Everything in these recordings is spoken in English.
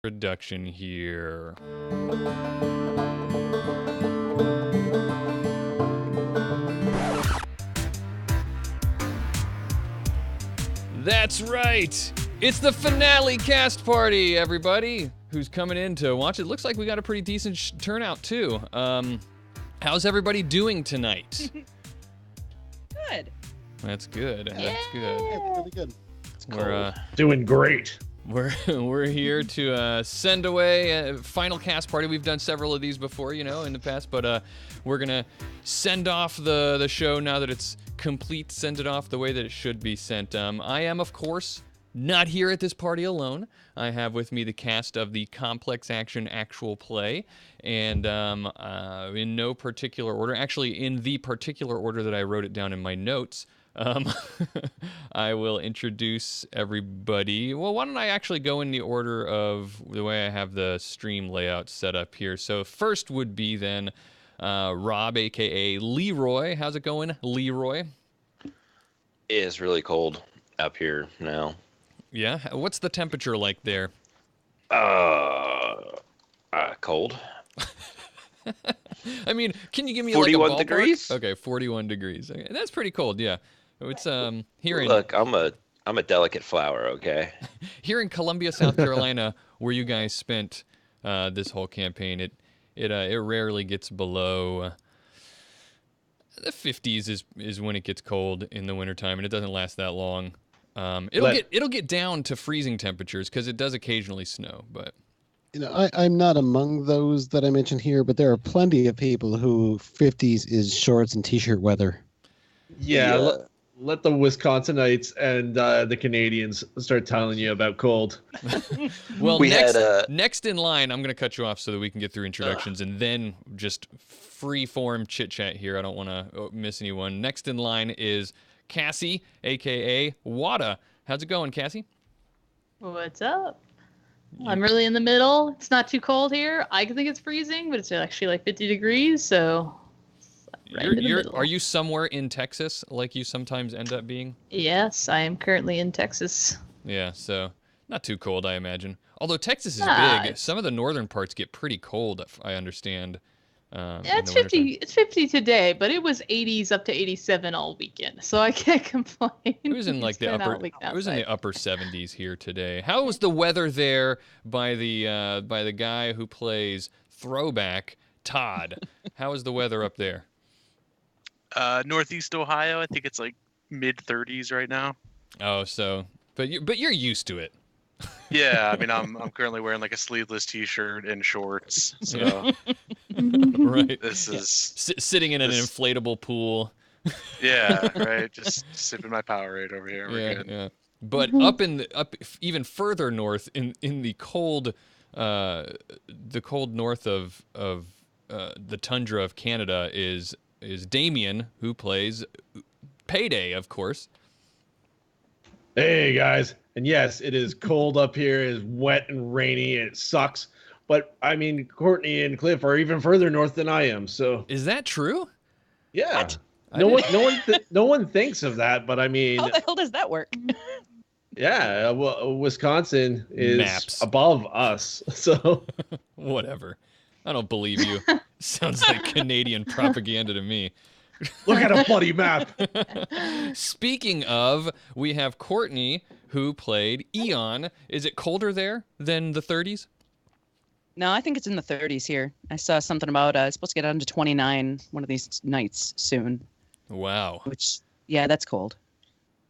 Production here. That's right! It's the finale cast party, everybody who's coming in to watch it. Looks like we got a pretty decent turnout, too. How's everybody doing tonight? Good. That's good. That's good. Yeah, really good. We're doing great. We're here to send away a final cast party. We've done several of these before, you know, in the past, but we're gonna send off the show now that it's complete. Send it off the way that it should be sent. I am, of course, not here at this party alone. I have with me the cast of the Complex Action Actual Play, and in no particular order, actually in the particular order that I wrote it down in my notes. I will introduce everybody. Well, why don't I actually go in the order of the way I have the stream layout set up here. So first would be then Rob, a.k.a. Leroy. How's it going, Leroy? It's really cold up here now. Yeah? What's the temperature like there? Cold. I mean, can you give me 41 like a ballpark? degrees? Okay, 41 degrees. Okay, that's pretty cold, yeah. It's here in Look, I'm a delicate flower, okay? here in Columbia, South Carolina, where you guys spent this whole campaign, it rarely gets below the 50s is when it gets cold in the wintertime, and it doesn't last that long. It'll get down to freezing temperatures because it does occasionally snow, but You know, I'm not among those that I mentioned here, but there are plenty of people who 50s is shorts and t-shirt weather. Yeah. Let the Wisconsinites and the Canadians start telling you about cold. Well, next in line, I'm going to cut you off so that we can get through introductions and then just free-form chit-chat here. I don't want to miss anyone. Next in line is Cassie, a.k.a. Wada. How's it going, Cassie? What's up? I'm really in the middle. It's not too cold here. I think it's freezing, but it's actually like 50 degrees, so right in the middle. Are you somewhere in Texas like you sometimes end up being? Yes, I am currently in Texas. Yeah, so not too cold, I imagine. Although Texas is Nah, big, some of the northern parts get pretty cold, I understand. Yeah, in it's the wintertime. 50. It's 50 today, but it was 80s up to 87 all weekend, so I can't complain. It was in like the upper. It was in the upper 70s here today. How was the weather there by the guy who plays Throwback, Todd? How is the weather up there? Northeast Ohio, I think it's like mid 30s right now. Oh, but you're used to it. Yeah, I mean I'm currently wearing like a sleeveless t-shirt and shorts. So Right. this is Sitting in an inflatable pool. yeah, right. Just sipping my Powerade over here. We're Yeah, good. yeah. But up even further north in the cold north of the tundra of Canada is Damien, who plays Payday, of course. Hey, guys. And yes, it is cold up here. It is wet and rainy, and it sucks. But, I mean, Courtney and Cliff are even further north than I am, so... Is that true? Yeah. No one thinks of that, but I mean... How the hell does that work? Yeah, well, Wisconsin is Maps. above us, so... Whatever. I don't believe you. Sounds like Canadian propaganda to me. Look at a bloody map! Speaking of, we have Courtney, who played Eon. Is it colder there than the 30s? No, I think it's in the 30s here. I saw something about it's supposed to get down to 29 one of these nights soon. Wow. Which, yeah, that's cold.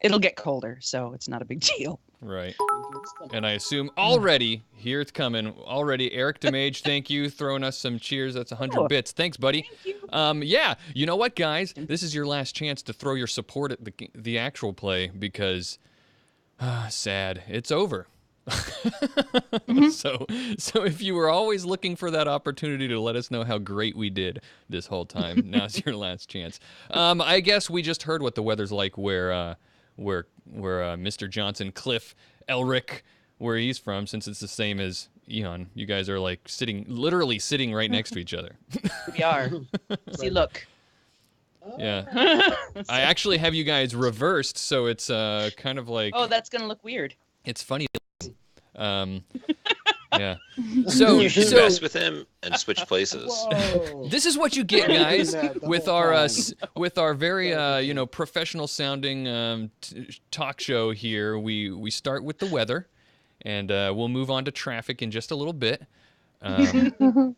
It'll get colder, so it's not a big deal. Right. And I assume already, here it's coming, already, Eric DeMage, thank you, throwing us some cheers. That's 100 bits. Thanks, buddy. Thank you. Yeah, you know what, guys? This is your last chance to throw your support at the actual play because, sad, it's over. So if you were always looking for that opportunity to let us know how great we did this whole time, now's your last chance. I guess we just heard what the weather's like where Mr. Johnson, Cliff, Elric, where he's from, since it's the same as Eon. You guys are like literally sitting right next to each other. We are. See, look. Yeah. I actually have you guys reversed, so it's kind of like... Oh, that's going to look weird. It's funny. Yeah. So You should mess with him and switch places. Whoa. this is what you get, guys, That the with whole our time. with our very professional sounding talk show here. We start with the weather, and we'll move on to traffic in just a little bit. And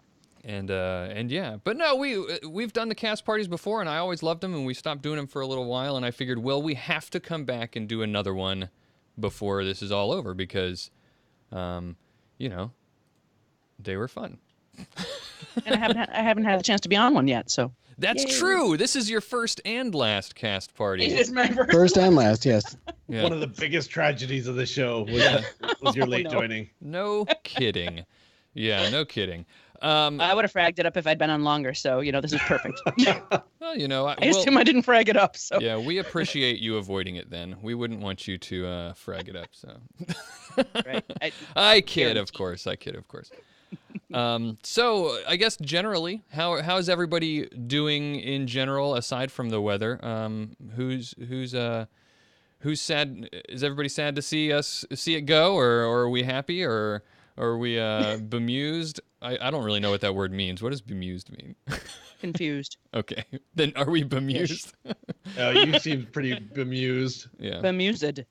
yeah, but no, we've done the cast parties before, and I always loved them, and we stopped doing them for a little while, and I figured, well, we have to come back and do another one before this is all over because, they were fun. And I haven't had a chance to be on one yet, so. That's Yay. true. This is your first and last cast party. It is my first. First and last, yes. Yeah. One of the biggest tragedies of the show was your late no. joining. No kidding. Yeah, no kidding. I would have fragged it up if I'd been on longer, so, this is perfect. Well, I assume I didn't frag it up, so. yeah, we appreciate you avoiding it then. We wouldn't want you to frag it up, so. Right. I kid, of course. I kid, of course. So I guess generally, how's everybody doing in general aside from the weather? Who's sad? Is everybody sad to see it go, or are we happy, or are we bemused? I don't really know what that word means. What does bemused mean? Confused. Okay, then are we bemused? You seem pretty bemused. Yeah. Bemused.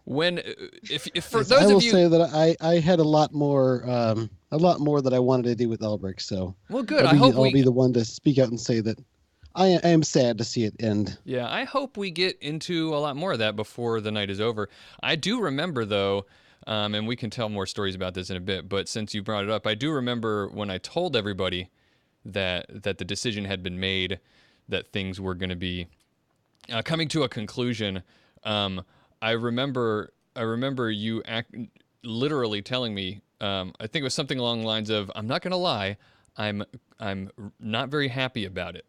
When if for Yes, those I will of you, say that I had a lot more that I wanted to do with Elbrick, so well, good. I'll be the one to speak out and say that I am sad to see it end. Yeah, I hope we get into a lot more of that before the night is over. I do remember, though, and we can tell more stories about this in a bit, but since you brought it up, I do remember when I told everybody that the decision had been made, that things were going to be coming to a conclusion. I remember you literally telling me, I think it was something along the lines of, "I'm not going to lie, I'm not very happy about it."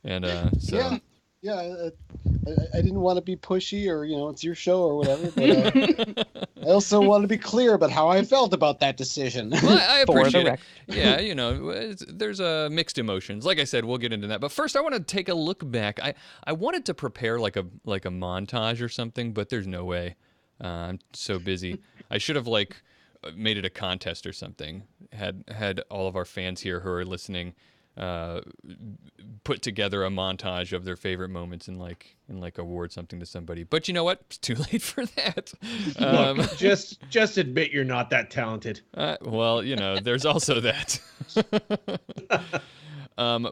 And so Yeah, I didn't want to be pushy or it's your show or whatever, but I also want to be clear about how I felt about that decision. well, I For the appreciate it. record. Yeah, there's mixed emotions. Like I said, we'll get into that. But first, I want to take a look back. I wanted to prepare like a montage or something, but there's no way. I'm so busy. I should have made it a contest or something. Had all of our fans here who are listening put together a montage of their favorite moments and award something to somebody. But you know what? It's too late for that. Look, just admit you're not that talented. Well, there's also that.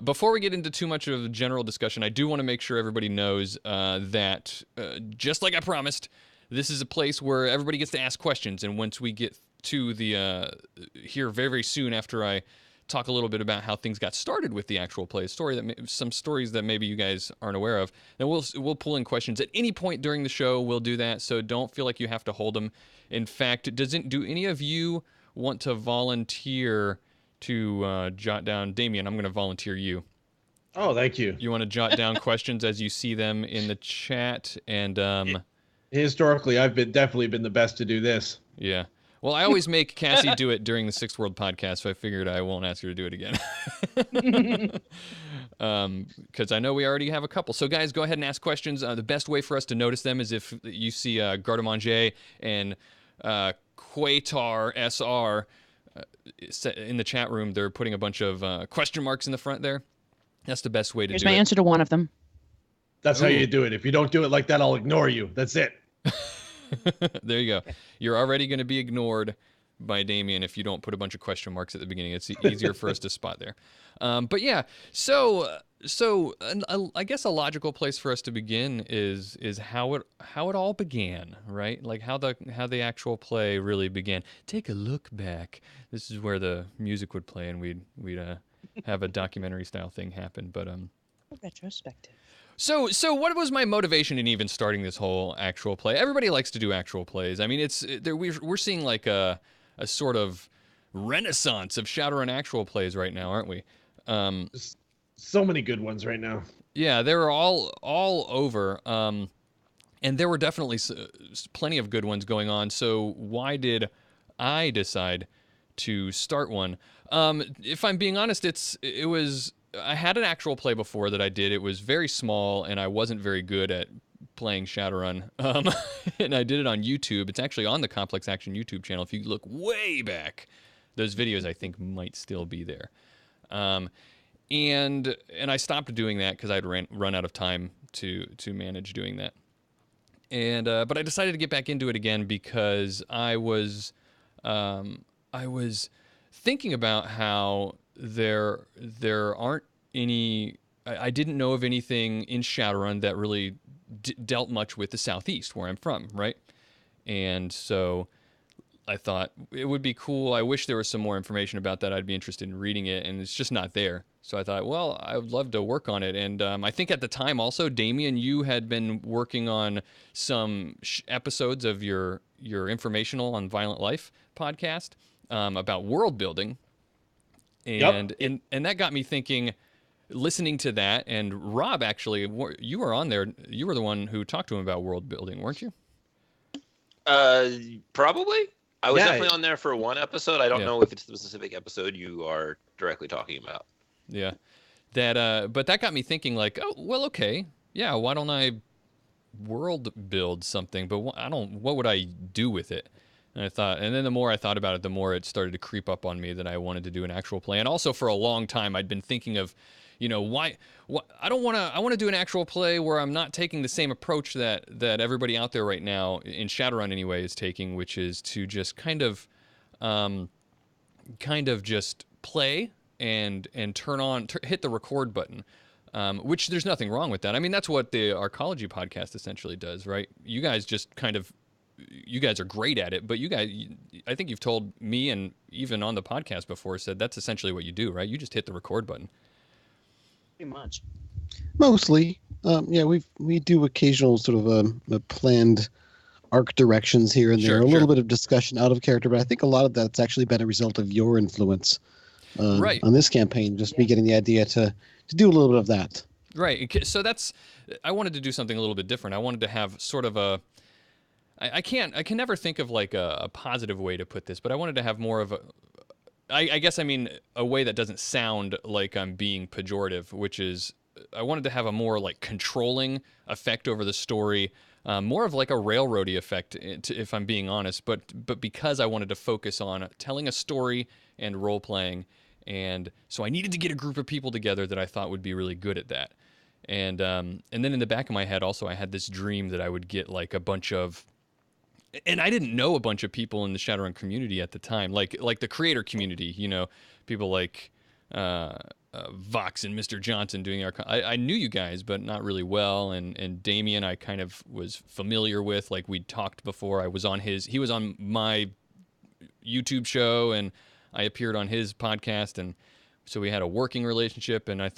Before we get into too much of a general discussion, I do want to make sure everybody knows that, just like I promised, this is a place where everybody gets to ask questions. And once we get to the here very, very soon after I talk a little bit about how things got started with the actual play some stories that maybe you guys aren't aware of, then we'll pull in questions at any point during the show. We'll do that, so don't feel like you have to hold them. In fact, do any of you want to volunteer to jot down? Damien, I'm going to volunteer you. Oh, thank you. You want to jot down questions as you see them in the chat, and Historically, I've definitely been the best to do this. yeah. Well, I always make Cassie do it during the Sixth World podcast, so I figured I won't ask her to do it again. Because I know we already have a couple. So, guys, go ahead and ask questions. The best way for us to notice them is if you see Garde-Manger and Quatar SR in the chat room. They're putting a bunch of question marks in the front there. That's the best way to Here's do my it. answer to one of them. That's how you do it. If you don't do it like that, I'll ignore you. That's it. There you go. You're already going to be ignored by Damien if you don't put a bunch of question marks at the beginning. It's easier for us to spot there. But yeah, so I guess a logical place for us to begin is how it all began, right? Like how the actual play really began. Take a look back. This is where the music would play, and we'd have a documentary style thing happen. But Retrospective. So what was my motivation in even starting this whole actual play? Everybody likes to do actual plays. I mean, we're seeing like a sort of renaissance of Shadowrun actual plays right now, aren't we? So many good ones right now. Yeah, they're all over, and there were definitely plenty of good ones going on. So why did I decide to start one? If I'm being honest, I had an actual play before that I did. It was very small, and I wasn't very good at playing Shadowrun, and I did it on YouTube. It's actually on the Complex Action YouTube channel. If you look way back, those videos I think might still be there. And I stopped doing that because I'd run out of time to manage doing that. And but I decided to get back into it again because I was thinking about how there aren't any. I didn't know of anything in Shadowrun that really dealt much with the Southeast, where I'm from, right? And so I thought it would be cool. I wish there was some more information about that. I'd be interested in reading it, and it's just not there. So I thought, well, I would love to work on it. And I think at the time also, Damien, you had been working on some episodes of your Informational on Violent Life podcast about world building. And, and that got me thinking, listening to that, and Rob, actually, you were on there. You were the one who talked to him about world building, weren't you? Probably. I was definitely on there for one episode. I don't know if it's the specific episode you are directly talking about. Yeah. But that got me thinking, like, oh, well, okay. Yeah, why don't I world build something? But what would I do with it? And then the more I thought about it, the more it started to creep up on me that I wanted to do an actual play. And also for a long time, I'd been thinking of, why I want to do an actual play where I'm not taking the same approach that everybody out there right now in Shadowrun anyway is taking, which is to just kind of just play and hit the record button, which there's nothing wrong with that. I mean, that's what the Arcology podcast essentially does, right? You guys just you guys are great at it, but I think you've told me, and even on the podcast before, said that's essentially what you do, right? You just hit the record button. Pretty much. Mostly. We do occasional sort of planned arc directions here and there, a little bit of discussion out of character, but I think a lot of that's actually been a result of your influence on this campaign, just me getting the idea to do a little bit of that. Right. So I wanted to do something a little bit different. I wanted to have sort of I can never think of like a positive way to put this, but I wanted to have more of I guess I mean a way that doesn't sound like I'm being pejorative, which is I wanted to have a more like controlling effect over the story, more of like a railroady effect, if I'm being honest. But because I wanted to focus on telling a story and role playing, and so I needed to get a group of people together that I thought would be really good at that. And then in the back of my head also I had this dream that I would get like a bunch of. And I didn't know a bunch of people in the Shadowrun community at the time, like the creator community, people like Vox and Mr. Johnson doing I knew you guys, but not really well. And Damien, I kind of was familiar with, like we'd talked before. He was on my YouTube show, and I appeared on his podcast, and so we had a working relationship. And I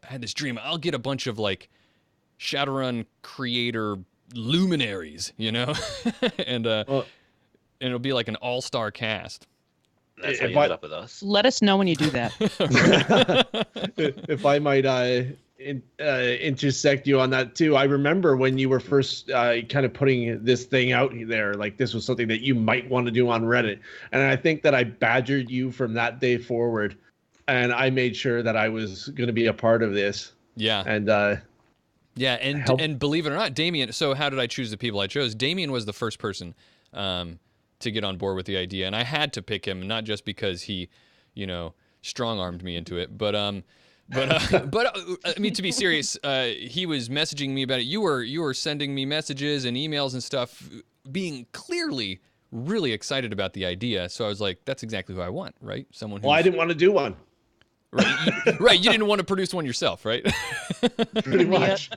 had this dream, I'll get a bunch of like Shadowrun creator luminaries, and it'll be like an all-star cast. That's how you ended up with us. Let us know when you do that. If I might intersect you on that too, I remember when you were first kind of putting this thing out there, like this was something that you might want to do on Reddit, and I think that I badgered you from that day forward, and I made sure that I was going to be a part of this. Yeah. And yeah, and believe it or not, Damien, so how did I choose the people I chose? Damien was the first person to get on board with the idea, and I had to pick him, not just because he, strong-armed me into it, but I mean, to be serious, he was messaging me about it. You were sending me messages and emails and stuff, being clearly really excited about the idea, so I was like, that's exactly who I want, right? Someone who. Well, I didn't want to do one. Right, you didn't want to produce one yourself, right? Pretty much.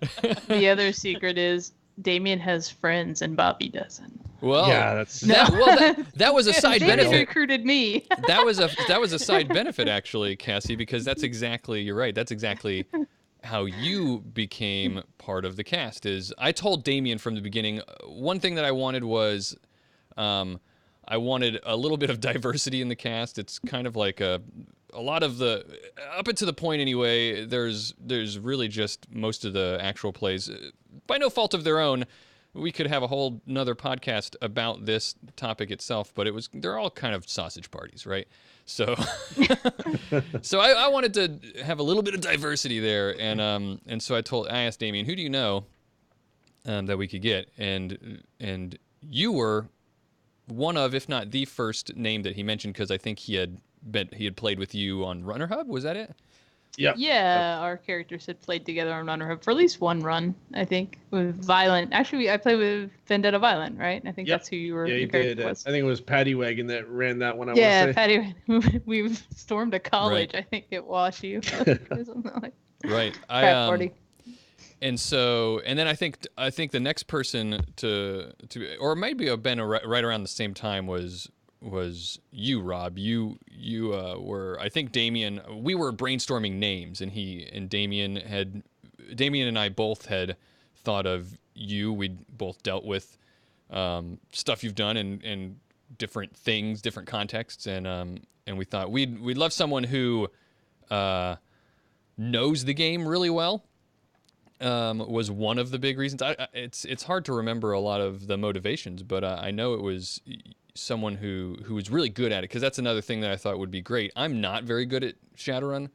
The other secret is Damien has friends and Bobby doesn't. Well, yeah, that was a side benefit. Damien recruited me. That was a side benefit actually, Cassie, because you're right. That's exactly how you became part of the cast. Is I told Damien from the beginning, one thing that I wanted was I wanted a little bit of diversity in the cast. It's kind of like a lot of the, up until the point anyway, there's really just most of the actual plays, by no fault of their own. We could have a whole nother podcast about this topic itself, but they're all kind of sausage parties, right? So, so I wanted to have a little bit of diversity there, and so I asked Damien, who do you know? that we could get, and you were one of, if not the first name that he mentioned, because I think he had played with you on Runner Hub. Was that it? Yep. Yeah, our characters had played together on Runner Hub for at least one run, I think, with Violent. Actually, I played with Vendetta Violent, right? I think Yep. that's who you were. Yeah, you did. I think it was Patty Wagon that ran that one. Yeah, Patty. We've stormed a college, Right. I think, at WashU. Or something like Right. frat party. And so, and then I think the next person to or maybe have been right around the same time was you, Rob. You were, I think, Damien. We were brainstorming names, and Damien and I both had thought of you. We'd both dealt with stuff you've done and different things, different contexts, and we thought we'd love someone who knows the game really well. Was one of the big reasons. It's hard to remember a lot of the motivations, but I know it was someone who was really good at it, because that's another thing that I thought would be great. I'm not very good at Shadowrun,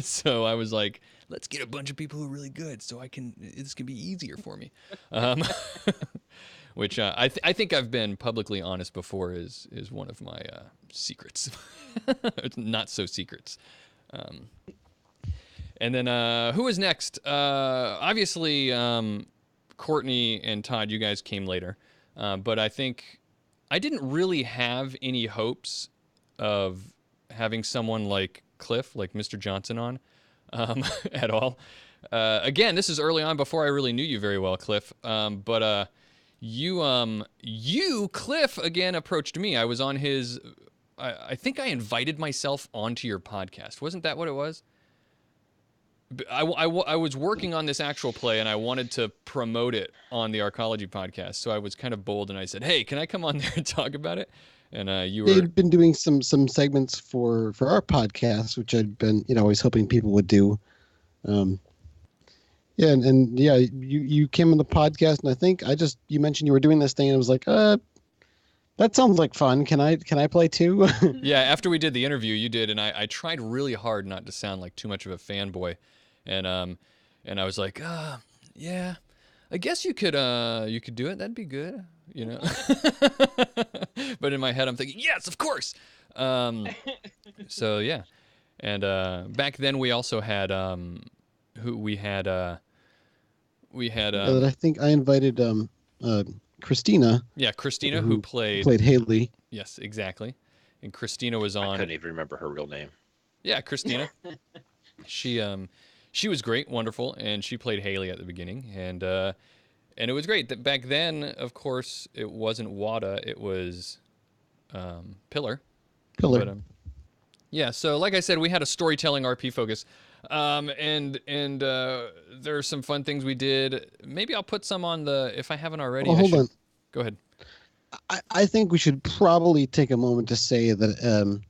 so I was like, let's get a bunch of people who are really good, so this can be easier for me. Which I think I've been publicly honest before is one of my secrets, not so secrets. And then who was next? Obviously, Courtney and Todd, you guys came later. But I think I didn't really have any hopes of having someone like Cliff, like Mr. Johnson on at all. Again, this is early on before I really knew you very well, Cliff. But you, Cliff, again, approached me. I was on his... I think I invited myself onto your podcast. Wasn't that what it was? I was working on this actual play, and I wanted to promote it on the Arcology podcast. So I was kind of bold, and I said, "Hey, can I come on there and talk about it?" And you were... They'd been doing some segments for our podcast, which I'd been always hoping people would do. Yeah, and yeah, you came on the podcast, and I think you mentioned you were doing this thing, and I was like, that sounds like fun. Can I play too? Yeah, after we did the interview, you did, and I tried really hard not to sound like too much of a fanboy, and I was like, yeah, I guess you could do it. That'd be good, But in my head, I'm thinking, yes, of course. So yeah, and back then we also had I think I invited Christina. Yeah, Christina, who played Haley. Yes, exactly. And Christina was on... I couldn't even remember her real name. Yeah, Christina. She was great, wonderful, and she played Haley at the beginning, and it was great. Back then, of course, it wasn't WADA, it was Pillar. But, yeah, so like I said, we had a storytelling RP focus. And there are some fun things we did. Maybe I'll put some on if I haven't already. Oh, hold on. Go ahead. I think we should probably take a moment to say that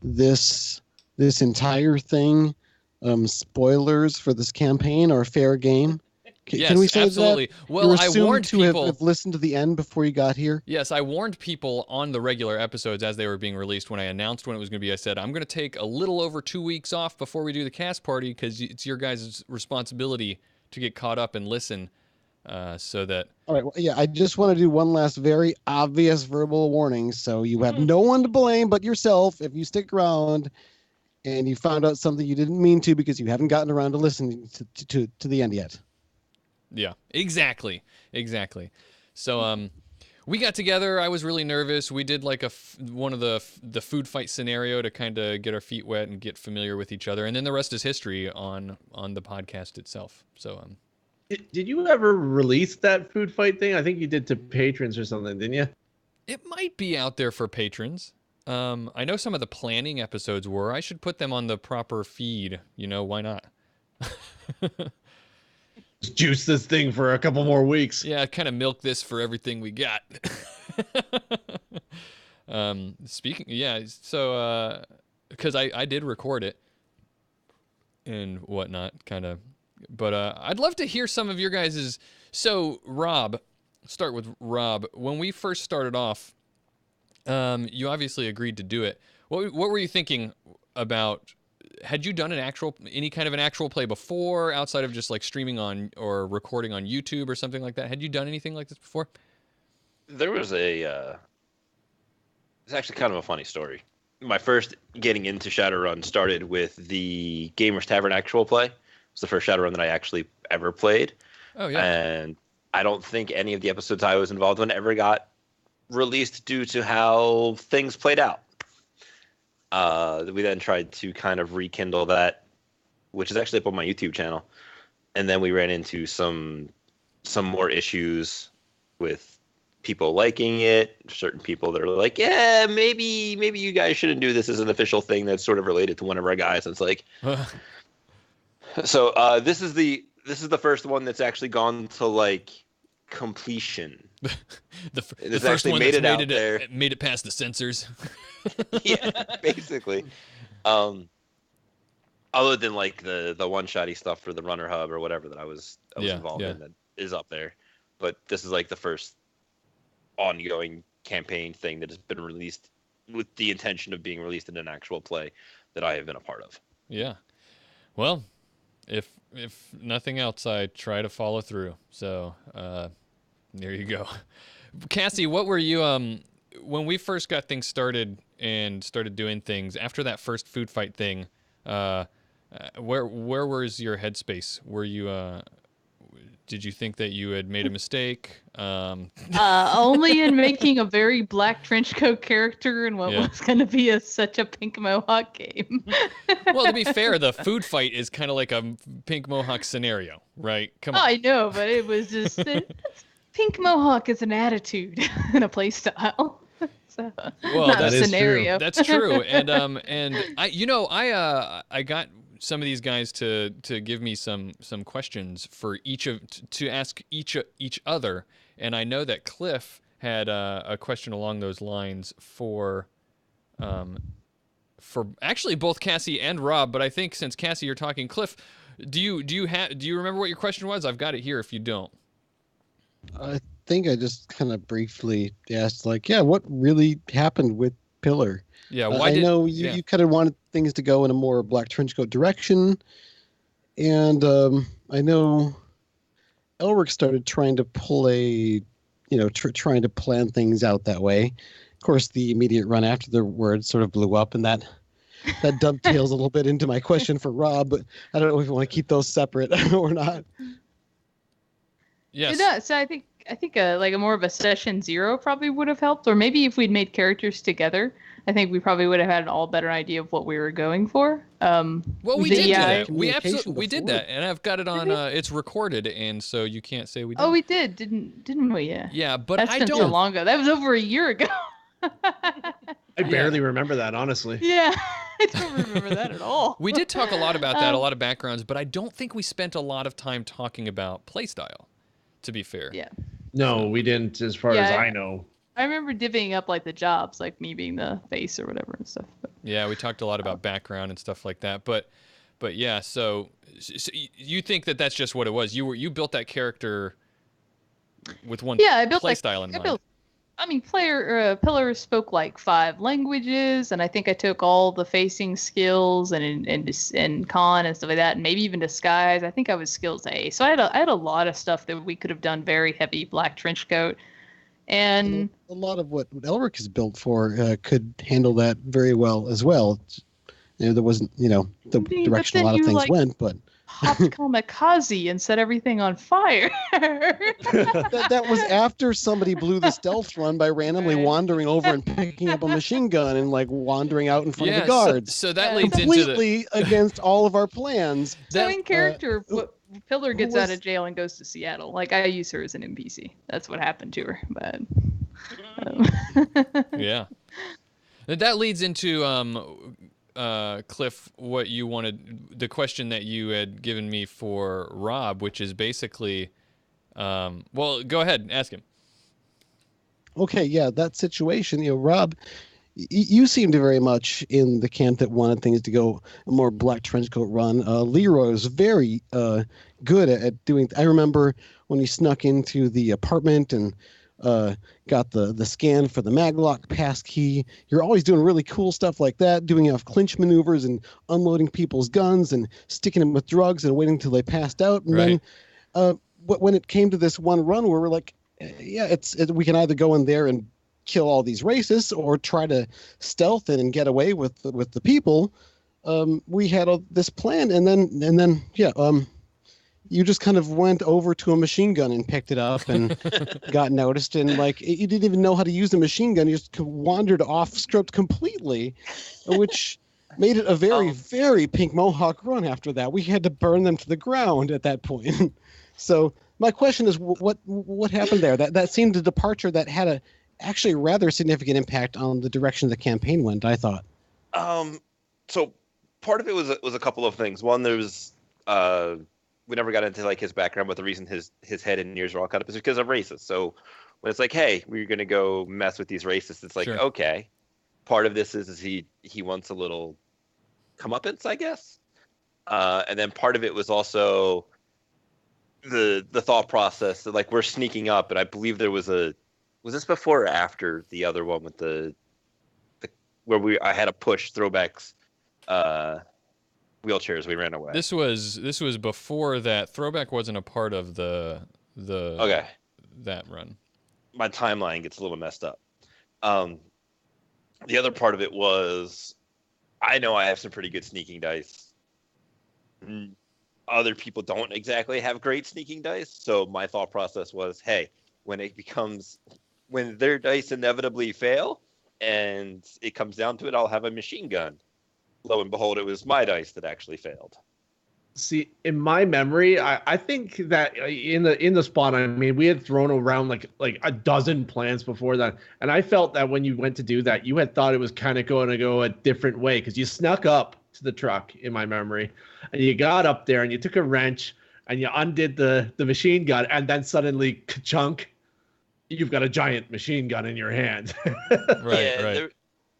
this entire thing, spoilers for this campaign, are fair game. Yes, can we say absolutely. That? Well, I warned people. Have listened to the end before you got here. Yes, I warned people on the regular episodes as they were being released. When I announced when it was going to be, I said, I'm going to take a little over 2 weeks off before we do the cast party, because it's your guys' responsibility to get caught up and listen, so that... All right, well, yeah, I just want to do one last very obvious verbal warning, so you have no one to blame but yourself if you stick around and you found out something you didn't mean to because you haven't gotten around to listening to the end yet. Yeah, exactly. So we got together. I was really nervous. We did like one of the food fight scenario to kind of get our feet wet and get familiar with each other, and then the rest is history on the podcast itself. So did you ever release that food fight thing? I think you did to patrons or something, didn't you? It might be out there for patrons. I know some of the planning episodes were. I should put them on the proper feed. Why not? Juice this thing for a couple more weeks. Yeah, kind of milk this for everything we got. So because I did record it and whatnot, kind of, but I'd love to hear some of your guys's. So Rob, start with Rob. When we first started off, you obviously agreed to do it. What were you thinking about had you done any kind of an actual play before, outside of just like streaming on or recording on YouTube or something like that? Had you done anything like this before? There was it's actually kind of a funny story. My first getting into Shadowrun started with the Gamers Tavern actual play. It was the first Shadowrun that I actually ever played. Oh, yeah. And I don't think any of the episodes I was involved in ever got released due to how things played out. We then tried to kind of rekindle that, which is actually up on my YouTube channel. And then we ran into some more issues with people liking it, certain people that are like, yeah, maybe you guys shouldn't do this as an official thing that's sort of related to one of our guys. And it's like, so this is the first one that's actually gone to like completion. the it's first actually one made that's it out there. Made it past the censors. Yeah, basically. Other than like the one-shotty stuff for the Runner Hub or whatever that I was involved in that is up there. But this is like the first ongoing campaign thing that has been released with the intention of being released in an actual play that I have been a part of. Yeah. Well, if nothing else, I try to follow through. So there you go. Cassie, what were you when we first got things started and started doing things after that first food fight thing? Where was your headspace? Were you did you think that you had made a mistake? Only in making a very black trench coat character in what was going to be such a pink mohawk game. Well, to be fair, the food fight is kind of like a pink mohawk scenario, right? Come on. I know, but it was just pink mohawk is an attitude and a play style. So, well, not that a is scenario. True. That's true. And I got some of these guys to give me some questions for to ask each other, and I know that Cliff had a question along those lines for actually both Cassie and Rob, but I think since Cassie you're talking, Cliff, do you remember what your question was? I've got it here if you don't. I think I just kind of briefly asked, like, what really happened with Pillar? Yeah, I know you kind of wanted things to go in a more black trenchcoat direction, and I know Elric started trying to pull trying to plan things out that way. Of course, the immediate run after the word sort of blew up, and that dovetails a little bit into my question for Rob, but I don't know if you want to keep those separate or not. Yes. No, so I think like a more of a session 0 probably would have helped, or maybe if we'd made characters together, I think we probably would have had an all better idea of what we were going for. Well, we did do that. We did before. that, and I've got it on. It's recorded, and so you can't say we didn't. Oh, we didn't we? Yeah. Yeah, but That's I been don't. so long ago. That was over a year ago. I barely remember that, honestly. Yeah, I don't remember that at all. We did talk a lot about that, a lot of backgrounds, but I don't think we spent a lot of time talking about playstyle, to be fair. Yeah. No, we didn't, as far as I know. I remember divvying up like the jobs, like me being the face or whatever and stuff. But, yeah, we talked a lot about background and stuff like that, but yeah. So you think that that's just what it was? You built that character with one playstyle in mind. Pillar spoke like 5 languages, and I think I took all the facing skills and con and stuff like that, and maybe even disguise. I think I was skills A, so I had a lot of stuff that we could have done very heavy black trench coat, and a lot of what Elric is built for could handle that very well as well. There wasn't the direction a lot of things went, but. Hopped kamikaze and set everything on fire. that was after somebody blew the stealth run by randomly wandering over and picking up a machine gun and like wandering out in front of the guards. So that leads completely against all of our plans. So in character, Pillar gets out of jail and goes to Seattle. Like I use her as an NPC. That's what happened to her. But yeah, that leads into Cliff, what you wanted, the question that you had given me for Rob, which is basically, well, go ahead and ask him. Okay, yeah, that situation, Rob, you seemed very much in the camp that wanted things to go a more black trenchcoat run. Leroy was very good at doing. I remember when he snuck into the apartment and got the scan for the maglock passkey. You're always doing really cool stuff like that, doing off clinch maneuvers and unloading people's guns and sticking them with drugs and waiting until they passed out. And Right. then when it came to this one run where we're like, yeah, we can either go in there and kill all these racists or try to stealth in and get away with the people. We had this plan, and then you just kind of went over to a machine gun and picked it up and got noticed, and like you didn't even know how to use the machine gun. You just wandered off script completely, which made it a very Pink Mohawk run after that. We had to burn them to the ground at that point. So my question is, what happened there? That seemed a departure that had a actually rather significant impact on the direction the campaign went, I thought. So part of it was a couple of things. One, there was we never got into like his background, but the reason his head and ears were all cut up is because of racists. So when it's like, hey, we're gonna go mess with these racists, it's like, Sure. okay. Part of this is he wants a little comeuppance, I guess. And then part of it was also the thought process that like we're sneaking up, and I believe there was this before or after the other one with the where I had to push throwbacks wheelchairs, we ran away. This was before that. Throwback wasn't a part of the Okay. that run. My timeline gets a little messed up. The other part of it was I know I have some pretty good sneaking dice. Other people don't exactly have great sneaking dice, so my thought process was, hey, when their dice inevitably fail and it comes down to it, I'll have a machine gun. Lo and behold, it was my dice that actually failed. See, in my memory, I think that in the spot, I mean, we had thrown around like a dozen plans before that, and I felt that when you went to do that, you had thought it was kind of going to go a different way because you snuck up to the truck, in my memory, and you got up there and you took a wrench and you undid the machine gun, and then suddenly, ka-chunk, you've got a giant machine gun in your hand. Right, Yeah, right.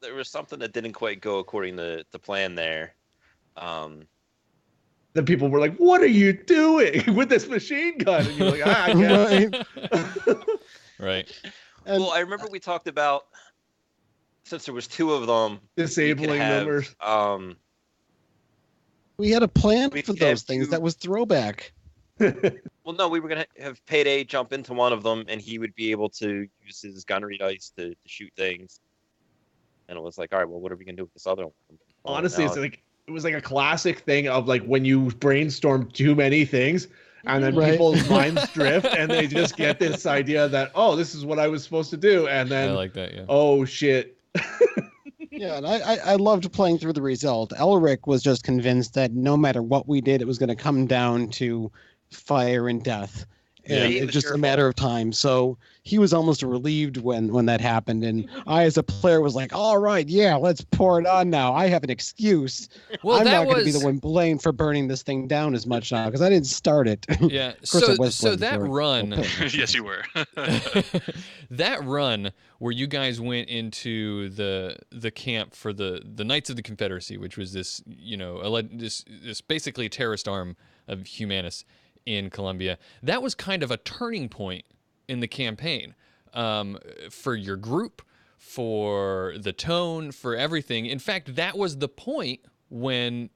There was something that didn't quite go according to plan there. Then people were like, "What are you doing with this machine gun?" And you're like, I guess. Right. And Well, I remember we talked about, since there was two of them, Disabling them. we had a plan We for could have those things two- that was throwback. well, no, we were going to have Payday jump into one of them, and he would be able to use his gunnery dice to shoot things. And it was like, all right, well, what are we going to do with this other one? Honestly, Now it's like it was like a classic thing of like when you brainstorm too many things and then Right. people's minds drift and they just get this idea that, oh, this is what I was supposed to do, and I then like that. Yeah. oh shit. Yeah, and I loved playing through the result. Elric was just convinced that no matter what we did, it was going to come down to fire and death. Yeah, And he it's was just a careful. matter of time. So he was almost relieved when that happened. And I, as a player, was like, all right, yeah, let's pour it on now. I have an excuse. Well, I'm that not going to be was the one blamed for burning this thing down as much now because I didn't start it. yeah. course I So was blamed that for it. run, Yes, you were. that run where you guys went into the camp for the Knights of the Confederacy, which was this this basically terrorist arm of Humanus in Colombia. That was kind of a turning point in the campaign for your group, for the tone, for everything. In fact, that was the point when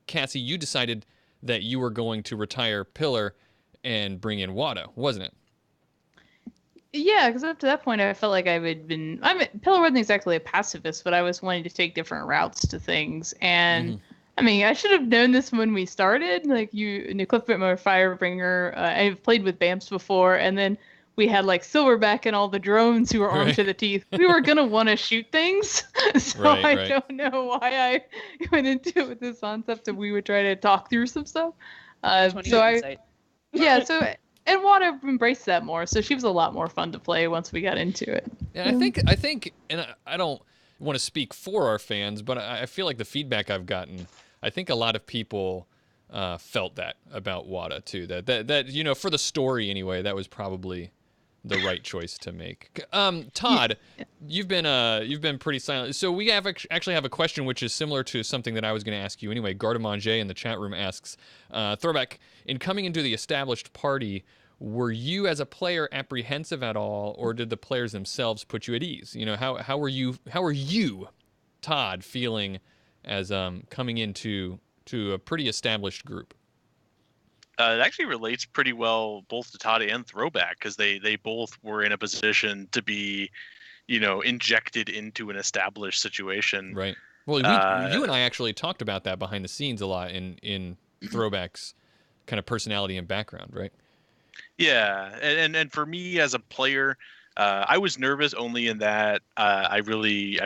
Cassie, you decided that you were going to retire Pillar and bring in Watto, wasn't it? Yeah, because up to that point, I felt like Pillar wasn't exactly a pacifist, but I was wanting to take different routes to things. And I mean, I should have known this when we started. Like Cliffbit Firebringer, I've played with BAMPs before, and then we had like Silverback and all the drones who were armed Right. to the teeth. We were gonna want to shoot things, so Right, I right. don't know why I went into it with this concept that we would try to talk through some stuff. 20 So I, insight. yeah, so and Wanda embraced that more, so she was a lot more fun to play once we got into it. And I think, and I don't want to speak for our fans, but I feel like the feedback I've gotten, I think a lot of people felt that about Wada too. That for the story anyway, that was probably the right choice to make. Todd, you've been pretty silent. So we actually have a question which is similar to something that I was going to ask you anyway. Gardemange in the chat room asks, Throwback, in coming into the established party, were you as a player apprehensive at all, or did the players themselves put you at ease? You know, how were you, Todd, feeling as coming into a pretty established group? It actually relates pretty well both to Todd and Throwback, because they both were in a position to be, injected into an established situation. Right. Well, you and I actually talked about that behind the scenes a lot in Throwback's kind of personality and background, right? Yeah, and for me as a player, I was nervous only in that I really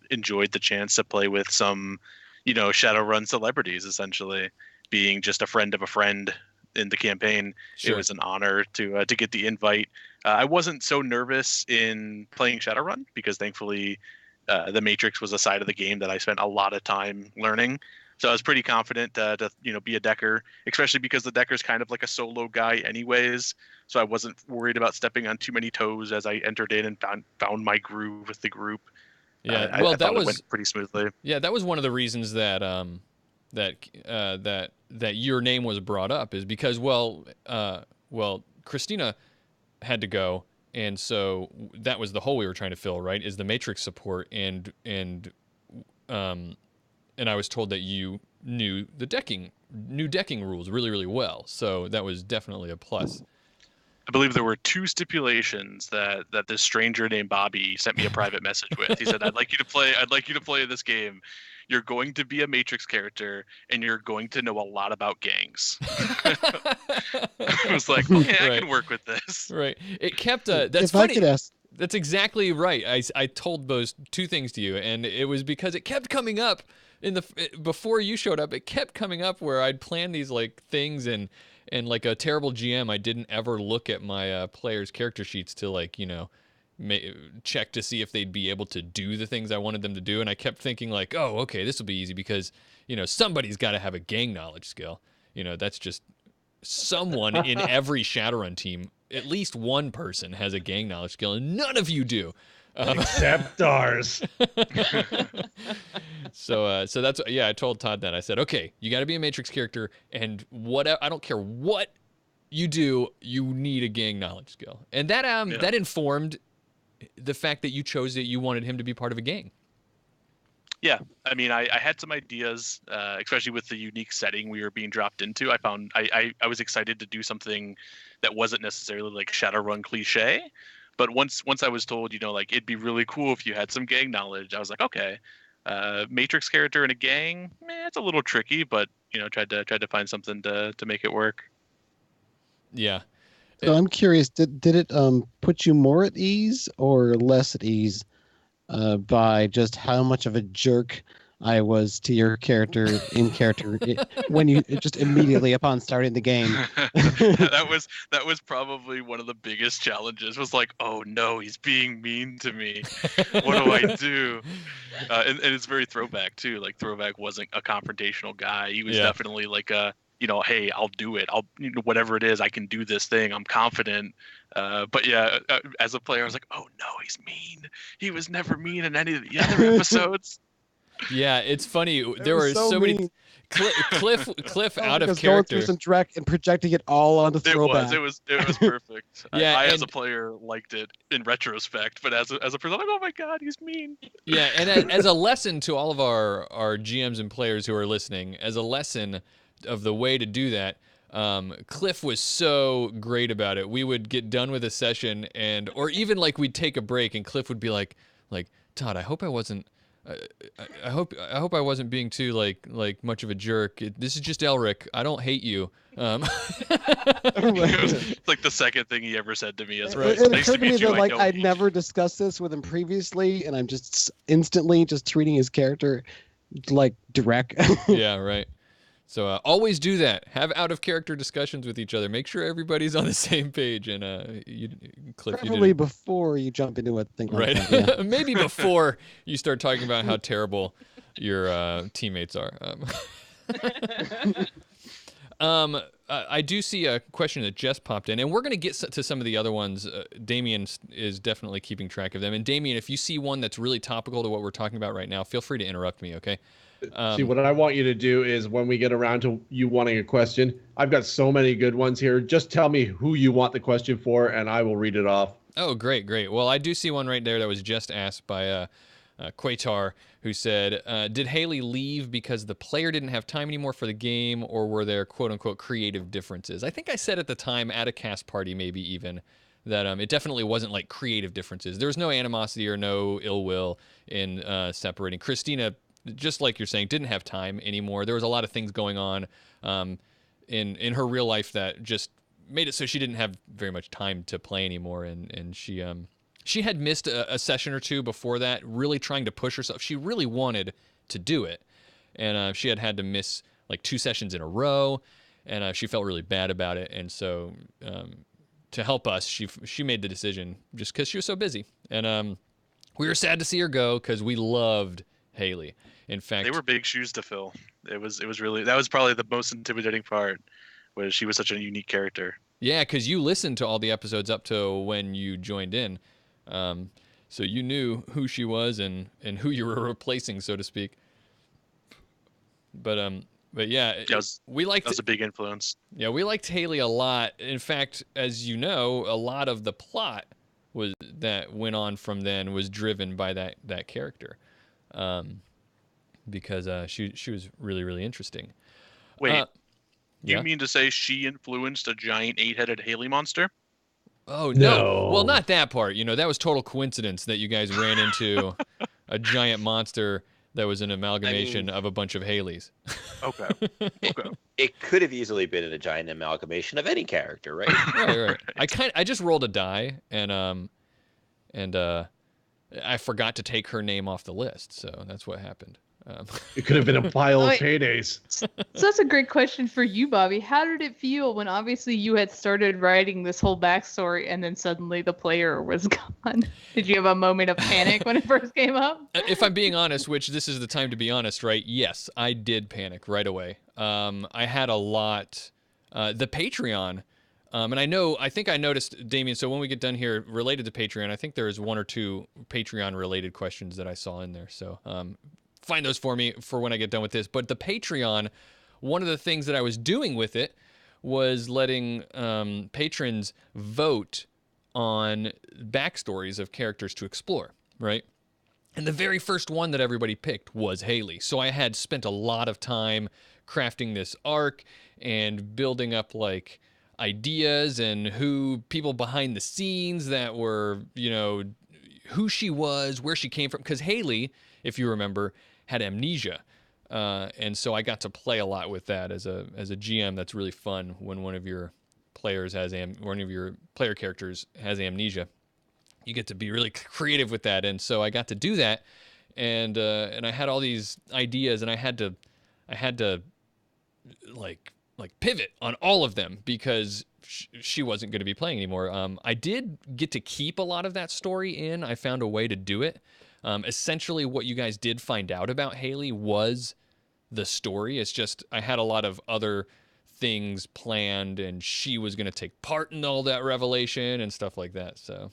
enjoyed the chance to play with some, Shadowrun celebrities, essentially being just a friend of a friend in the campaign. Sure. It was an honor to get the invite. I wasn't so nervous in playing Shadowrun because thankfully the Matrix was a side of the game that I spent a lot of time learning. So I was pretty confident to be a decker, especially because the decker's kind of like a solo guy anyways. So I wasn't worried about stepping on too many toes as I entered in and found my groove with the group. Yeah, I thought it went pretty smoothly. Yeah, that was one of the reasons that that your name was brought up, is because Christina had to go, and so that was the hole we were trying to fill, right? Is the Matrix support, and I was told that you knew decking rules really, really well, so that was definitely a plus. I believe there were 2 stipulations that this stranger named Bobby sent me a private message with. He said, I'd like you to play this game. You're going to be a Matrix character, and you're going to know a lot about gangs. I was like, okay, I can work with this. Right. It kept. That's if funny. I could ask. That's exactly right. I told those 2 things to you, and it was because it kept coming up before you showed up. It kept coming up where I'd plan these like things, and like a terrible GM, I didn't ever look at my players' character sheets to check to see if they'd be able to do the things I wanted them to do. And I kept thinking like, oh, okay, this will be easy because, somebody's got to have a gang knowledge skill. That's just someone in every Shadowrun team. At least one person has a gang knowledge skill, and none of you do. Except ours. So that's, I told Todd that. I said, okay, you got to be a Matrix character, and I don't care what you do, you need a gang knowledge skill. And that that informed the fact that you chose that you wanted him to be part of a gang. Yeah, I mean, I had some ideas, especially with the unique setting we were being dropped into. I found I was excited to do something that wasn't necessarily like Shadowrun cliche, but once I was told, it'd be really cool if you had some gang knowledge, I was like, okay, Matrix character in a gang, it's a little tricky, but tried to find something to make it work. Yeah. So I'm curious, did it put you more at ease or less at ease by just how much of a jerk I was to your character in character when you just immediately upon starting the game? that was probably one of the biggest challenges. Was like, oh no, he's being mean to me. What do I do? And it's very Throwback too. Like Throwback wasn't a confrontational guy. He was definitely like a, hey, I'll do it. I'll, whatever it is, I can do this thing. I'm confident. But yeah, as a player, I was like, oh no, he's mean. He was never mean in any of the other episodes. Yeah, it's funny. There were so many. Cliff out of character. Going through some direct and projecting it all onto Throwback. It was perfect. Yeah, I as a player liked it in retrospect, but as a person, I'm like, oh my god, he's mean. Yeah, and as a lesson to all of our GMs and players who are listening, as a lesson of the way to do that, Cliff was so great about it. We would get done with a session, or even like we'd take a break, and Cliff would be like, Todd, I hope I wasn't. I hope I wasn't being too like much of a jerk. This is just Elric. I don't hate you. It was like the second thing he ever said to me. Is right. It occurred to me that I'd never discussed this with him previously, and I'm just instantly just treating his character like direct. Yeah, right. So always do that. Have out-of-character discussions with each other. Make sure everybody's on the same page. And Cliff, probably before you jump into a thing like right? that. Yeah. Maybe before you start talking about how terrible your teammates are. I do see a question that just popped in, and we're going to get to some of the other ones. Damien is definitely keeping track of them. And Damien, if you see one that's really topical to what we're talking about right now, feel free to interrupt me, okay? See, what I want you to do is when we get around to you wanting a question, I've got so many good ones here. Just tell me who you want the question for, and I will read it off. Oh, great. Well, I do see one right there that was just asked by Quatar, who said, did Haley leave because the player didn't have time anymore for the game, or were there quote-unquote creative differences? I think I said at the time, at a cast party maybe even, that it definitely wasn't like creative differences. There was no animosity or no ill will in separating. Christina, just like you're saying, didn't have time anymore. There was a lot of things going on in her real life that just made it so she didn't have very much time to play anymore, and she had missed a session or two before that, really trying to push herself. She really wanted to do it, and she had to miss like 2 sessions in a row, and she felt really bad about it. And so to help us, she made the decision just because she was so busy. And we were sad to see her go because we loved Haley. In fact, they were big shoes to fill. It was really, that was probably the most intimidating part, was she was such a unique character. Yeah, because you listened to all the episodes up to when you joined in. So you knew who she was and who you were replacing, so to speak. But yeah, we liked. That was a big influence. Yeah, we liked Haley a lot. In fact, as you know, a lot of the plot that went on from then was driven by that character, because she was really, really interesting. Wait, yeah? You mean to say she influenced a giant 8-headed Haley monster? Oh, no. Well, not that part. That was total coincidence that you guys ran into a giant monster that was an amalgamation of a bunch of Haleys. Okay. It could have easily been a giant amalgamation of any character, right? Right. I just rolled a die, and I forgot to take her name off the list, so that's what happened. It could have been a pile of paydays. So that's a great question for you, Bobby. How did it feel when obviously you had started writing this whole backstory and then suddenly the player was gone? Did you have a moment of panic when it first came up? If I'm being honest, which this is the time to be honest, right? Yes, I did panic right away. I had a lot. The Patreon, and I think I noticed, Damien, so when we get done here, related to Patreon, I think there is 1 or 2 Patreon-related questions that I saw in there. So find those for me for when I get done with this. But the Patreon, one of the things that I was doing with it was letting patrons vote on backstories of characters to explore, right? And the very first one that everybody picked was Haley. So I had spent a lot of time crafting this arc and building up like ideas and who people behind the scenes that were, who she was, where she came from. Because Haley, if you remember, had amnesia, and so I got to play a lot with that as a GM. That's really fun when one of your players one of your player characters has amnesia. You get to be really creative with that, and so I got to do that, and I had all these ideas, and I had to like pivot on all of them because she wasn't going to be playing anymore. I did get to keep a lot of that story in. I found a way to do it. Essentially, what you guys did find out about Haley was the story. It's just I had a lot of other things planned, and she was going to take part in all that revelation and stuff like that. So,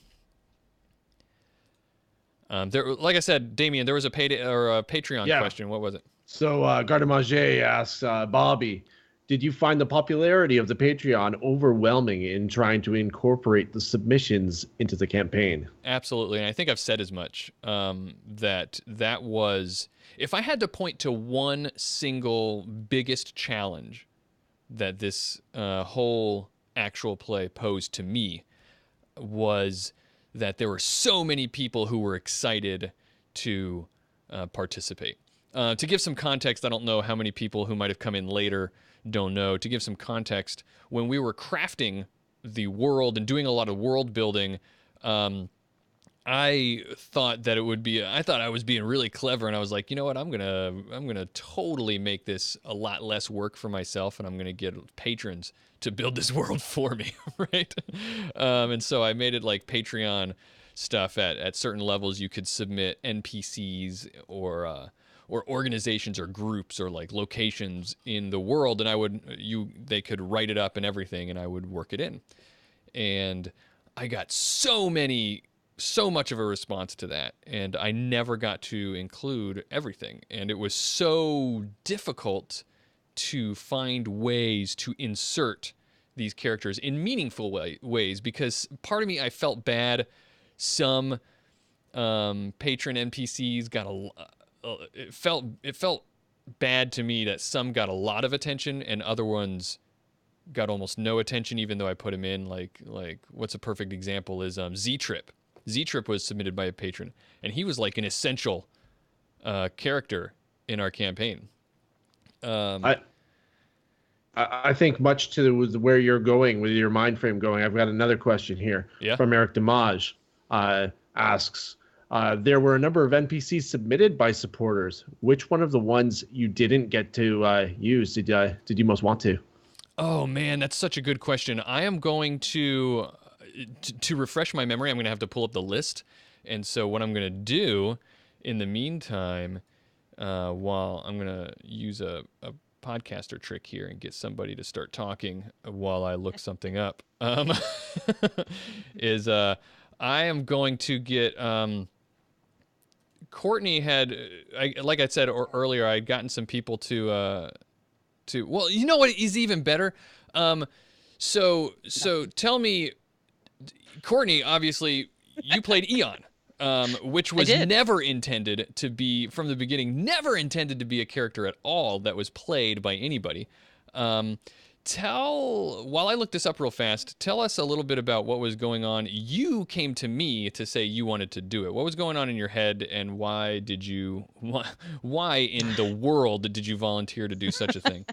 like I said, Damien, there was a Patreon question. What was it? So Gardemanger asks Bobby, did you find the popularity of the Patreon overwhelming in trying to incorporate the submissions into the campaign? Absolutely, and I think I've said as much. That was, if I had to point to one single biggest challenge that this whole actual play posed to me, was that there were so many people who were excited to participate. To give some context, I don't know how many people who might have come in later don't know. To give some context, when we were crafting the world and doing a lot of world building, I thought that I thought I was being really clever, and I was like, you know what, I'm gonna totally make this a lot less work for myself, and I'm gonna get patrons to build this world for me, right? And so I made it like Patreon stuff at certain levels. You could submit NPCs or or organizations or groups or like locations in the world, and they could write it up and everything, and I would work it in. And I got so much of a response to that, and I never got to include everything, and it was so difficult to find ways to insert these characters in meaningful ways, because part of me, I felt bad. Some patron NPCs got it felt bad to me that some got a lot of attention and other ones got almost no attention, even though I put him in. Like what's a perfect example is Z-Trip. Z-Trip was submitted by a patron, and he was like an essential character in our campaign. I think much to where you're going with your mind frame going, I've got another question here from Eric Damage. Asks, there were a number of NPCs submitted by supporters. Which one of the ones you didn't get to use did you most want to? Oh man, that's such a good question. I am going to refresh my memory. I'm going to have to pull up the list. And so what I'm going to do in the meantime, while I'm going to use a podcaster trick here and get somebody to start talking while I look something up, is I am going to get Courtney had, like I said earlier, I had gotten some people to well, you know what is even better? So tell me, Courtney, obviously you played Eon, which was never intended to be, from the beginning, never intended to be a character at all that was played by anybody. While I look this up real fast, tell us a little bit about what was going on. You came to me to say you wanted to do it. What was going on in your head, and why in the world did you volunteer to do such a thing?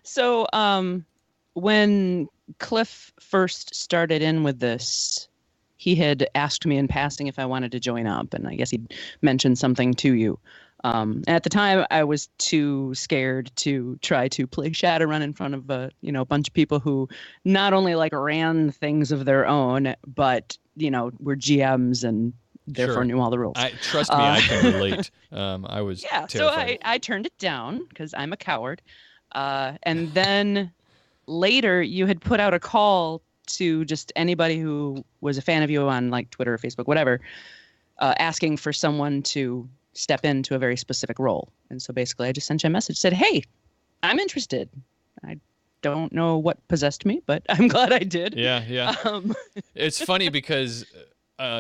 So, when Cliff first started in with this, he had asked me in passing if I wanted to join up, and I guess he mentioned something to you. At the time, I was too scared to try to play Shadowrun in front of a bunch of people who not only like ran things of their own, but were GMs and therefore knew all the rules. Trust me, I can relate. I was terrified. So I turned it down because I'm a coward. And then later, you had put out a call to just anybody who was a fan of you on like Twitter or Facebook, whatever, asking for someone to step into a very specific role. And so basically I just sent you a message, said, hey, I'm interested. I don't know what possessed me, but I'm glad I did. Yeah. It's funny because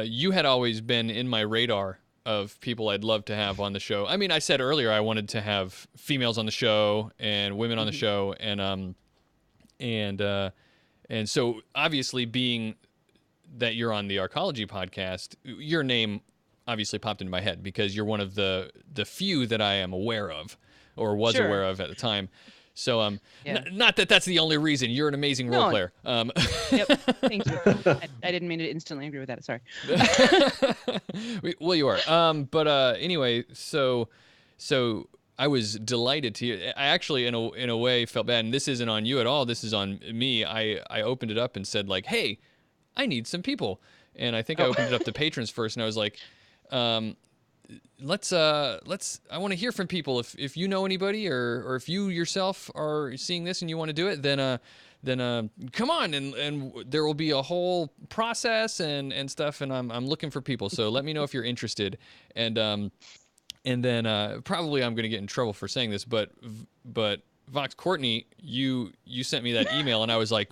you had always been in my radar of people I'd love to have on the show. I mean, I said earlier I wanted to have females on the show and women on the show, and so obviously, being that you're on the Arcology podcast, your name obviously popped into my head because you're one of the few that I am aware of, or was aware of at the time. So not that that's the only reason. You're an amazing role player. Yep, thank you. I didn't mean to instantly agree with that. Sorry. Well, you are. Anyway, so I was delighted to hear. I actually, in a way, felt bad, and this isn't on you at all. This is on me. I opened it up and said like, "Hey, I need some people," and I think I opened it up to patrons first, and I was like, let's I want to hear from people. If you know anybody, or if you yourself are seeing this and you want to do it, then come on, and there will be a whole process and stuff, and I'm looking for people. So let me know if you're interested, and then probably I'm going to get in trouble for saying this, but Vox Courtney, you sent me that email, and I was like,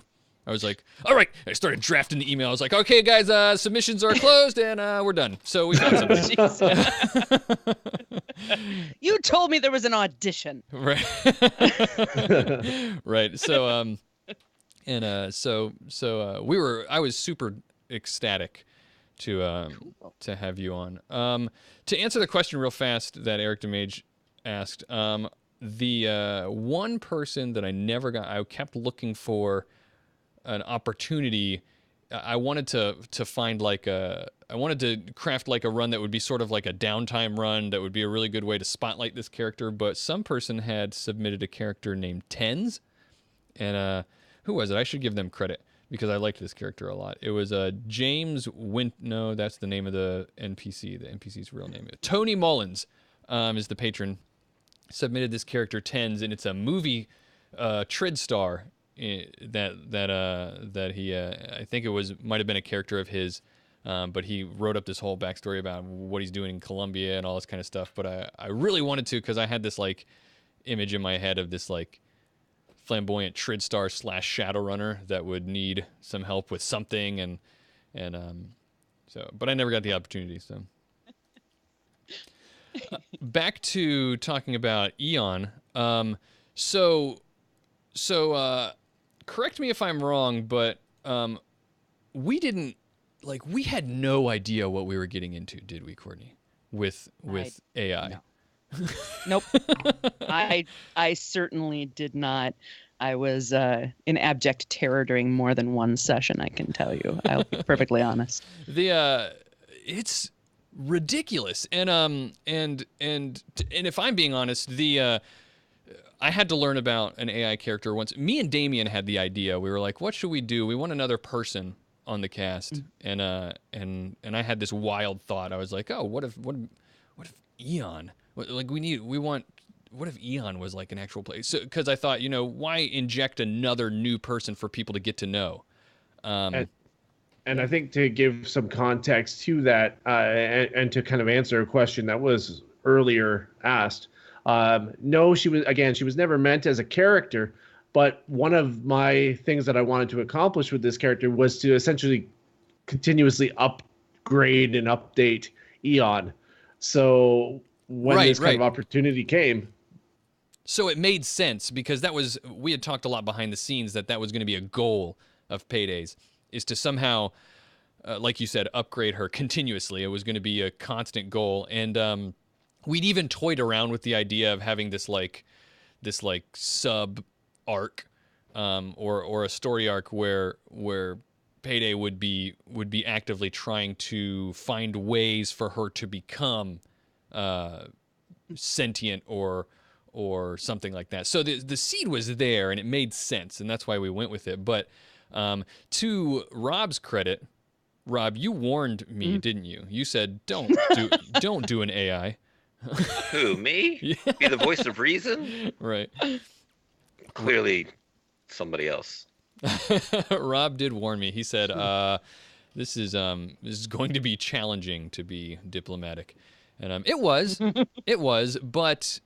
all right. I started drafting the email. I was like, okay, guys, submissions are closed, and we're done. So we found somebody. You told me there was an audition. Right. Right. So I was super ecstatic to have you on. To answer the question real fast that Eric DeMage asked, the one person that I kept looking for an opportunity. I wanted to find I wanted to craft like a run that would be sort of like a downtime run that would be a really good way to spotlight this character, but some person had submitted a character named Tens, and who was it? I should give them credit. because I liked this character a lot. It was James No, that's the name of the NPC. The NPC's real name. Tony Mullins is the patron. Submitted this character Tens, and it's a movie Trid Star that he I think it might have been a character of his, but he wrote up this whole backstory about what he's doing in Colombia and all this kind of stuff. But I really wanted to, because I had this like image in my head of this like flamboyant Trid Star / Shadowrunner that would need some help with something, and so, but I never got the opportunity. So back to talking about Eon. So correct me if I'm wrong, but we had no idea what we were getting into, did we, Courtney? With AI. No. Nope. I certainly did not. I was in abject terror during more than one session, I can tell you. I'll be perfectly honest. It's ridiculous. And if I'm being honest, I had to learn about an AI character once. Me and Damien had the idea. We were like, what should we do? We want another person on the cast. And I had this wild thought. I was like, oh, what if Eon? What if Eon was like an actual place? So, because I thought, why inject another new person for people to get to know? And I think to give some context to that, and to kind of answer a question that was earlier asked, no, she was never meant as a character, but one of my things that I wanted to accomplish with this character was to essentially continuously upgrade and update Eon. So when this kind of opportunity came. So it made sense, because we had talked a lot behind the scenes that was going to be a goal of Paydays, is to somehow, like you said, upgrade her continuously. It was going to be a constant goal. And we'd even toyed around with the idea of having this sub arc, or a story arc where Payday would be actively trying to find ways for her to become sentient or something like that. So the seed was there, and it made sense, and that's why we went with it. But to Rob's credit, Rob, you warned me, didn't you? You said don't do an AI. Who, me? Yeah. Be the voice of reason? Right. Clearly somebody else. Rob did warn me. He said, this is going to be challenging, to be diplomatic. And it was, but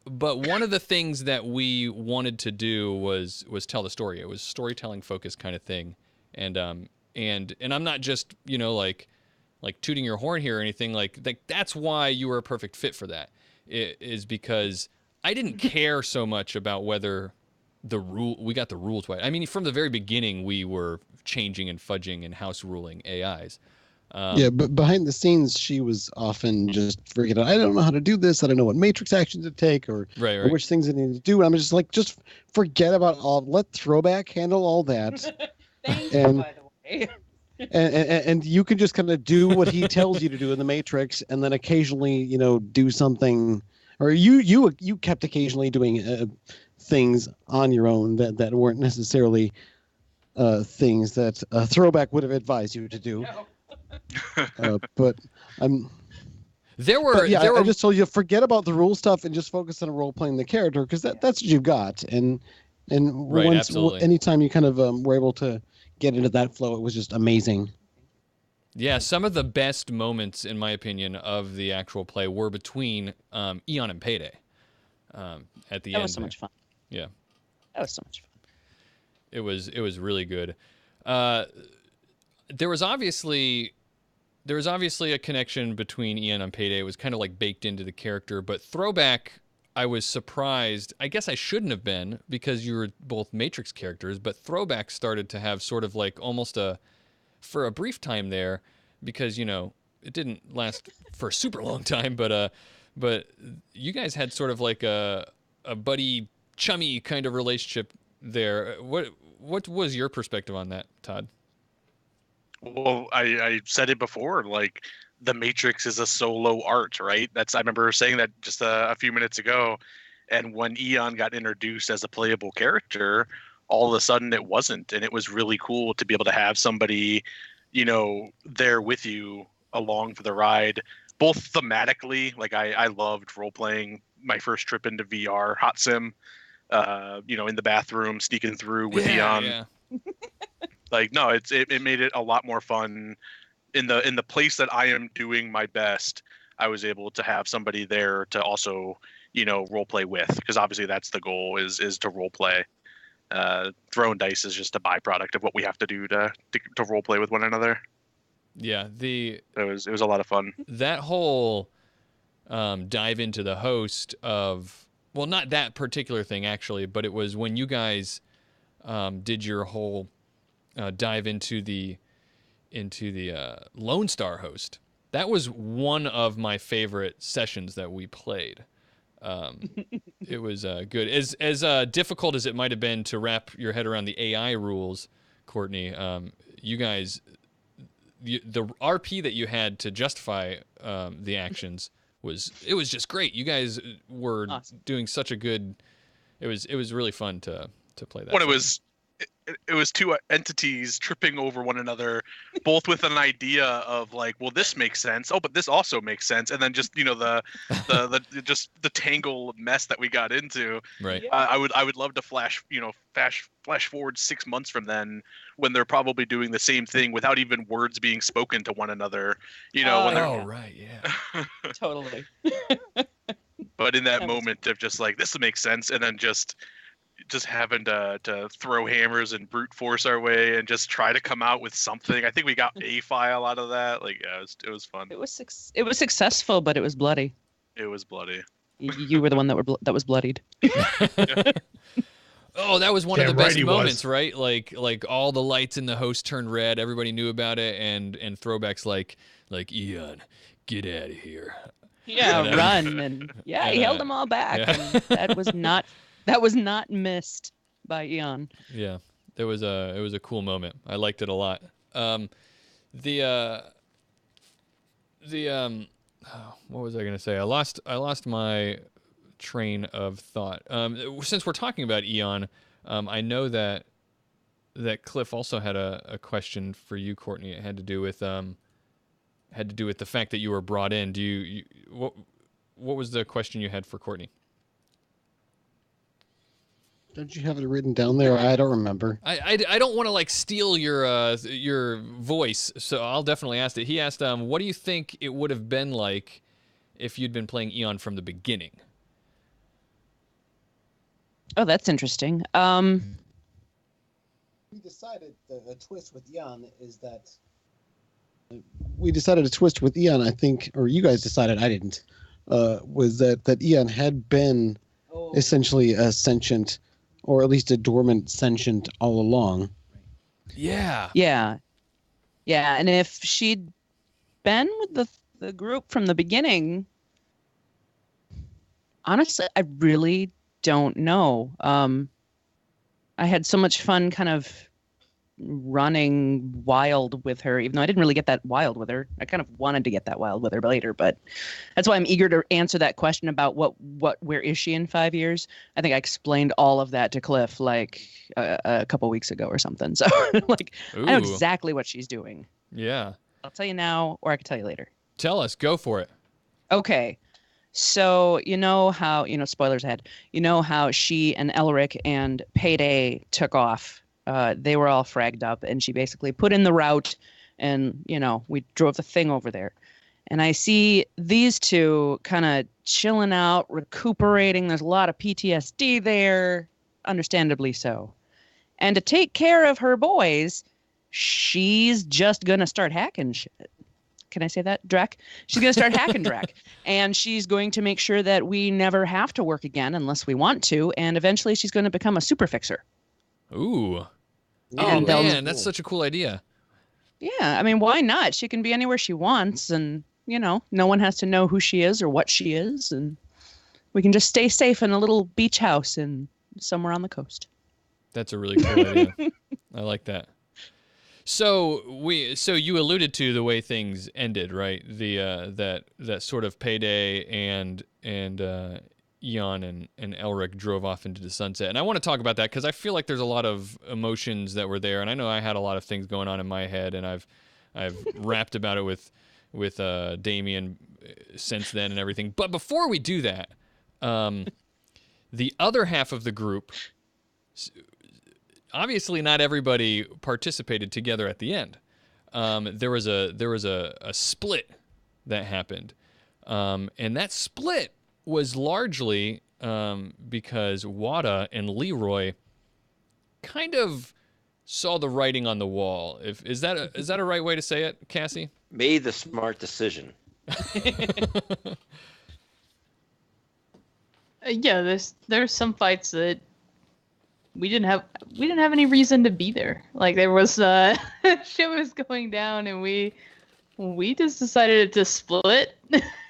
one of the things that we wanted to do was tell the story. It was storytelling focused kind of thing. And I'm not just, like tooting your horn here or anything, like that's why you were a perfect fit for that. It is because I didn't care so much about whether we got the rules right. I mean, from the very beginning, we were changing and fudging and house ruling AIs. But behind the scenes, she was often just freaking out. I don't know how to do this. I don't know what matrix actions to take or which things I need to do. And I'm just like, just forget about let Throwback handle all that. Thank you, by the way. And you can just kind of do what he tells you to do in the Matrix, and then occasionally, do something, or you kept occasionally doing things on your own that weren't necessarily things that Throwback would have advised you to do. No. But I'm. I just told you, forget about the rule stuff and just focus on role playing the character, because that's what you've got. And anytime you kind of were able to get into that flow, it was just amazing. Yeah, some of the best moments, in my opinion, of the actual play were between Eon and Payday. At the end, that was so much fun. Yeah, that was so much fun. It was really good. There was obviously a connection between Eon and Payday. It was kind of like baked into the character, but Throwback, I was surprised. I guess I shouldn't have been, because you were both Matrix characters, but Throwback started to have sort of like almost for a brief time there, because, it didn't last for a super long time, but you guys had sort of like a buddy chummy kind of relationship there. What was your perspective on that, Todd? Well, I said it before, like the Matrix is a solo art, right? I remember saying that just a few minutes ago. And when Eon got introduced as a playable character, all of a sudden it wasn't, and it was really cool to be able to have somebody, there with you along for the ride, both thematically. Like I loved role playing my first trip into VR hot sim, in the bathroom sneaking through with Eon. Yeah. Like, no, it made it a lot more fun. In the place that I am doing my best, I was able to have somebody there to also, role play with, because obviously that's the goal, is to role play. Throwing dice is just a byproduct of what we have to do to role play with one another. Yeah, it was a lot of fun. That whole dive into the host of, well, not that particular thing actually, but it was when you guys did your whole dive into the Lone Star host. That was one of my favorite sessions that we played. It was good. As difficult as it might have been to wrap your head around the AI rules, Courtney, you guys, the RP that you had to justify the actions was just great. You guys were doing such a good. It was really fun to play that. When it was two entities tripping over one another, both with an idea of like, well, this makes sense. Oh, but this also makes sense. And then just the tangle mess that we got into. Right. I would love to flash forward 6 months from then, when they're probably doing the same thing without even words being spoken to one another. Right, yeah. Totally. But in that moment of just like, this makes sense, and then just having to throw hammers and brute force our way and just try to come out with something. I think we got a file out of that. Like, yeah, it was fun. It was successful, but it was bloody. It was bloody. You were the one that was bloodied. Oh, that was one of the best moments, right? Like all the lights in the host turned red. Everybody knew about it, and throwbacks like Eon, get out of here. Yeah, run, and he held them all back. Yeah. And that was not missed by Eon. Yeah, it was a cool moment. I liked it a lot. What was I gonna say? I lost my train of thought. Since we're talking about Eon, I know that Cliff also had a question for you, Courtney. It had to do with the fact that you were brought in. What was the question you had for Courtney? Don't you have it written down there? I don't remember. I don't want to steal your voice, so I'll definitely ask it. He asked, what do you think it would have been like if you'd been playing Eon from the beginning? Oh, that's interesting. We decided the twist with Eon is that I think, or you guys decided, I didn't, was that Eon had been essentially a sentient, or at least a dormant sentient all along. Yeah. Yeah. Yeah, and if she'd been with the group from the beginning, honestly, I really don't know. I had so much fun kind of running wild with her, even though I didn't really get that wild with her. I kind of wanted to get that wild with her later, but that's why I'm eager to answer that question about where is she in 5 years. I think I explained all of that to Cliff a couple weeks ago or something. So I know exactly what she's doing. Yeah. I'll tell you now, or I can tell you later. Tell us. Go for it. Okay. So you know how, spoilers ahead, you know how she and Elric and Payday took off. They were all fragged up, and she basically put in the route, and, we drove the thing over there. And I see these two kind of chilling out, recuperating. There's a lot of PTSD there, understandably so. And to take care of her boys, she's just going to start hacking shit. Can I say that, Drek? She's going to start hacking Drek. And she's going to make sure that we never have to work again unless we want to. And eventually she's going to become a super fixer. Ooh. And oh, man, that's such a cool idea. Yeah, I mean, why not? She can be anywhere she wants. And, no one has to know who she is or what she is. And we can just stay safe in a little beach house somewhere on the coast. That's a really cool idea. I like that. So you alluded to the way things ended, right? The that sort of Payday and Eon and Elric drove off into the sunset. And I want to talk about that because I feel like there's a lot of emotions that were there, and I know I had a lot of things going on in my head, and I've rapped about it with Damien since then and everything. But before we do that, the other half of the group, obviously not everybody participated together at the end. There was a split that happened, and that split was largely because Wada and Leroy kind of saw the writing on the wall. Is that a right way to say it, Cassie? Made the smart decision. Yeah, there's some fights that we didn't have any reason to be there. Like there was shit was going down, and we just decided to split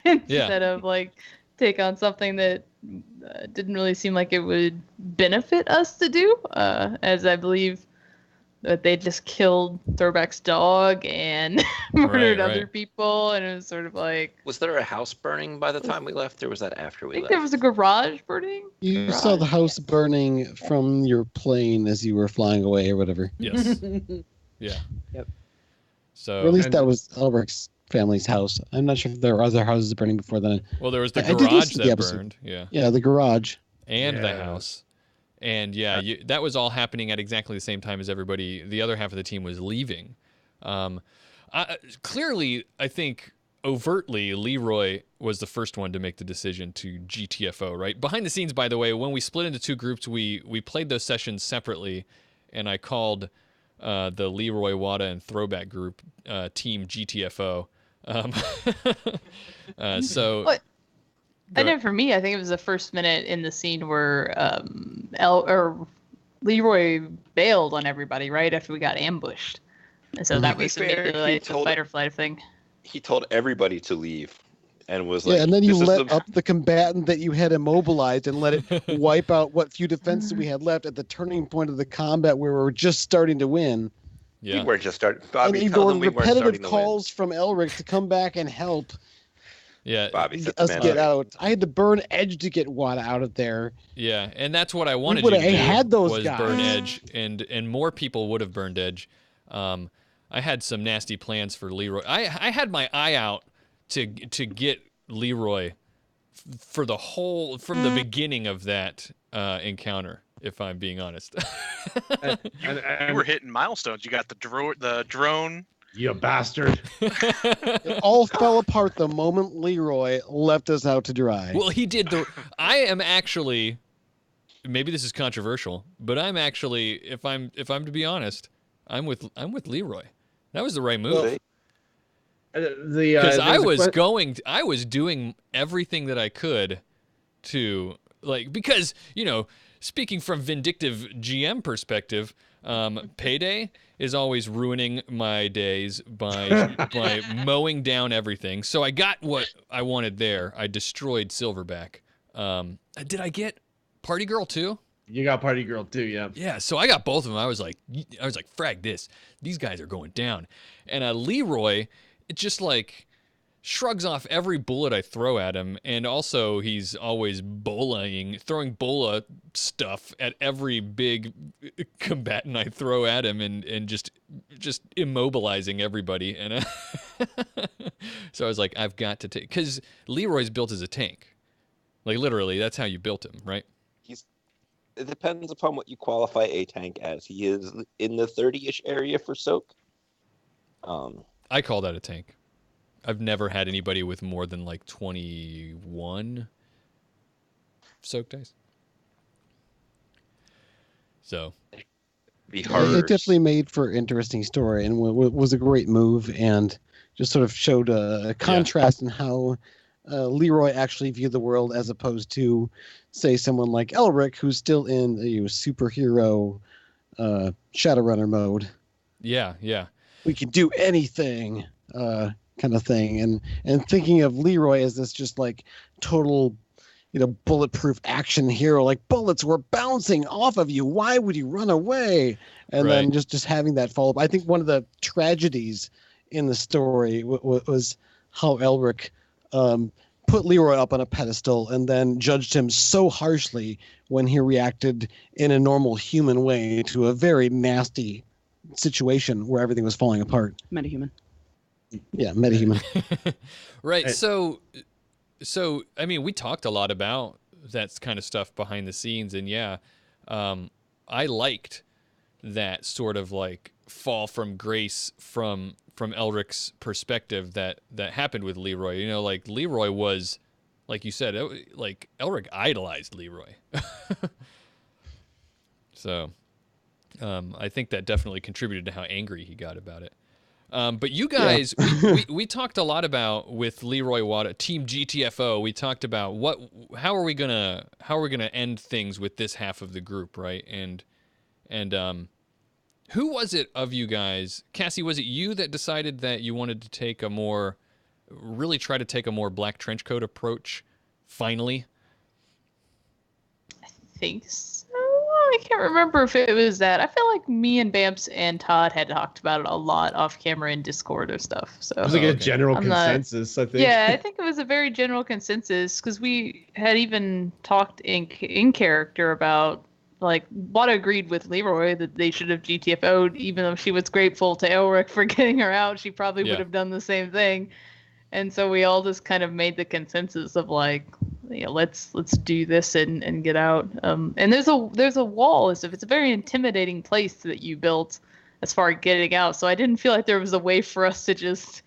instead of like take on something that didn't really seem like it would benefit us to do. As I believe that they just killed Throwback's dog and murdered other people, and it was sort of like. Was there a house burning by the time we left, or was that after we I think left? there was a garage burning. You saw the house burning from your plane as you were flying away or whatever. Yes. Yeah. Yep. So. Or at least that was Elric's family's house. I'm not sure if there were other houses burning before then. Well, there was the I did garage listen to the that episode. burned. Yeah. Yeah, the garage. And the house. And that was all happening at exactly the same time as everybody. The other half of the team was leaving. Clearly, I think overtly, Leroy was the first one to make the decision to GTFO. Right behind the scenes, by the way, when we split into two groups, we played those sessions separately, and I called the Leroy, Wada, and Throwback group Team GTFO. So. What? I know for me, I think it was the first minute in the scene where Leroy bailed on everybody right after we got ambushed, and so that was immediately like the fight or flight thing. He told everybody to leave, and was like, and then you "This is let up the combatant that you had immobilized and let it wipe out what few defenses we had left at the turning point of the combat where we were just starting to win. Yeah. We were just starting. Bobby, and tell there them were we weren't starting repetitive to calls from Elric to come back and help. Yeah, Bobby us get out. I had to burn Edge to get Wada out of there. Yeah, and that's what I wanted you to do. Had those was guys. burn Edge, and more people would have burned Edge. I had some nasty plans for Leroy. I had my eye out to get Leroy from the beginning of that encounter. If I'm being honest, and you were hitting milestones. You got the drone. You bastard. It all fell apart the moment Leroy left us out to dry. Well, he did I am actually, maybe this is controversial, but I'm actually, if I'm to be honest, I'm with Leroy. That was the right move. Because I was doing everything that I could to because speaking from vindictive GM perspective, Payday is always ruining my days by mowing down everything. So I got what I wanted there. I destroyed Silverback. Did I get Party Girl too? You got Party Girl too, yeah. Yeah, so I got both of them. I was like, frag this. These guys are going down. And Leroy, it just shrugs off every bullet I throw at him, and also he's always throwing bola stuff at every big combatant I throw at him, and just immobilizing everybody. And so I was like, I've got to take, because Leroy's built as a tank, literally. That's how you built him, right? It depends upon what you qualify a tank as. He is in the 30-ish area for soak. I call that a tank. I've never had anybody with more than 21 soak dice. So It definitely made for interesting story, and was a great move, and just sort of showed a contrast in how Leroy actually viewed the world, as opposed to, say, someone like Elric, who's still in superhero Shadowrunner mode. Yeah. We can do anything. Kind of thing, and thinking of Leroy as this just total, bulletproof action hero. Bullets were bouncing off of you. Why would you run away? And then just having that follow up. I think one of the tragedies in the story was how Elric put put Leroy up on a pedestal and then judged him so harshly when he reacted in a normal human way to a very nasty situation where everything was falling apart. Metahuman. Yeah, metahuman. Right. So I mean, we talked a lot about that kind of stuff behind the scenes, and yeah, I liked that sort of like fall from grace from Elric's perspective that happened with Leroy. You know, like Leroy was, like you said, like Elric idolized Leroy. So I think that definitely contributed to how angry he got about it. But you guys, we talked a lot about with Leroy Wada, Team GTFO. We talked about how are we gonna end things with this half of the group, right? And who was it of you guys, Cassie? Was it you that decided that you wanted to take really try to take a more black trench coat approach? Finally, I think so. I can't remember if it was that. I feel like me and Bamps and Todd had talked about it a lot off camera in Discord or stuff. So It was like a general consensus, I think. Yeah, I think it was a very general consensus because we had even talked in character about, like, Wada agreed with Leroy that they should have GTFO'd, even though she was grateful to Elric for getting her out. She probably would have done the same thing. And so we all just kind of made the consensus of, like, let's do this and get out. And there's a wall. It's a very intimidating place that you built as far as getting out. So I didn't feel like there was a way for us to just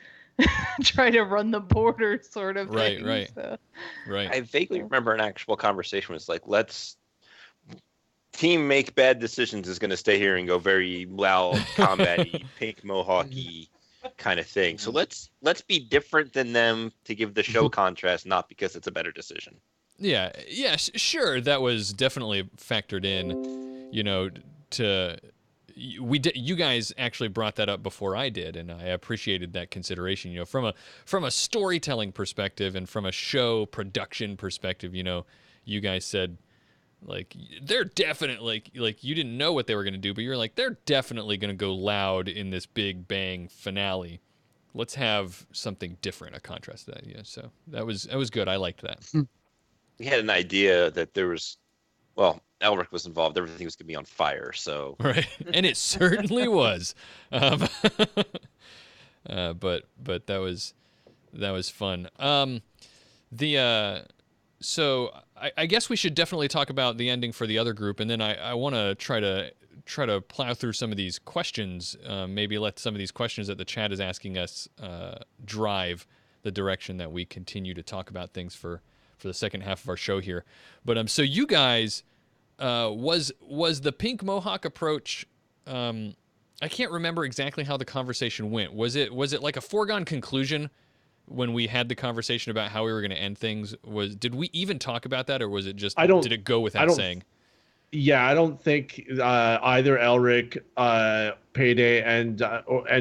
try to run the border sort of thing. Right. So. Right. I vaguely remember an actual conversation was like, let's team make bad decisions is going to stay here and go very loud, combat-y, pink mohawk-y kind of thing. So let's be different than them to give the show contrast, not because it's a better decision. Yeah, sure. That was definitely factored in, you know, you guys actually brought that up before I did, and I appreciated that consideration. You know, from a storytelling perspective and from a show production perspective, you know, you guys said, like, they're definitely, like you didn't know what they were going to do, but you're like, they're definitely going to go loud in this big bang finale. Let's have something different, a contrast to that. Yeah, so that was good. I liked that. We had an idea that there was, well, Elric was involved. Everything was going to be on fire. So right, and it certainly was. But that was fun. So I guess we should definitely talk about the ending for the other group, and then I want to try to plow through some of these questions. Maybe let some of these questions that the chat is asking us drive the direction that we continue to talk about things for the second half of our show here. But so you guys, was the pink mohawk approach? I can't remember exactly how the conversation went. Was it like a foregone conclusion? When we had the conversation about how we were going to end things, did we even talk about that, or was it just did it go without saying? Yeah, I don't think either Elric, Payday, and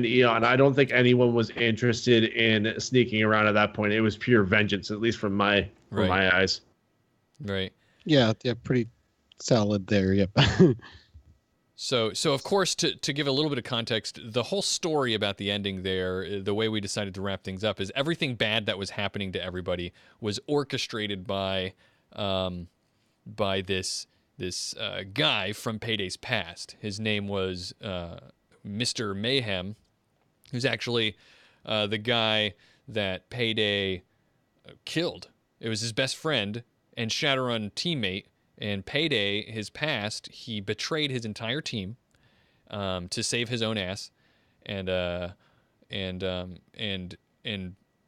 Eon. I don't think anyone was interested in sneaking around at that point. It was pure vengeance, at least from my eyes. Right. Yeah, pretty solid there. Yep. So of course, to give a little bit of context, the whole story about the ending there, the way we decided to wrap things up, is everything bad that was happening to everybody was orchestrated by this guy from Payday's past. His name was Mr. Mayhem, who's actually the guy that Payday killed. It was his best friend and Shadowrun teammate. And Payday, his past, he betrayed his entire team to save his own ass, and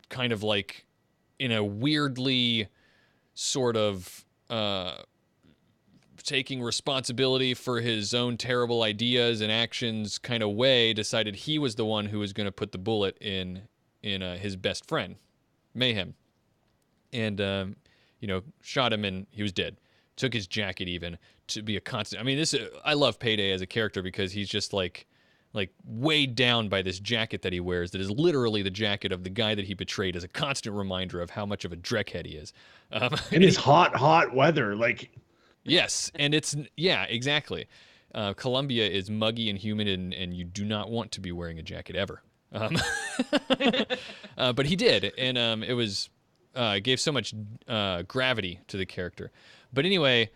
kind of like in a weirdly sort of taking responsibility for his own terrible ideas and actions kind of way, decided he was the one who was going to put the bullet in his best friend, Mayhem, and shot him and he was dead. Took his jacket even to be a constant. I mean, I love Payday as a character because he's just like weighed down by this jacket that he wears that is literally the jacket of the guy that he betrayed, as a constant reminder of how much of a dreckhead he is. In his hot weather, like. Yes, and exactly. Colombia is muggy and humid, and you do not want to be wearing a jacket ever. But he did, and it was gave so much gravity to the character. But anyway,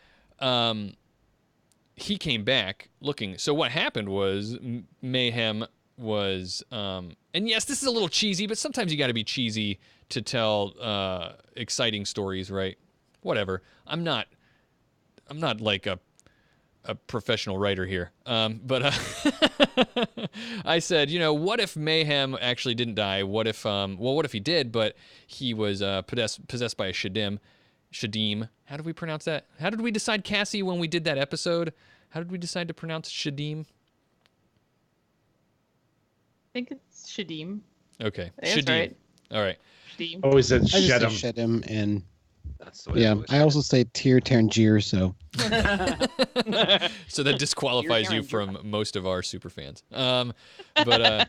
he came back looking. So what happened was Mayhem was, and yes, this is a little cheesy, but sometimes you got to be cheesy to tell exciting stories, right? Whatever. I'm not like a professional writer here, but I said, what if Mayhem actually didn't die? What if, what if he did, but he was possessed by a Shadim? How did we pronounce that? How did we decide, Cassie, when we did that episode? How did we decide to pronounce Shadim? I think it's Shadim. Okay, That's Shadim. right. All right. Shadim. Always said I just shed say him. shed him, and That's the way. I also say Tyr Tangier, so So that disqualifies you from most of our super fans. But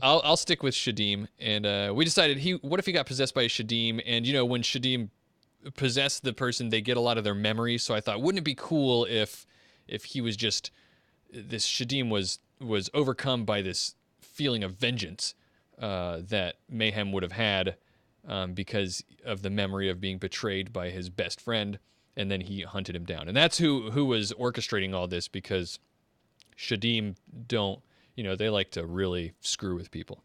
I'll stick with Shadim, and we decided what if he got possessed by a Shadim, and when Shadim possess the person, they get a lot of their memories. So I thought, wouldn't it be cool if he was just, this Shadim was overcome by this feeling of vengeance that Mayhem would have had because of the memory of being betrayed by his best friend, and then he hunted him down. And that's who was orchestrating all this, because Shadim don't, they like to really screw with people.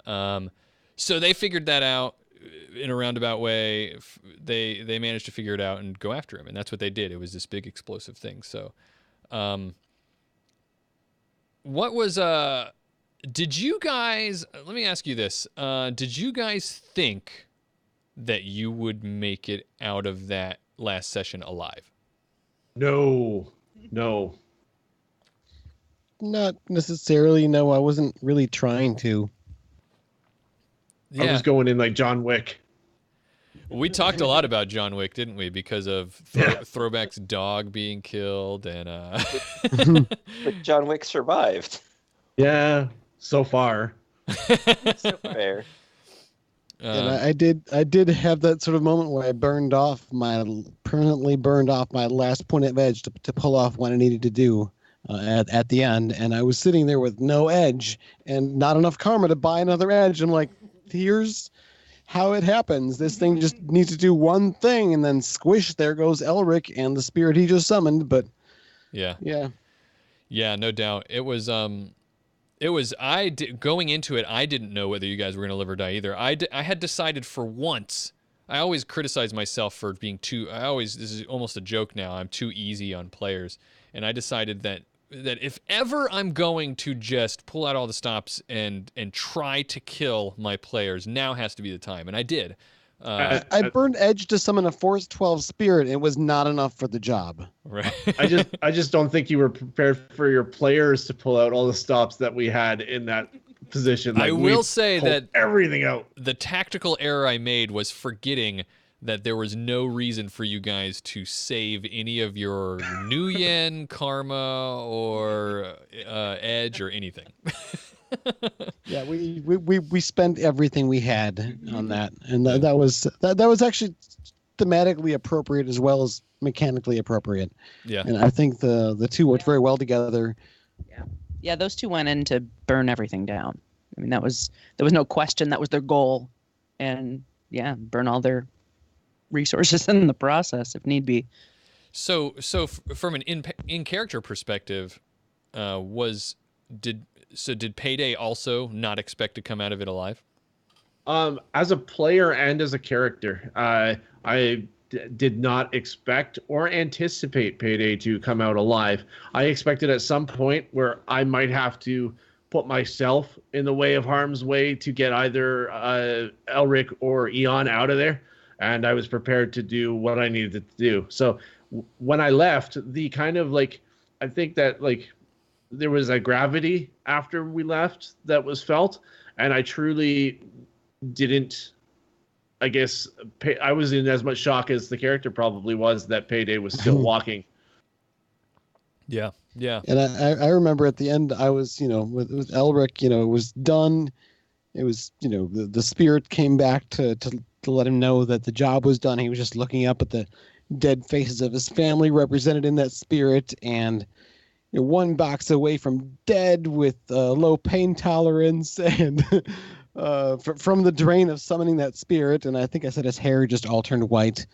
So they figured that out in a roundabout way. They managed to figure it out and go after him, and that's what they did. It was this big explosive thing. So what was did you guys, let me ask you this, did you guys think that you would make it out of that last session alive? No. not necessarily. No, I wasn't really trying to. Yeah. I was going in like John Wick. We talked a lot about John Wick, didn't we? Because of Throwback's dog being killed, and But John Wick survived. Yeah, so far. So fair. And I did have that sort of moment where I permanently burned off my last point of edge to pull off what I needed to do at the end. And I was sitting there with no edge and not enough karma to buy another edge. I'm like, here's how it happens. This thing just needs to do one thing, and then squish, there goes Elric and the spirit he just summoned. But yeah, no doubt. It was going into it, I didn't know whether you guys were going to live or die either. I had decided for once. I always criticize myself for being this is almost a joke now, I'm too easy on players. And I decided that if ever I'm going to just pull out all the stops and try to kill my players, now has to be the time. And I did. I burned edge to summon a Force 12 spirit. It was not enough for the job. Right. I just don't think you were prepared for your players to pull out all the stops that we had in that position. I will say that everything out. The tactical error I made was forgetting that there was no reason for you guys to save any of your Nuyen, karma, or edge or anything. Yeah, we spent everything we had on that, and that was actually thematically appropriate as well as mechanically appropriate. Yeah, and I think the two worked very well together. Yeah, those two went in to burn everything down. I mean, there was no question that was their goal, and burn all their resources in the process if need be. So from an in character perspective, did Payday also not expect to come out of it alive? As a player and as a character, I did not expect or anticipate Payday to come out alive. I expected at some point where I might have to put myself in the way of harm's way to get either Elric or Eon out of there, and I was prepared to do what I needed to do. So when I left, the kind of like, I think that like there was a gravity after we left that was felt, and I truly didn't, I guess, I was in as much shock as the character probably was that Payday was still walking. Yeah. And I remember at the end, I was, with Elric, it was done. It was, the spirit came back to let him know that the job was done. He was just looking up at the dead faces of his family represented in that spirit, and one box away from dead with low pain tolerance, and from the drain of summoning that spirit, and I think I said his hair just all turned white.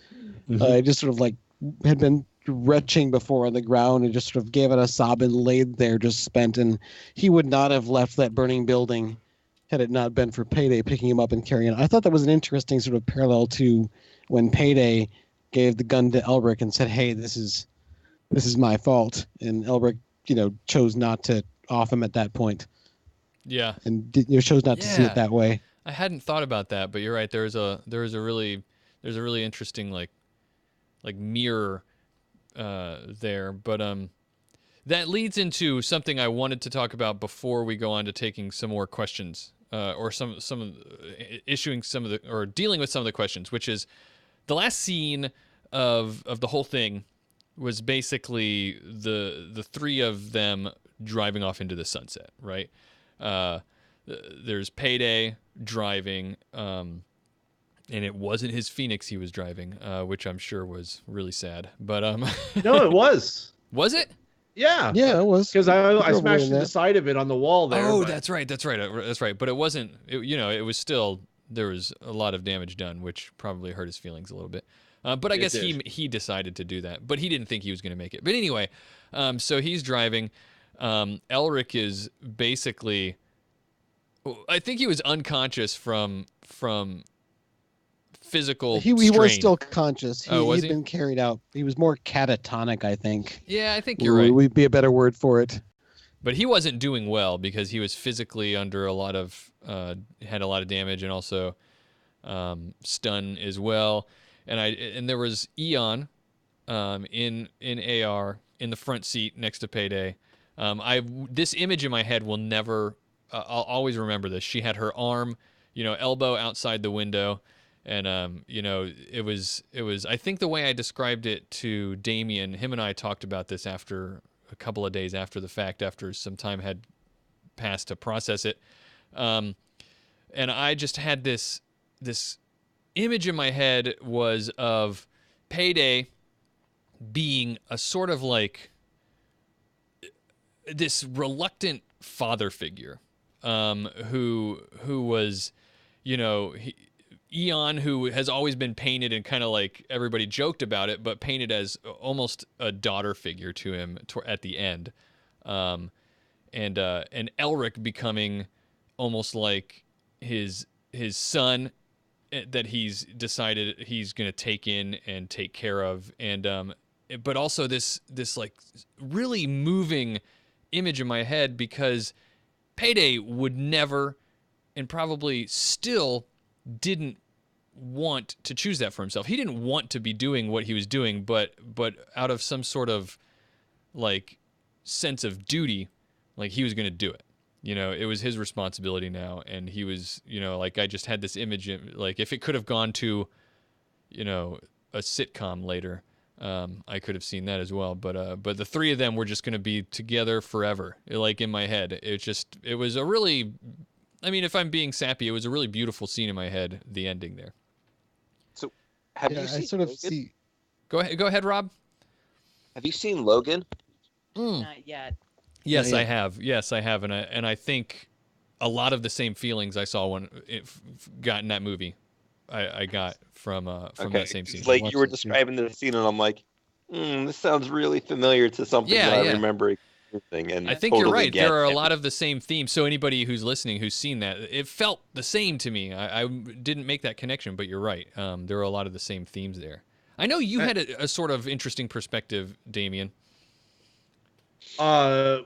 It just sort of like had been retching before on the ground and just sort of gave it a sob and laid there just spent. And he would not have left that burning building had it not been for Payday picking him up and carrying him. I thought that was an interesting sort of parallel to when Payday gave the gun to Elric and said, "Hey, this is my fault," and Elric, chose not to off him at that point. Yeah, and chose not to see it that way. I hadn't thought about that, but you're right. There's a really interesting like mirror there, but that leads into something I wanted to talk about before we go on to taking some more questions, or issuing some of the, or dealing with some of the questions, which is the last scene of the whole thing was basically the three of them driving off into the sunset, right? There's Payday driving, and it wasn't his Phoenix he was driving, which I'm sure was really sad. But no, it was. Was it? Yeah, it was. Because I smashed the side of it on the wall there. Oh, that's right. But it wasn't. It was still, there was a lot of damage done, which probably hurt his feelings a little bit. But I guess he decided to do that, but he didn't think he was going to make it. But anyway, so he's driving. Elric is basically, I think he was unconscious from physical He was still conscious. Was he'd been carried out. He was more catatonic, I think. Yeah, I think you're right. Would be a better word for it. But he wasn't doing well because he was physically under a lot of, had a lot of damage and also stun as well. And there was Eon in AR in the front seat next to Payday. This image in my head will never, I'll always remember this. She had her arm, elbow outside the window. And, it was, I think the way I described it to Damien, him and I talked about this after a couple of days after the fact, after some time had passed to process it. And I just had this image in my head was of Payday being a sort of like this reluctant father figure, who was, Eon, who has always been painted and kind of like everybody joked about it, but painted as almost a daughter figure to him at the end. And Elric becoming almost like his son that he's decided he's going to take in and take care of. And, but also this like really moving image in my head because Payday would never, and probably still didn't want to choose that for himself. He didn't want to be doing what he was doing, but out of some sort of like sense of duty, like he was going to do it. It was his responsibility now, and he was, like I just had this image, like if it could have gone to, a sitcom later, I could have seen that as well. But the three of them were just going to be together forever, like in my head. It was a really, I mean, if I'm being sappy, it was a really beautiful scene in my head, the ending there. So, have you seen I sort of Logan? see. Go ahead, Rob. Have you seen Logan? Not yet. Yes, Yeah. I have. Yes, I have, and I think a lot of the same feelings I saw when it got in that movie, I got from that same scene. Like you were describing the scene, and I'm like, this sounds really familiar to something that I remember. And I think you're right. There are a lot of the same themes. So anybody who's listening who's seen that, it felt the same to me. I didn't make that connection, but you're right. There are a lot of the same themes there. I know you had a sort of interesting perspective, Damien. I'm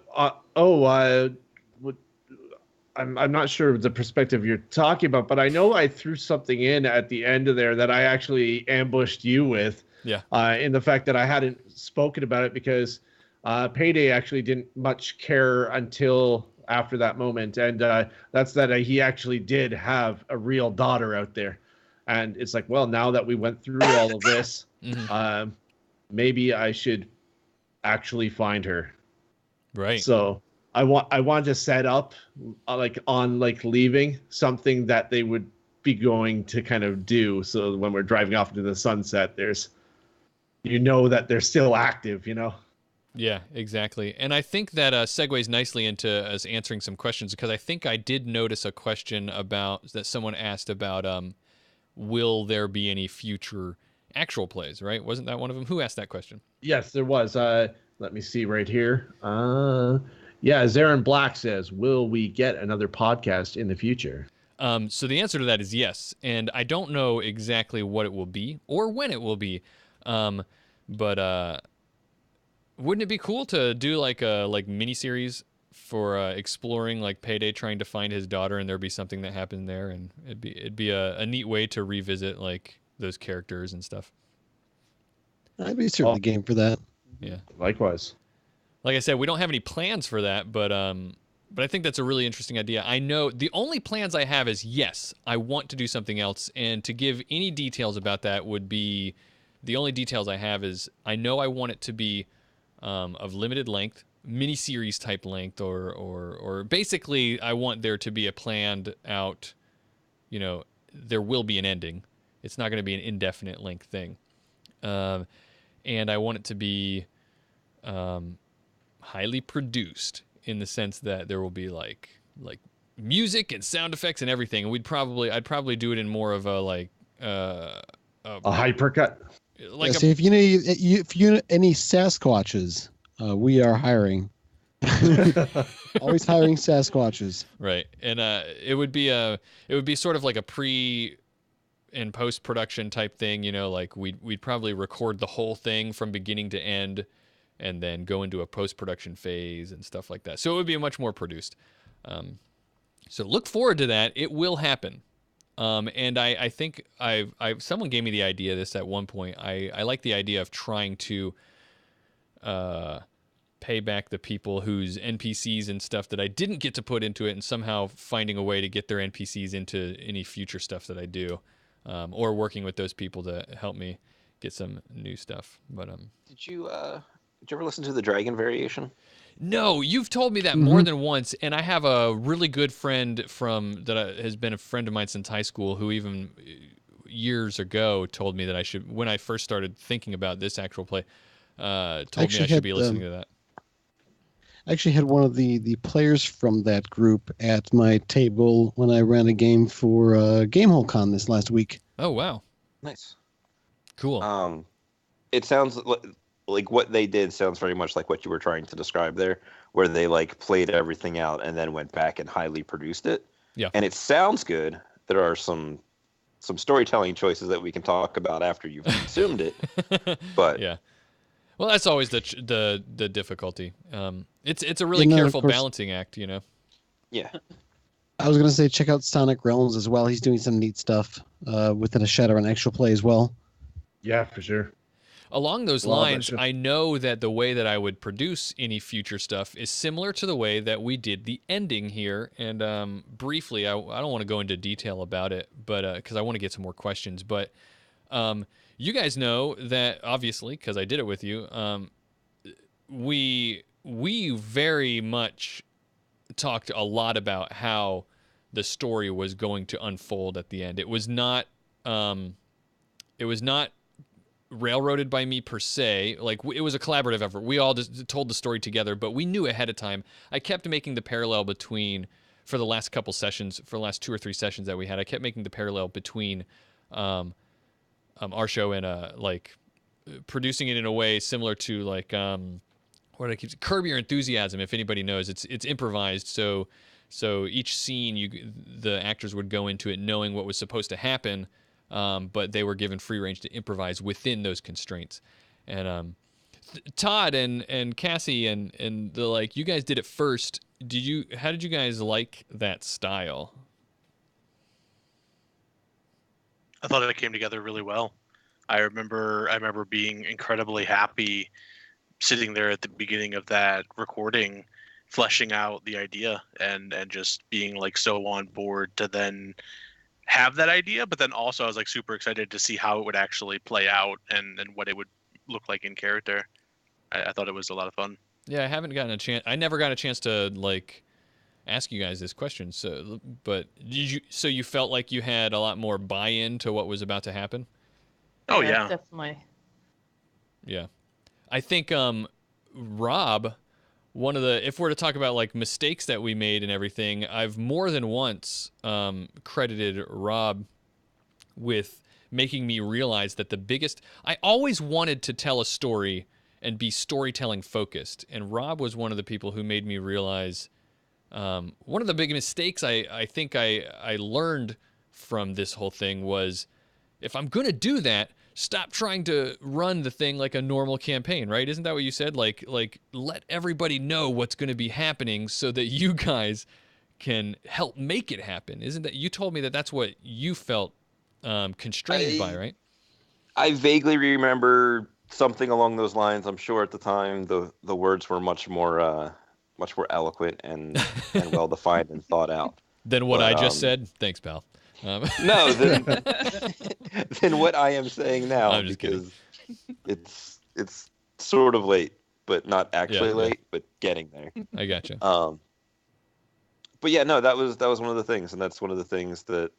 not sure the perspective you're talking about, but I know I threw something in at the end of there that I actually ambushed you with. Yeah. In the fact that I hadn't spoken about it because Payday actually didn't much care until after that moment, and that's that he actually did have a real daughter out there, and it's like, well, now that we went through all of this, maybe I should actually find her. Right. So I want to set up on leaving something that they would be going to kind of do. So when we're driving off into the sunset, there's, that they're still active, Yeah, exactly. And I think that segues nicely into us answering some questions, because I think I did notice a question that someone asked about will there be any future actual plays, right? Wasn't that one of them? Who asked that question? Yes, there was. Let me see right here. Yeah, Zarin Black says, "Will we get another podcast in the future?" So the answer to that is yes, and I don't know exactly what it will be or when it will be, but wouldn't it be cool to do like a mini series for exploring like Payday trying to find his daughter, and there'd be something that happened there, and it'd be a neat way to revisit like those characters and stuff. I'd be certainly game for that. Yeah. Likewise. Like I said, we don't have any plans for that, but I think that's a really interesting idea. I know the only plans I have is, yes, I want to do something else, and to give any details about that would be, the only details I have is I know I want it to be of limited length, miniseries type length, or basically I want there to be a planned out, there will be an ending. It's not going to be an indefinite length thing. And I want it to be highly produced, in the sense that there will be like music and sound effects and everything. And I'd probably do it in more of a a hypercut. Like if you know any Sasquatches, we are hiring. Always hiring Sasquatches. Right, and it would be sort of like a pre and post production type thing. Like we'd probably record the whole thing from beginning to end, and then go into a post-production phase and stuff like that. So it would be much more produced. So look forward to that. It will happen. And I think someone gave me the idea of this at one point. I like the idea of trying to pay back the people whose NPCs and stuff that I didn't get to put into it, and somehow finding a way to get their NPCs into any future stuff that I do, or working with those people to help me get some new stuff. But Did you ever listen to the Dragon Variation? No, you've told me that more than once, and I have a really good friend has been a friend of mine since high school, who even years ago told me that I should, when I first started thinking about this actual play, told me I should be listening to that. I actually had one of the players from that group at my table when I ran a game for Gamehole Con this last week. Oh, wow. Nice. Cool. It sounds like what they did sounds very much like what you were trying to describe there, where they like played everything out and then went back and highly produced it. Yeah. And it sounds good. There are some storytelling choices that we can talk about after you've consumed it. But yeah. Well, that's always the difficulty. It's a really careful balancing act, Yeah. I was going to say check out Sonic Realms as well. He's doing some neat stuff within a Shadowrun actual play as well. Yeah, for sure. Along those lines, I know that the way that I would produce any future stuff is similar to the way that we did the ending here. And briefly, I don't want to go into detail about it, but because I want to get some more questions. But you guys know that, obviously, because I did it with you, we very much talked a lot about how the story was going to unfold at the end. It was not railroaded by me per se. Like, it was a collaborative effort. We all just told the story together, but we knew ahead of time. I kept making the parallel between, for the last couple sessions, for the last 2 or 3 sessions that we had, I kept making the parallel between our show and producing it in a way similar to like what I keep Curb Your Enthusiasm. If anybody knows, it's improvised. So each scene, the actors would go into it knowing what was supposed to happen. But they were given free range to improvise within those constraints. And Todd and Cassie and you guys did it first. How did you guys like that style? I thought it came together really well. I remember being incredibly happy sitting there at the beginning of that recording, fleshing out the idea and just being like so on board to then have that idea, but then also I was like super excited to see how it would actually play out and what it would look like in character. I thought it was a lot of fun. Yeah, I never got a chance to like ask you guys this question. So, but so you felt like you had a lot more buy-in to what was about to happen? Oh yeah, definitely. Yeah. I think Rob, if we're to talk about like mistakes that we made and everything, I've more than once credited Rob with making me realize that I always wanted to tell a story and be storytelling focused. And Rob was one of the people who made me realize one of the big mistakes I think I learned from this whole thing was, if I'm going to do that, stop trying to run the thing like a normal campaign, right? Isn't that what you said? Like let everybody know what's going to be happening so that you guys can help make it happen. Isn't that, you told me that that's what you felt constrained by, right? I vaguely remember something along those lines. I'm sure at the time the words were much more eloquent and well defined and thought out Than what I just said. Thanks, pal. No, than what I am saying now. I'm just because it's sort of late, but not actually late, but getting there. I gotcha. But yeah, no, that was one of the things, and that's one of the things that,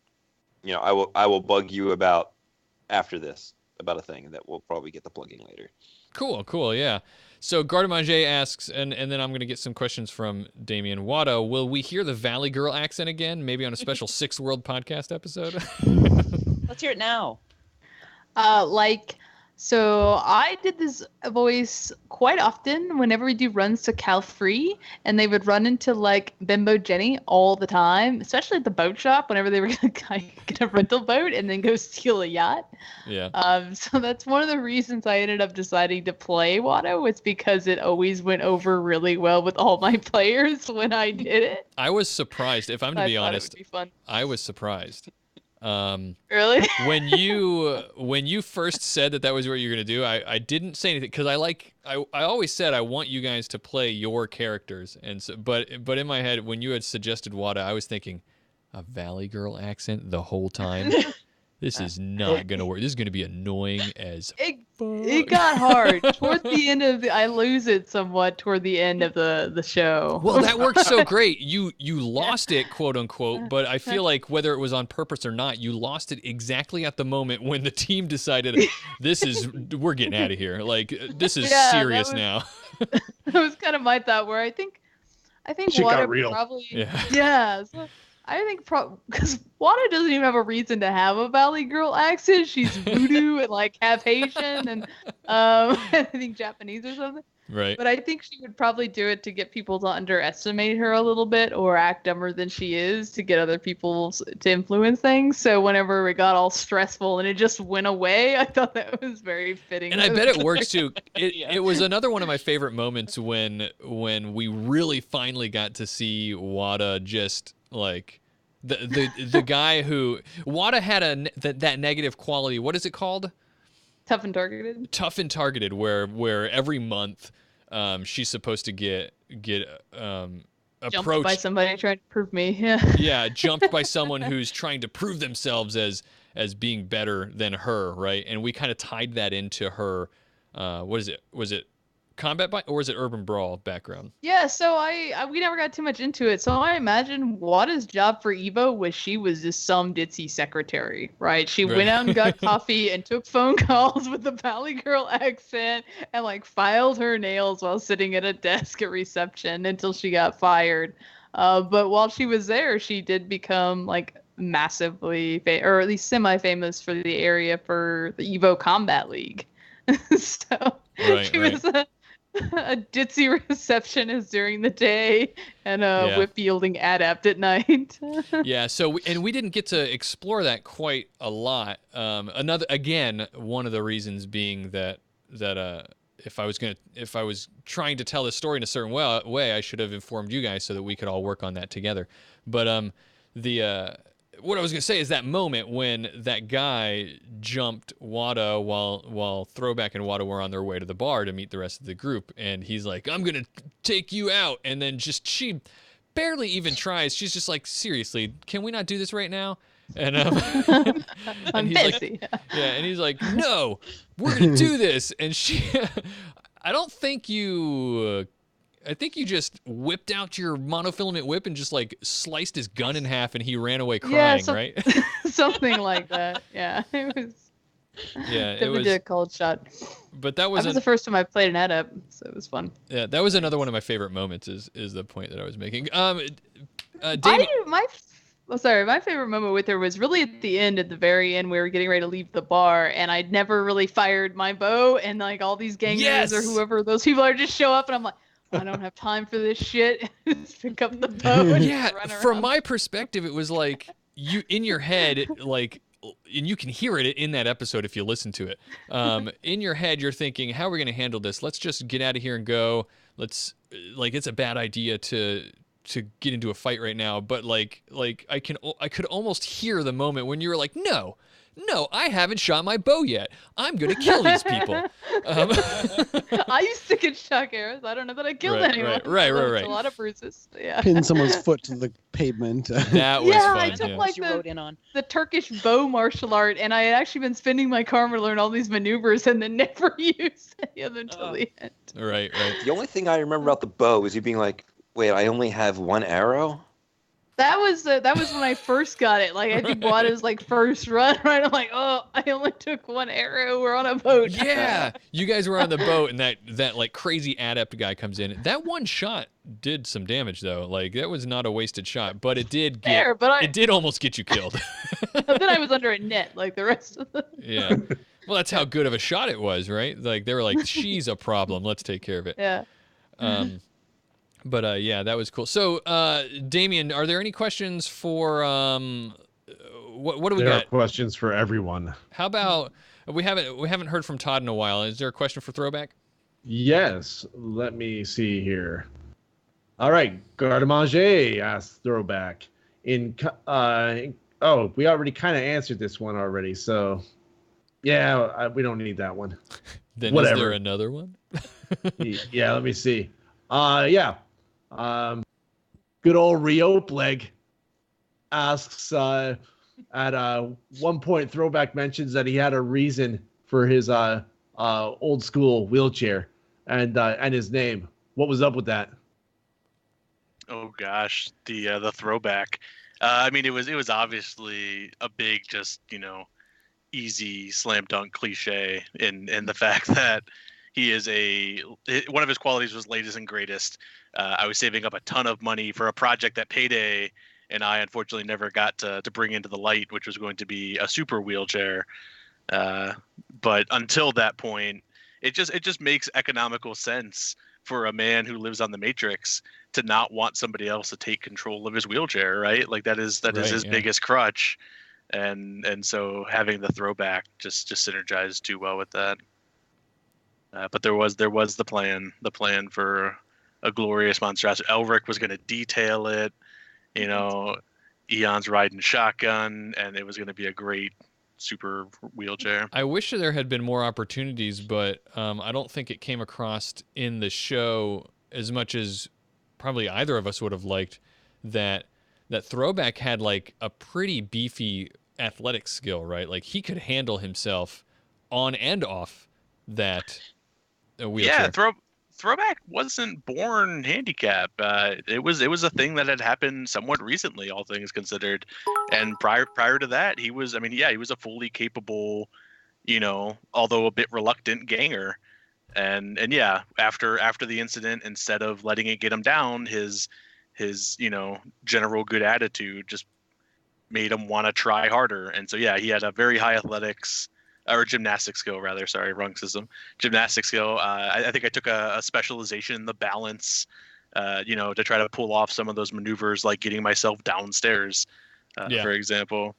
you know, I will bug you about after this, about a thing that we'll probably get the plugging later. Cool, yeah. So Gardemange asks, and then I'm going to get some questions from Damian Watto. Will we hear the Valley Girl accent again, maybe on a special Six World podcast episode? Let's hear it now. So I did this voice quite often whenever we do runs to Cal Free, and they would run into like Bimbo Jenny all the time, especially at the boat shop whenever they were gonna get a rental boat and then go steal a yacht. Yeah. So that's one of the reasons I ended up deciding to play Watto. It's because it always went over really well with all my players when I did it. I was surprised, if I'm to be honest. It would be fun. I was surprised. Really? when you first said that was what you were gonna do, I didn't say anything because I always said I want you guys to play your characters, and so, but in my head when you had suggested Wada, I was thinking a Valley Girl accent the whole time. This is not gonna work. This is gonna be annoying as it got hard toward the end of I lose it somewhat toward the end of the show. Well, that worked so great. You lost it, quote unquote, but I feel like whether it was on purpose or not, you lost it exactly at the moment when the team decided we're getting out of here. Like this is serious now. That was kind of my thought, where I think Shit Wada got real. probably Yeah. So I think because Wada doesn't even have a reason to have a Valley Girl accent. She's voodoo and like half Haitian and I think Japanese or something. Right. But I think she would probably do it to get people to underestimate her a little bit or act dumber than she is to get other people to influence things. So whenever it got all stressful and it just went away, I thought that was very fitting. And I bet it works too. It was another one of my favorite moments when we really finally got to see Wada just like the guy who Wada had that negative quality. What is it called? Tough and targeted. Tough and targeted, where every month she's supposed to get approached Jumped by somebody trying to prove me. Yeah. Yeah, jumped by someone who's trying to prove themselves as being better than her, right? And we kind of tied that into her. What is it? Was it combat or was it urban brawl background? Yeah, so we never got too much into it. So I imagine Wada's job for Evo was she was just some ditzy secretary, right? She went out and got coffee and took phone calls with the Valley Girl accent and like filed her nails while sitting at a desk at reception until she got fired. But while she was there, she did become like massively or at least semi-famous for the area for the Evo Combat League. So she was a ditzy receptionist during the day and a whip-wielding adept at night. Yeah, so we didn't get to explore that quite a lot. One of the reasons being that if I was trying to tell the story in a certain way, I should have informed you guys so that we could all work on that together. But what I was going to say is that moment when that guy jumped Wada while Throwback and Wada were on their way to the bar to meet the rest of the group, and he's like, I'm going to take you out, and then she barely even tries. She's just like, seriously, can we not do this right now? And I'm he's busy. Like, and he's like, no, we're going to do this. And I think you just whipped out your monofilament whip and just like sliced his gun in half, and he ran away crying, right? Something like that. Yeah, it was. Yeah, it Definitely was. did a cold shot. But that That was was the first time I played an adept, so it was fun. yeah, that was another one of my favorite moments. Is the point that I was making? My favorite moment with her was really at the end. At the very end, we were getting ready to leave the bar, and I'd never really fired my bow, and like all these gangsters or Yes! whoever those people are just show up, and I'm like, I don't have time for this shit. Just pick up the bow and Yeah, run around. from my perspective, it was like you in your head, like, and you can hear it in that episode if you listen to it. In your head, you're thinking, "How are we going to handle this? Let's just get out of here and go. Let's like, it's a bad idea to get into a fight right now." But like I could almost hear the moment when you were like, "No, I haven't shot my bow yet. I'm going to kill these people." I used to get shock arrows. I don't know that I killed anyone. Right. A lot of bruises. Yeah. Pin someoe's foot to the pavement. That was Yeah, fun. I took yeah. like you wrote in on. the Turkish bow martial art, and I had actually been spending my karma to learn all these maneuvers and then never used any of them until the end. Right. The only thing I remember about the bow is you being like, "Wait, I only have one arrow." That was when I first got it. Like I think Wada's like first run, right? I'm like, oh, I only took one arrow. We're on a boat. Yeah, you guys were on the boat, and that like crazy adept guy comes in. That one shot did some damage though. Like that was not a wasted shot, but it did get it did almost get you killed. Then I was under a net like the rest of the. Yeah. Well, that's how good of a shot it was, right? Like they were like, "She's a problem. Let's take care of it." Yeah. But yeah, that was cool. So, Damien, are there any questions for what do we There got? are questions for everyone. How about we haven't heard from Todd in a while. Is there a question for Throwback? Yes, let me see here. All right, Garde-Manger asks Throwback. We already kind of answered this one already, so yeah, we don't need that one. Then Whatever. Is there another one? Yeah, let me see. Yeah. Good old Riopleg asks at one point Throwback mentions that he had a reason for his old school wheelchair and his name. What was up with that? Oh gosh, the throwback. I mean, it was obviously a big, just easy slam dunk cliche in the fact that he is one of his qualities was latest and greatest. I was saving up a ton of money for a project that Payday and I unfortunately never got to bring into the light, which was going to be a super wheelchair. But until that point, it just makes economical sense for a man who lives on the Matrix to not want somebody else to take control of his wheelchair, right? Like that is his biggest crutch. And so having the throwback just synergized too well with that. But there was the plan for a glorious monstrosity. Elric was going to detail it, Eon's riding shotgun, and it was going to be a great super wheelchair. I wish there had been more opportunities, but I don't think it came across in the show as much as probably either of us would have liked. That Throwback had like a pretty beefy athletic skill, right? Like he could handle himself on and off that wheelchair. Yeah, Throwback wasn't born handicapped. It was a thing that had happened somewhat recently, all things considered. And prior to that, he was a fully capable, although a bit reluctant ganger. And yeah, after the incident, instead of letting it get him down, his general good attitude just made him want to try harder. And so yeah, he had a very high athletics. Or gymnastic skill, rather. Sorry, wrong system. Gymnastic skill. I think I took a specialization in the balance, to try to pull off some of those maneuvers, like getting myself downstairs, for example.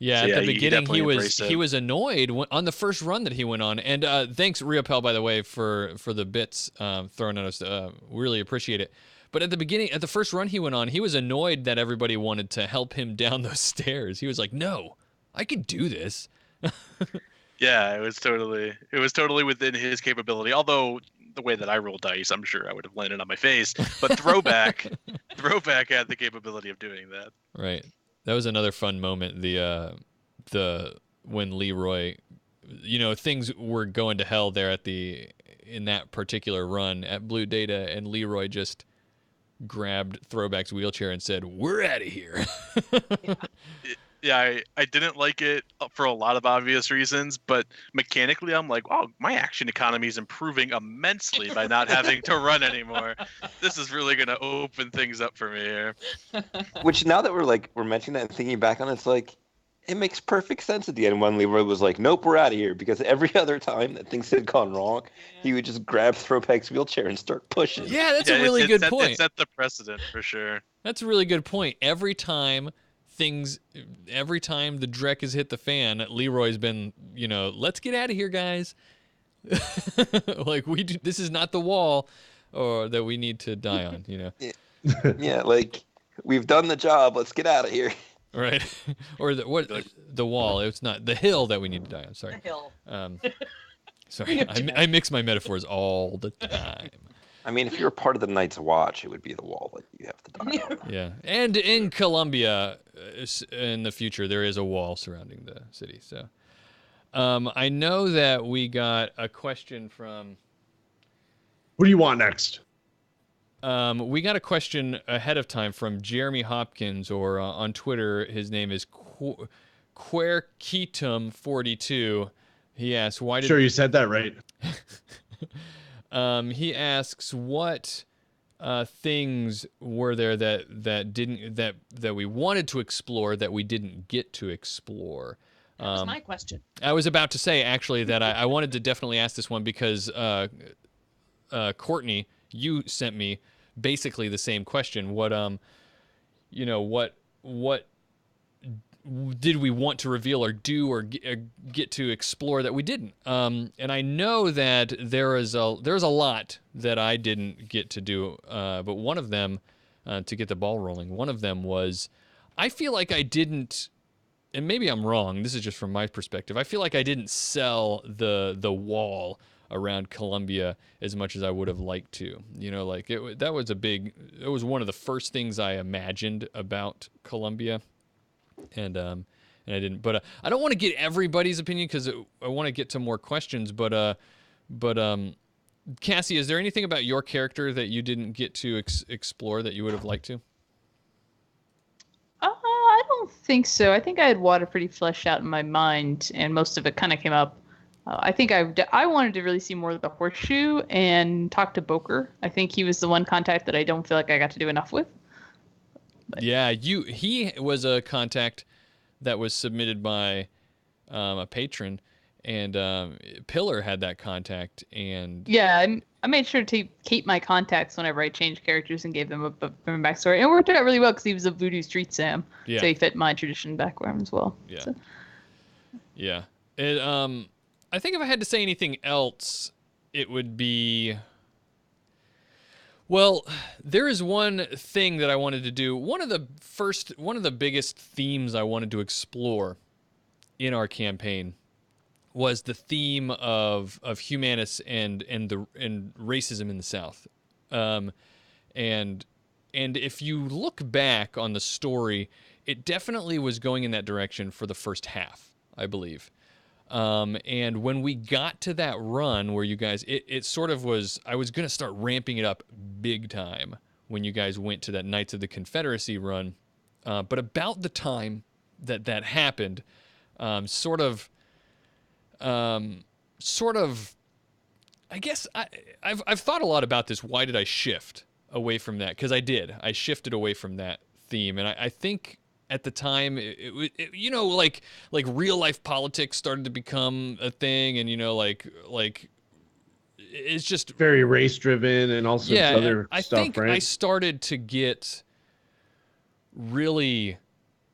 Yeah, So, at the beginning he it. was annoyed on the first run that he went on. And thanks, Riopel, by the way, for the bits thrown at us. Really appreciate it. But at the first run he went on, he was annoyed that everybody wanted to help him down those stairs. He was like, "No, I can do this." Yeah, it was totally within his capability. Although the way that I roll dice, I'm sure I would have landed on my face. But throwback had the capability of doing that. Right. That was another fun moment. The when Leroy, things were going to hell there in that particular run at Blue Data, and Leroy just grabbed Throwback's wheelchair and said, "We're out of here." Yeah, I didn't like it for a lot of obvious reasons, but mechanically, I'm like, wow, my action economy is improving immensely by not having to run anymore. This is really gonna open things up for me here. Which now that we're mentioning that and thinking back on it, it's like it makes perfect sense at the end when Leroy was like, "Nope, we're out of here," because every other time that things had gone wrong, he would just grab Throwback's wheelchair and start pushing. Yeah, that's a really good point. It set the precedent for sure. That's a really good point. Every time the Drek has hit the fan, Leroy's been, let's get out of here, guys. Like this is not the wall, or that we need to die on. Yeah, like we've done the job. Let's get out of here. Right, or the wall. It's not the hill that we need to die on. Sorry. The hill. Sorry, I mix my metaphors all the time. I mean, if you're part of the Night's Watch, it would be the wall that you have to die on. Yeah, and in Colombia, in the future, there is a wall surrounding the city. So, I know that we got a question from. What do you want next? We got a question ahead of time from Jeremy Hopkins, or on Twitter, his name is Querketum42. He asks, "Why did?" Sure, you said that right. He asks, "What things were there that we wanted to explore that we didn't get to explore?" That was my question. I was about to say actually that I wanted to definitely ask this one because Courtney, you sent me basically the same question. What did we want to reveal or do or get to explore that we didn't? And I know that there's a lot that I didn't get to do, but one of them, to get the ball rolling, one of them was, I feel like I didn't, and maybe I'm wrong, this is just from my perspective, I feel like I didn't sell the wall around Columbia as much as I would have liked to. That was it was one of the first things I imagined about Columbia. And I didn't, but I don't want to get everybody's opinion because I want to get to more questions. But Cassie, is there anything about your character that you didn't get to explore that you would have liked to? I don't think so. I think I had water pretty fleshed out in my mind, and most of it kind of came up. I think I wanted to really see more of the horseshoe and talk to Boker. I think he was the one contact that I don't feel like I got to do enough with. Yeah, he was a contact that was submitted by a patron, and Pillar had that contact. And yeah, I made sure to keep my contacts whenever I changed characters and gave them a backstory. And it worked out really well because he was a Voodoo Street Sam, yeah. So he fit my tradition background as well. Yeah, so. Yeah. I think if I had to say anything else, it would be. Well, there is one thing that I wanted to do. One of the biggest themes I wanted to explore in our campaign was the theme of humanist and racism in the South. And if you look back on the story, it definitely was going in that direction for the first half, I believe. And when we got to that run where you guys, it sort of was, I was going to start ramping it up big time when you guys went to that Knights of the Confederacy run. But about the time that happened, sort of, I guess I've thought a lot about this. Why did I shift away from that? Because I shifted away from that theme. And I think at the time, like real life politics started to become a thing, and like it's just very race driven and all sorts of other I stuff. think right? I started to get really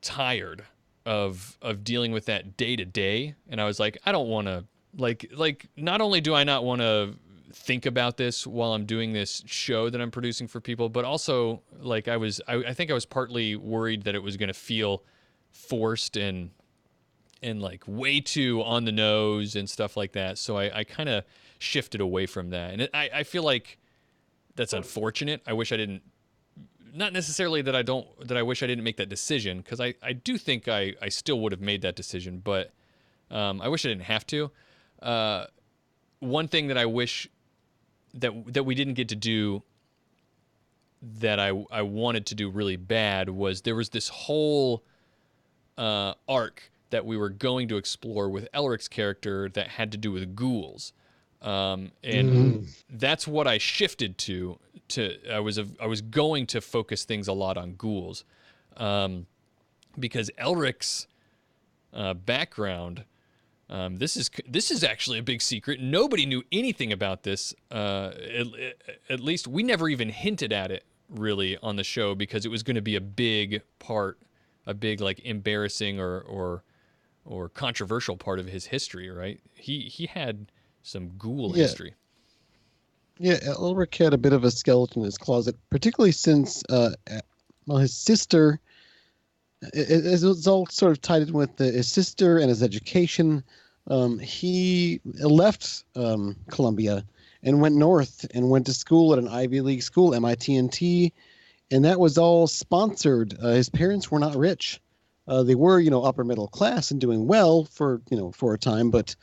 tired of dealing with that day to day, and I was like, I don't want to like. Not only do I not want to think about this while I'm doing this show that I'm producing for people, but also like I think I was partly worried that it was going to feel forced and like way too on the nose and stuff like that. So I kind of shifted away from that. And I feel like that's unfortunate. I wish I didn't, not necessarily that I wish I didn't make that decision, because I do think I still would have made that decision, but I wish I didn't have to. One thing that I wish that we didn't get to do that I wanted to do really bad was there was this whole arc that we were going to explore with Elric's character that had to do with ghouls. And that's what I shifted to. I was going to focus things a lot on ghouls, because Elric's background. This is actually a big secret. Nobody knew anything about this. At least we never even hinted at it really on the show, because it was going to be a big part, a big like embarrassing or controversial part of his history. Right? He had some ghoul history. Yeah, Elric had a bit of a skeleton in his closet, particularly since his sister. It's all sort of tied in with his sister and his education. He left Columbia and went north and went to school at an Ivy League school, MIT, and that was all sponsored. His parents were not rich. They were, upper middle class and doing well for a time, but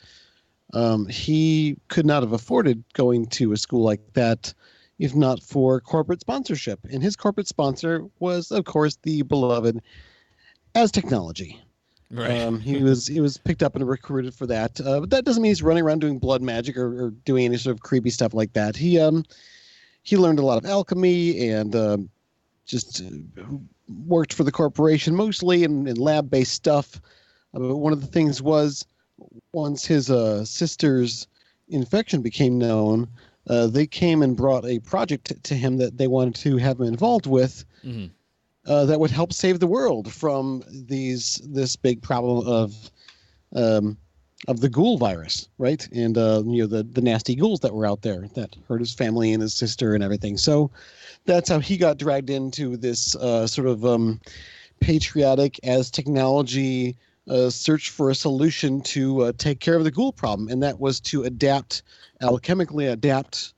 he could not have afforded going to a school like that if not for corporate sponsorship. And his corporate sponsor was, of course, the beloved As Technology. Right. He was picked up and recruited for that. But that doesn't mean he's running around doing blood magic or doing any sort of creepy stuff like that. He learned a lot of alchemy and just worked for the corporation mostly in lab-based stuff. But one of the things was, once his sister's infection became known, they came and brought a project to him that they wanted to have him involved with. Mm-hmm. That would help save the world from this big problem of the ghoul virus, right? And the nasty ghouls that were out there that hurt his family and his sister and everything. So that's how he got dragged into this sort of patriotic As Technology search for a solution to take care of the ghoul problem, and that was to alchemically adapt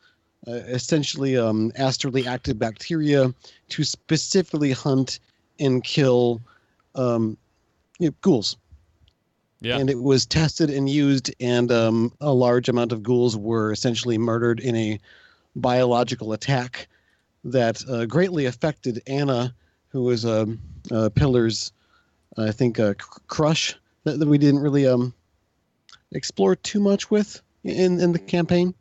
essentially astrally active bacteria to specifically hunt and kill ghouls. Yeah. And it was tested and used, and a large amount of ghouls were essentially murdered in a biological attack that greatly affected Anna, who was Pillar's, I think, crush that we didn't really explore too much with in the campaign.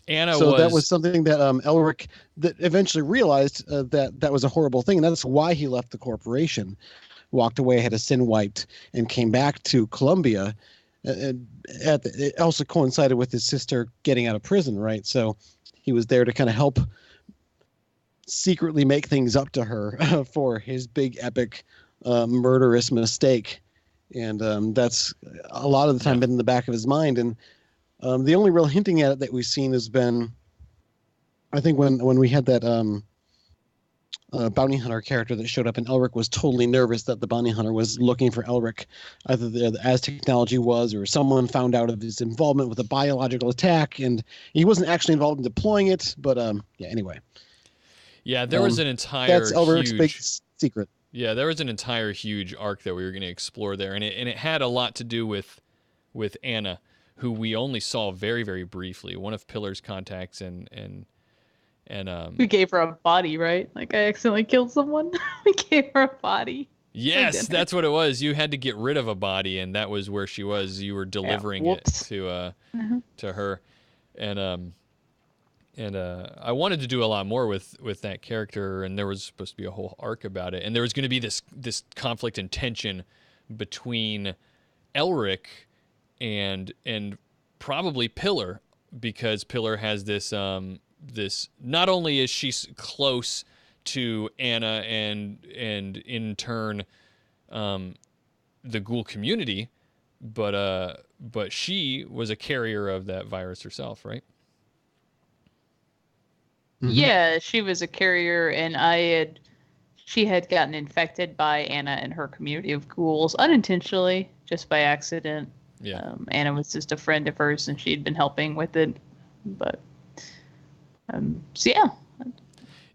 Anna that was something that Elric that eventually realized that was a horrible thing, and that's why he left the corporation, walked away, had his sin wiped, and came back to Columbia. It also coincided with his sister getting out of prison, right? So he was there to kind of help secretly make things up to her for his big epic murderous mistake, and that's a lot of the time been in the back of his mind. And the only real hinting at it that we've seen has been, I think, when we had that bounty hunter character that showed up, and Elric was totally nervous that the bounty hunter was looking for Elric, either the As Technology was, or someone found out of his involvement with a biological attack, and he wasn't actually involved in deploying it. But anyway. Yeah, there was an entire that's Elric's huge big secret. Yeah, there was an entire huge arc that we were going to explore there, and it had a lot to do with Anna, who we only saw very, very briefly. One of Pillar's contacts, and we gave her a body, right? Like I accidentally killed someone. We gave her a body. Yes, that's what it was. You had to get rid of a body, and that was where she was. You were delivering it to her, and I wanted to do a lot more with that character, and there was supposed to be a whole arc about it, and there was going to be this conflict and tension between Elric and probably Pillar, because Pillar has this not only is she close to Anna and in turn the ghoul community, but she was a carrier of that virus herself, right? Mm-hmm. Yeah, she was a carrier, and she had gotten infected by Anna and her community of ghouls unintentionally, just by accident. Yeah. Anna was just a friend of hers, and she'd been helping with it. But so yeah.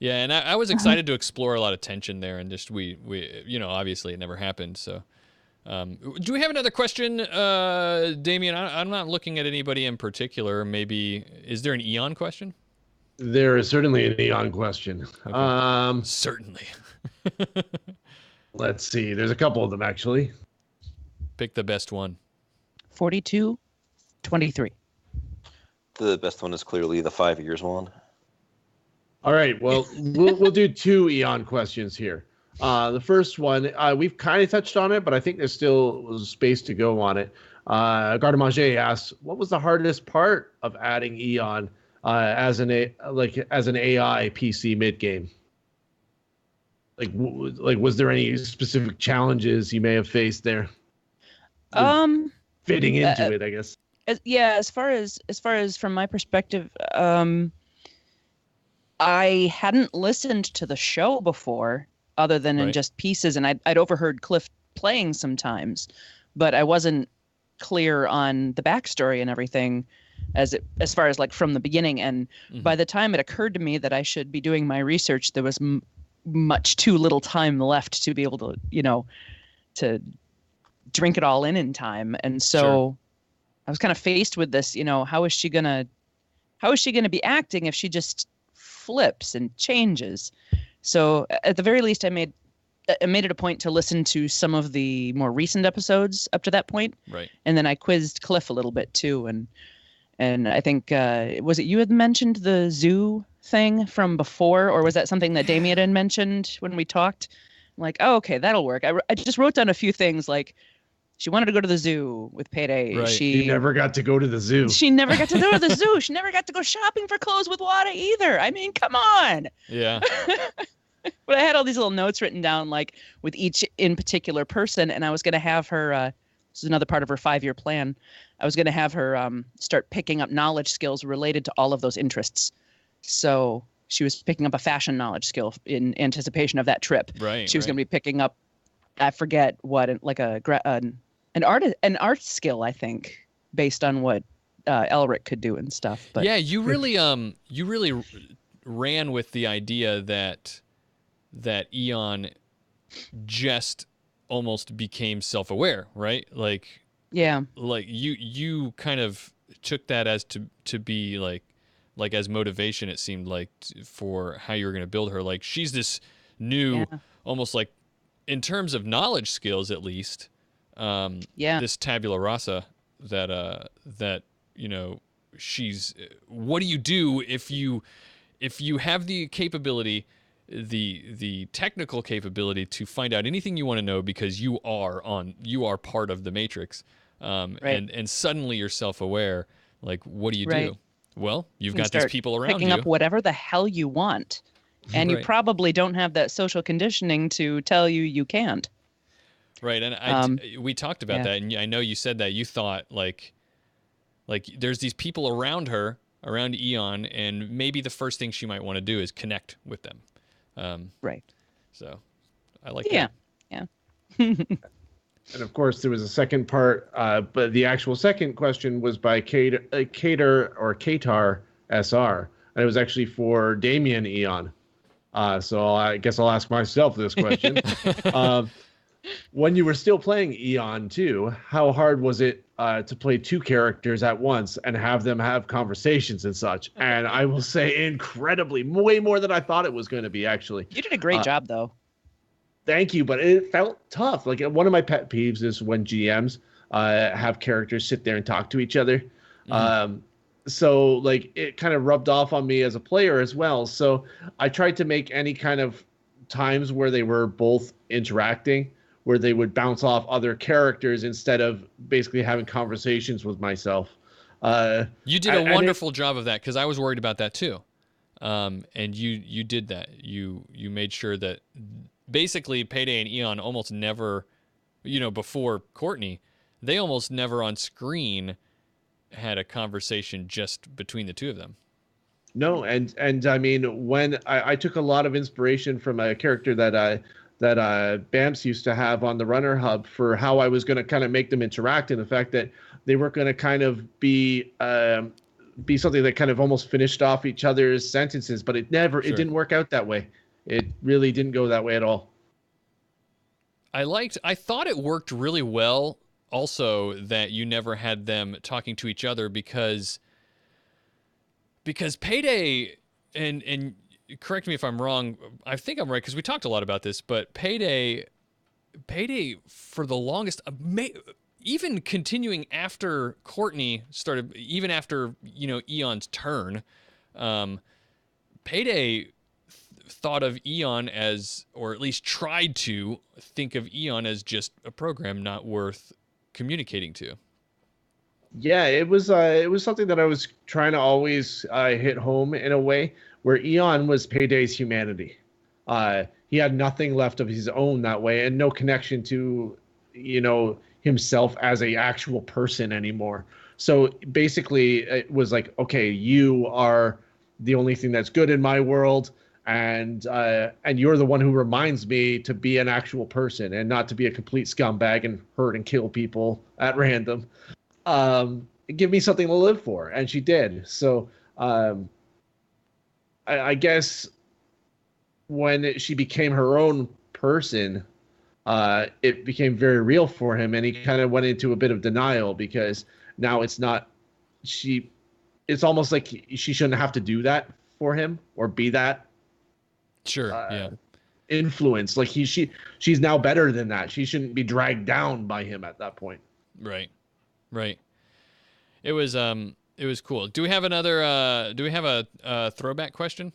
Yeah, and I was excited to explore a lot of tension there, and just we obviously it never happened. So, do we have another question, Damien? I'm not looking at anybody in particular. Maybe is there an Eon question? There is certainly an Eon question. Okay. Certainly. Let's see. There's a couple of them, actually. Pick the best one. 42-23. The best one is clearly the 5 years one. All right. Well, we'll do 2 Eon questions here. The first one, we've kind of touched on it, but I think there's still space to go on it. Gardemanger asks, what was the hardest part of adding Eon as an AI PC mid game? Like, was there any specific challenges you may have faced there? Fitting into it, I guess. As far as from my perspective, I hadn't listened to the show before, other than in just pieces, and I'd overheard Cliff playing sometimes, but I wasn't clear on the backstory and everything, as far as like from the beginning. And by the time it occurred to me that I should be doing my research, there was much too little time left to be able to, to drink it all in time. And so I was kind of faced with this, how is she gonna be acting if she just flips and changes? So at the very least, I made it a point to listen to some of the more recent episodes up to that point. Right. And then I quizzed Cliff a little bit too. And I think, was it you had mentioned the zoo thing from before, or was that something that Damien had mentioned when we talked? I'm like, oh, okay, that'll work. I just wrote down a few things, like she wanted to go to the zoo with Payday. Right. She never got to go to the zoo. She never got to go to the zoo. She never got to go shopping for clothes with Wada either. I mean, come on. Yeah. But I had all these little notes written down, like with each in particular person, and I was going to have her. This is another part of her 5-year plan. I was going to have her start picking up knowledge skills related to all of those interests. So she was picking up a fashion knowledge skill in anticipation of that trip. Right. She was going to be picking up, I forget what, like an art skill, I think, based on what Elric could do and stuff. But yeah, you really ran with the idea that Eon just almost became self-aware, right? Like you kind of took that as to be like as motivation. It seemed like for how you were going to build her. Like she's this new, almost like in terms of knowledge skills at least. This tabula rasa that she's. What do you do if you have the capability, the technical capability to find out anything you want to know because you are part of the Matrix, and suddenly you're self-aware. Like, what do you do? Well, you've got these people around picking you. up whatever the hell you want, and you probably don't have that social conditioning to tell you can't. Right, and we talked about that, and I know you said that you thought like there's these people around her, around Eon, and maybe the first thing she might want to do is connect with them. Right. So, I like that. Yeah. And of course, there was a second part, but the actual second question was by Katar SR, and it was actually for Damien Eon. So I guess I'll ask myself this question. When you were still playing Eon 2, how hard was it to play 2 characters at once and have them have conversations and such? And I will say incredibly, way more than I thought it was going to be, actually. You did a great job, though. Thank you, but it felt tough. Like, one of my pet peeves is when GMs have characters sit there and talk to each other. So, like, it kind of rubbed off on me as a player as well. So I tried to make any kind of times where they were both interacting, where they would bounce off other characters instead of basically having conversations with myself. You did a wonderful job of that, because I was worried about that too. And you did that. You made sure that basically Payday and Eon almost never, before Courtney, they almost never on screen had a conversation just between the two of them. No, and I mean, when I took a lot of inspiration from a character that Bamps used to have on the Runner Hub for how I was going to kind of make them interact, and the fact that they weren't going to kind of be something that kind of almost finished off each other's sentences, but it didn't work out that way. It really didn't go that way at all. I thought it worked really well also that you never had them talking to each other because Payday, and correct me if I'm wrong, I think I'm right because we talked a lot about this, but Payday for the longest, even continuing after Courtney started, even after, Eon's turn, Payday thought of Eon as, or at least tried to think of Eon as just a program not worth communicating to. Yeah, it was something that I was trying to always hit home in a way where Eon was Payday's humanity. He had nothing left of his own that way, and no connection to, himself as a actual person anymore. So basically, it was like, okay, you are the only thing that's good in my world, and you're the one who reminds me to be an actual person and not to be a complete scumbag and hurt and kill people at random. Give me something to live for, and she did. So I guess when she became her own person, it became very real for him, and he kind of went into a bit of denial because now it's not she. It's almost like she shouldn't have to do that for him or be that. Sure. Yeah. Influence, like she's now better than that. She shouldn't be dragged down by him at that point. Right. It was cool. Do we have another? Do we have a throwback question?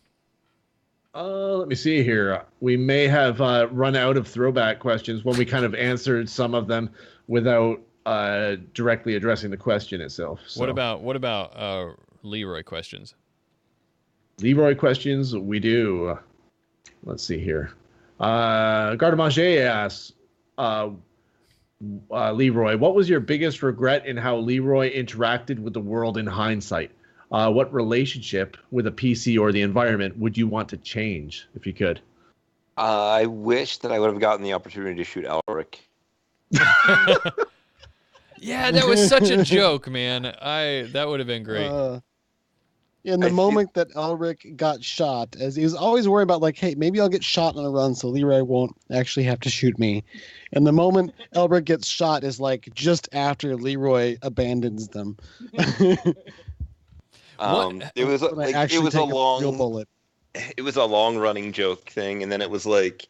Let me see here. We may have run out of throwback questions when we kind of answered some of them without directly addressing the question itself. So. What about Leroy questions? Leroy questions, we do. Let's see here. Garde-Manger asks, Leroy, what was your biggest regret in how Leroy interacted with the world in hindsight? What relationship with a PC or the environment would you want to change if you could? I wish that I would have gotten the opportunity to shoot Elric. Yeah, that was such a joke, man. That would have been great. In the moment that Elric got shot, as he was always worried about, like, hey, maybe I'll get shot on a run so Leroy won't actually have to shoot me. And the moment Elric gets shot is like just after Leroy abandons them. It was like it was a long bullet. It was a long running joke thing, and then it was like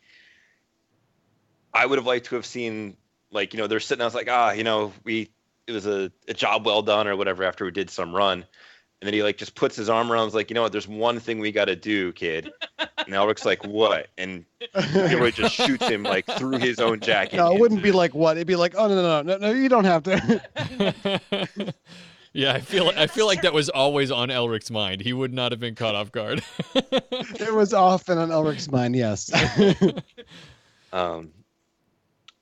I would have liked to have seen, like, they're sitting. I was like, it was a job well done or whatever after we did some run. And then he like just puts his arm around. He's like, you know what? There's one thing we got to do, kid. And Elric's like, what? And Leroy just shoots him like through his own jacket. No, it wouldn't be like what? It'd be like, oh no, you don't have to. Yeah, I feel like that was always on Elric's mind. He would not have been caught off guard. It was often on Elric's mind, yes.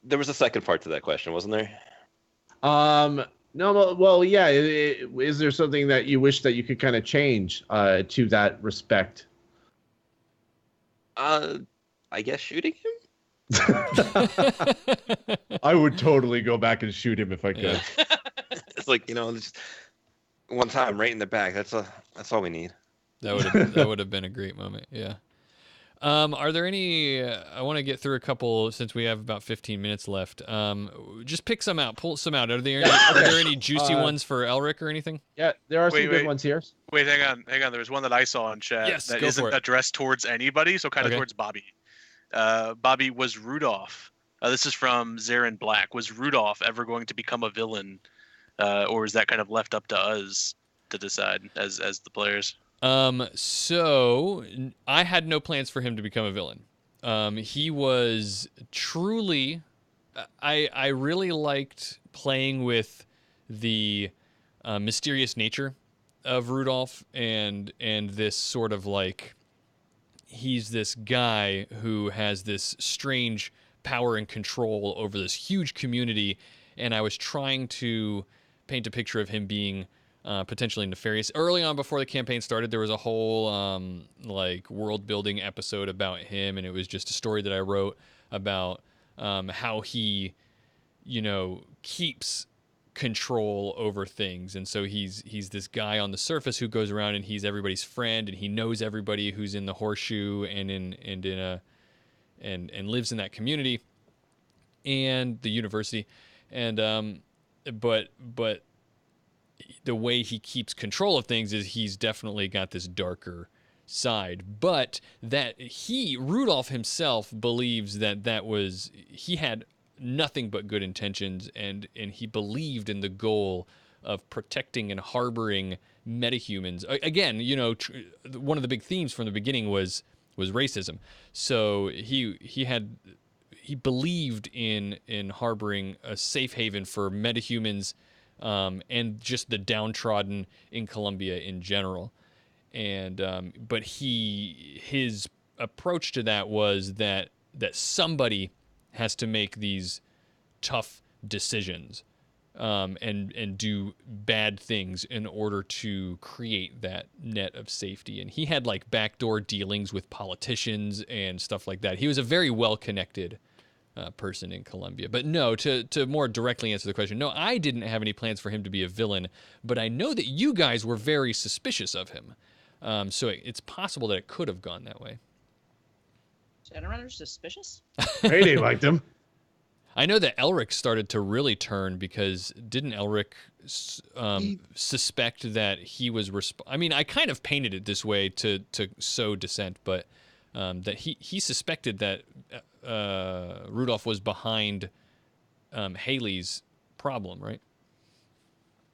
There was a second part to that question, wasn't there? No, well, yeah. Is there something that you wish that you could kind of change to that respect? I guess shooting him. I would totally go back and shoot him if I could. Yeah. It's like, just one time right in the back. That's all we need. That would have been a great moment. Yeah. Are there any? I want to get through a couple since we have about 15 minutes left. Just pick some out, pull some out. Are there any juicy ones for Elric or anything? Yeah, there are some good ones here. Wait, hang on. There's one that I saw in chat that isn't addressed towards anybody, so kind of towards Bobby. Bobby, was Rudolph. This is from Zarin Black. Was Rudolph ever going to become a villain, or is that kind of left up to us to decide as the players? So I had no plans for him to become a villain. He was truly, I really liked playing with the mysterious nature of Rudolph and this sort of like, he's this guy who has this strange power and control over this huge community. And I was trying to paint a picture of him being potentially nefarious. Early on, before the campaign started, there was a whole like world building episode about him, and it was just a story that I wrote about how he, keeps control over things. And so he's this guy on the surface who goes around and he's everybody's friend, and he knows everybody who's in the horseshoe and lives in that community and the university. And but the way he keeps control of things is he's definitely got this darker side, but that Rudolph himself believes that he had nothing but good intentions, and he believed in the goal of protecting and harboring metahumans. Again, one of the big themes from the beginning was racism. So he believed in harboring a safe haven for metahumans, and just the downtrodden in Colombia in general. And but his approach to that was that somebody has to make these tough decisions, and do bad things in order to create that net of safety. And he had like backdoor dealings with politicians and stuff like that. He was a very well-connected person in Colombia. But no, to more directly answer the question, no, I didn't have any plans for him to be a villain, but I know that you guys were very suspicious of him. So it's possible that it could have gone that way. Shadowrunner's suspicious? Payday liked him. I know that Elric started to really turn, because didn't Elric suspect that he was I mean, I kind of painted it this way to sow dissent, but that he suspected that Rudolph was behind Haley's problem, right?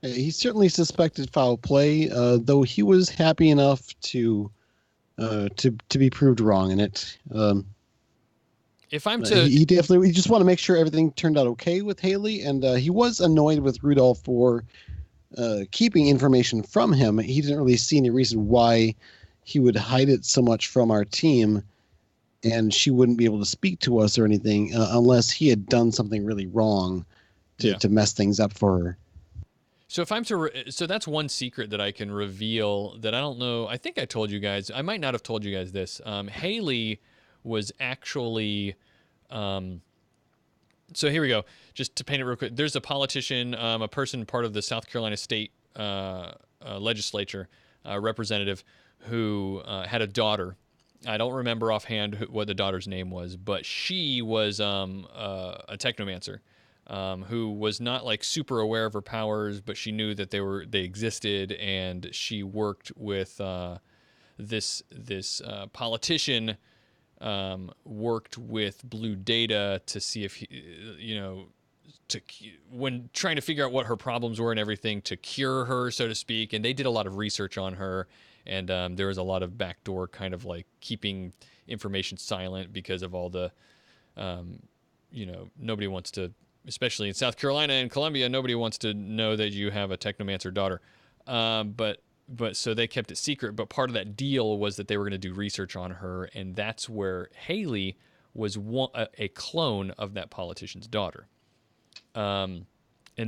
He certainly suspected foul play, though he was happy enough to be proved wrong in it. If I'm to, he just want to make sure everything turned out okay with Haley, and he was annoyed with Rudolph for keeping information from him. He didn't really see any reason why he would hide it so much from our team, and she wouldn't be able to speak to us or anything unless he had done something really wrong to mess things up for her. So if I'm to, so that's one secret that I can reveal that I don't know. I think I told you guys. I might not have told you guys this. Haley was actually, so here we go. Just to paint it real quick. There's a politician, a person part of the South Carolina state legislature, representative, who had a daughter. I don't remember offhand what the daughter's name was, but she was a technomancer. Who was not like super aware of her powers, but she knew that they existed, and she worked with this politician, worked with Blue Data to see if when trying to figure out what her problems were and everything, to cure her, so to speak. And they did a lot of research on her, and there was a lot of backdoor kind of like keeping information silent because of all the nobody wants to, especially in South Carolina and Colombia, nobody wants to know that you have a technomancer daughter. But so they kept it secret. But part of that deal was that they were going to do research on her, and that's where Haley was a clone of that politician's daughter. And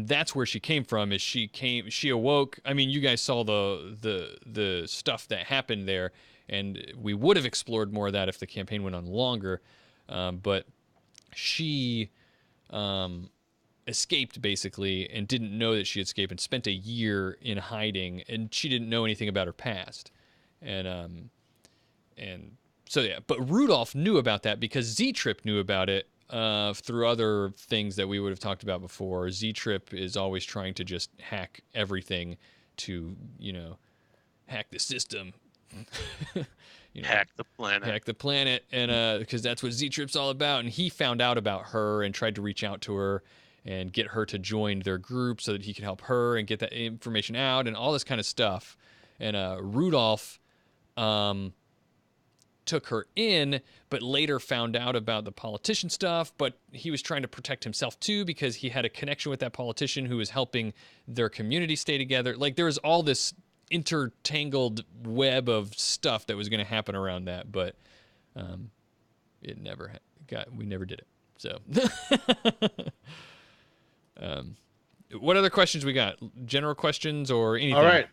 that's where she came from. She awoke. I mean, you guys saw the stuff that happened there, and we would have explored more of that if the campaign went on longer. But she escaped basically, and didn't know that she escaped, and spent a year in hiding, and she didn't know anything about her past. And so yeah, but Rudolph knew about that because Z-Trip knew about it through other things that we would have talked about before. Z-Trip is always trying to just hack everything to, hack the system. Hack the planet, and because that's what Z-Trip's all about. And he found out about her and tried to reach out to her and get her to join their group so that he could help her and get that information out and all this kind of stuff. And Rudolph took her in, but later found out about the politician stuff. But he was trying to protect himself too, because he had a connection with that politician who was helping their community stay together. Like, there was all this intertangled web of stuff that was going to happen around that, but it never we never did it. So what other questions we got? General questions or anything? All right,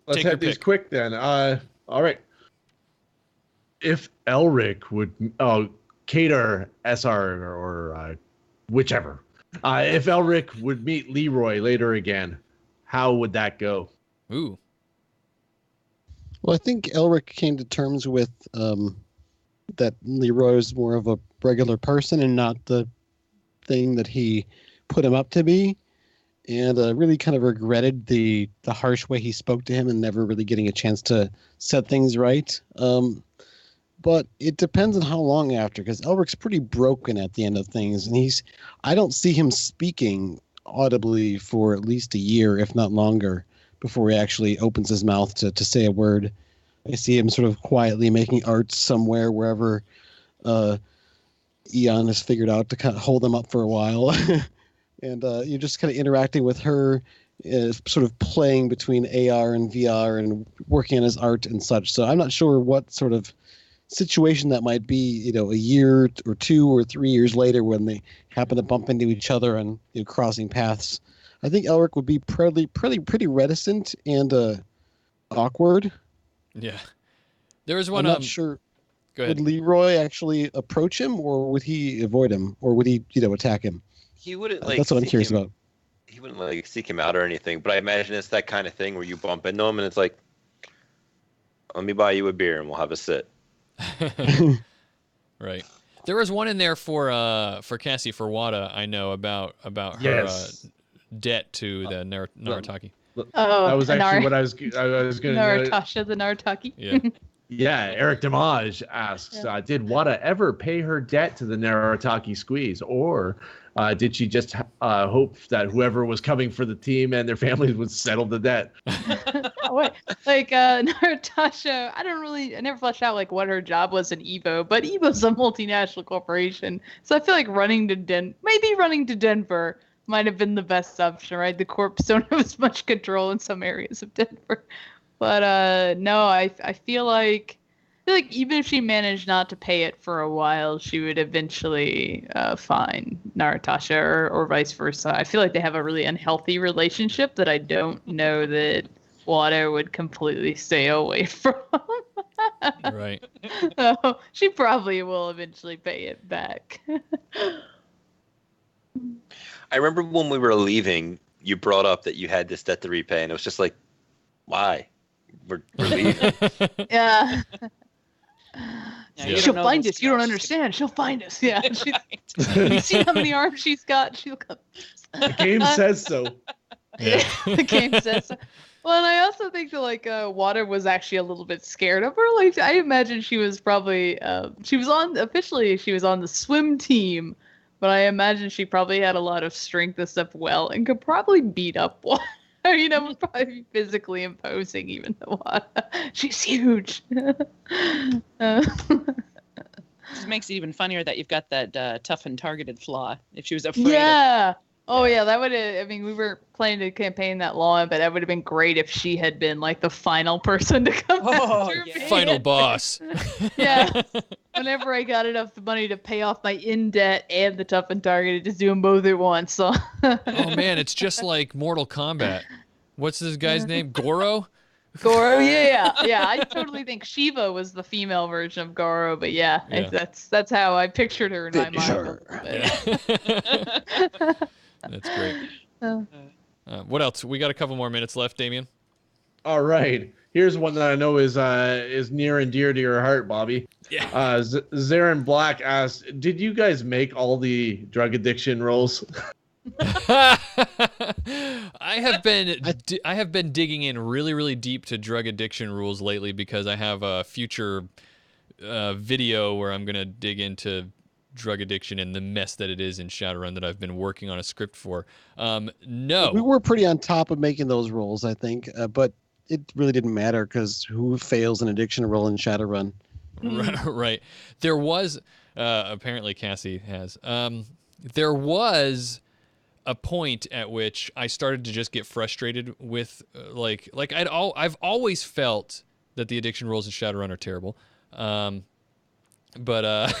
let's have these quick then. All right, if Elric would Kater, SR, or whichever, if Elric would meet Leroy later again, how would that go? Ooh. Well, I think Elric came to terms with that Leroy was more of a regular person and not the thing that he put him up to be, and really kind of regretted the harsh way he spoke to him and never really getting a chance to set things right. but it depends on how long after, because Elric's pretty broken at the end of things, and I don't see him speaking audibly for at least a year, if not longer, before he actually opens his mouth to say a word. I see him sort of quietly making art somewhere, wherever Eon has figured out to kind of hold him up for a while. And you're just kind of interacting with her, sort of playing between AR and VR and working on his art and such. So I'm not sure what sort of situation that might be, a year or 2 or 3 years later when they happen to bump into each other and crossing paths. I think Elric would be pretty reticent and awkward. Yeah. There was one. I'm not sure. Go ahead. Would Leroy actually approach him, or would he avoid him, or would he, attack him? He wouldn't That's what I'm curious about. He wouldn't seek him out or anything, but I imagine it's that kind of thing where you bump into him and it's like, let me buy you a beer and we'll have a sit. Right. There was one in there for Cassie, for Wada, I know, about her Yes. debt to the Narataki. Oh, that was actually what I was going to. Narutasha the Narataki. Yeah. Yeah, Eric Damage asks, did Wada ever pay her debt to the Narataki squeeze, or did she just hope that whoever was coming for the team and their families would settle the debt? What? Like Narutasha, I never fleshed out like what her job was in Evo, but Evo's a multinational corporation, so I feel like running to Denver might have been the best option, right? The corps don't have as much control in some areas of Denver. But no, I feel like even if she managed not to pay it for a while, she would eventually find Narutasha or vice versa. I feel like they have a really unhealthy relationship that I don't know that Wada would completely stay away from. Right. So she probably will eventually pay it back. I remember when we were leaving, you brought up that you had this debt to repay, and it was just like, why? We're leaving. Yeah. Yeah, She'll find us. You don't understand. She'll find us. Yeah. You see how many arms she's got? She'll come. The game says so. Yeah. The game says so. Well, and I also think that Wada was actually a little bit scared of her. Like, I imagine she was probably she was on the swim team, but I imagine she probably had a lot of strength and stuff and could probably beat up Wada. Would probably be physically imposing even though she's huge. This makes it even funnier that you've got that tough and targeted flaw. If she was afraid. Yeah. Oh yeah, that would have. I mean, we were planning to campaign that long, but that would have been great if she had been like the final person to come after me. Final boss. Yeah. Whenever I got enough money to pay off my in debt and the tough and targeted, just do them both at once. So. Oh man, it's just like Mortal Kombat. What's this guy's name? Goro? Goro, yeah. I totally think Shiva was the female version of Goro, but yeah. That's how I pictured her in my mind. Yeah. That's great. What else? We got a couple more minutes left, Damien. All right. Here's one that I know is near and dear to your heart, Bobby. Yeah. Zarin Black asked, did you guys make all the drug addiction rolls? I have been digging in really, really deep to drug addiction rules lately because I have a future video where I'm going to dig into drug addiction and the mess that it is in Shadowrun that I've been working on a script for. No. We were pretty on top of making those rolls, I think, but it really didn't matter because who fails an addiction roll in Shadowrun? Right. There was, apparently Cassie has, there was a point at which I started to just get frustrated with, I've always felt that the addiction rolls in Shadowrun are terrible. But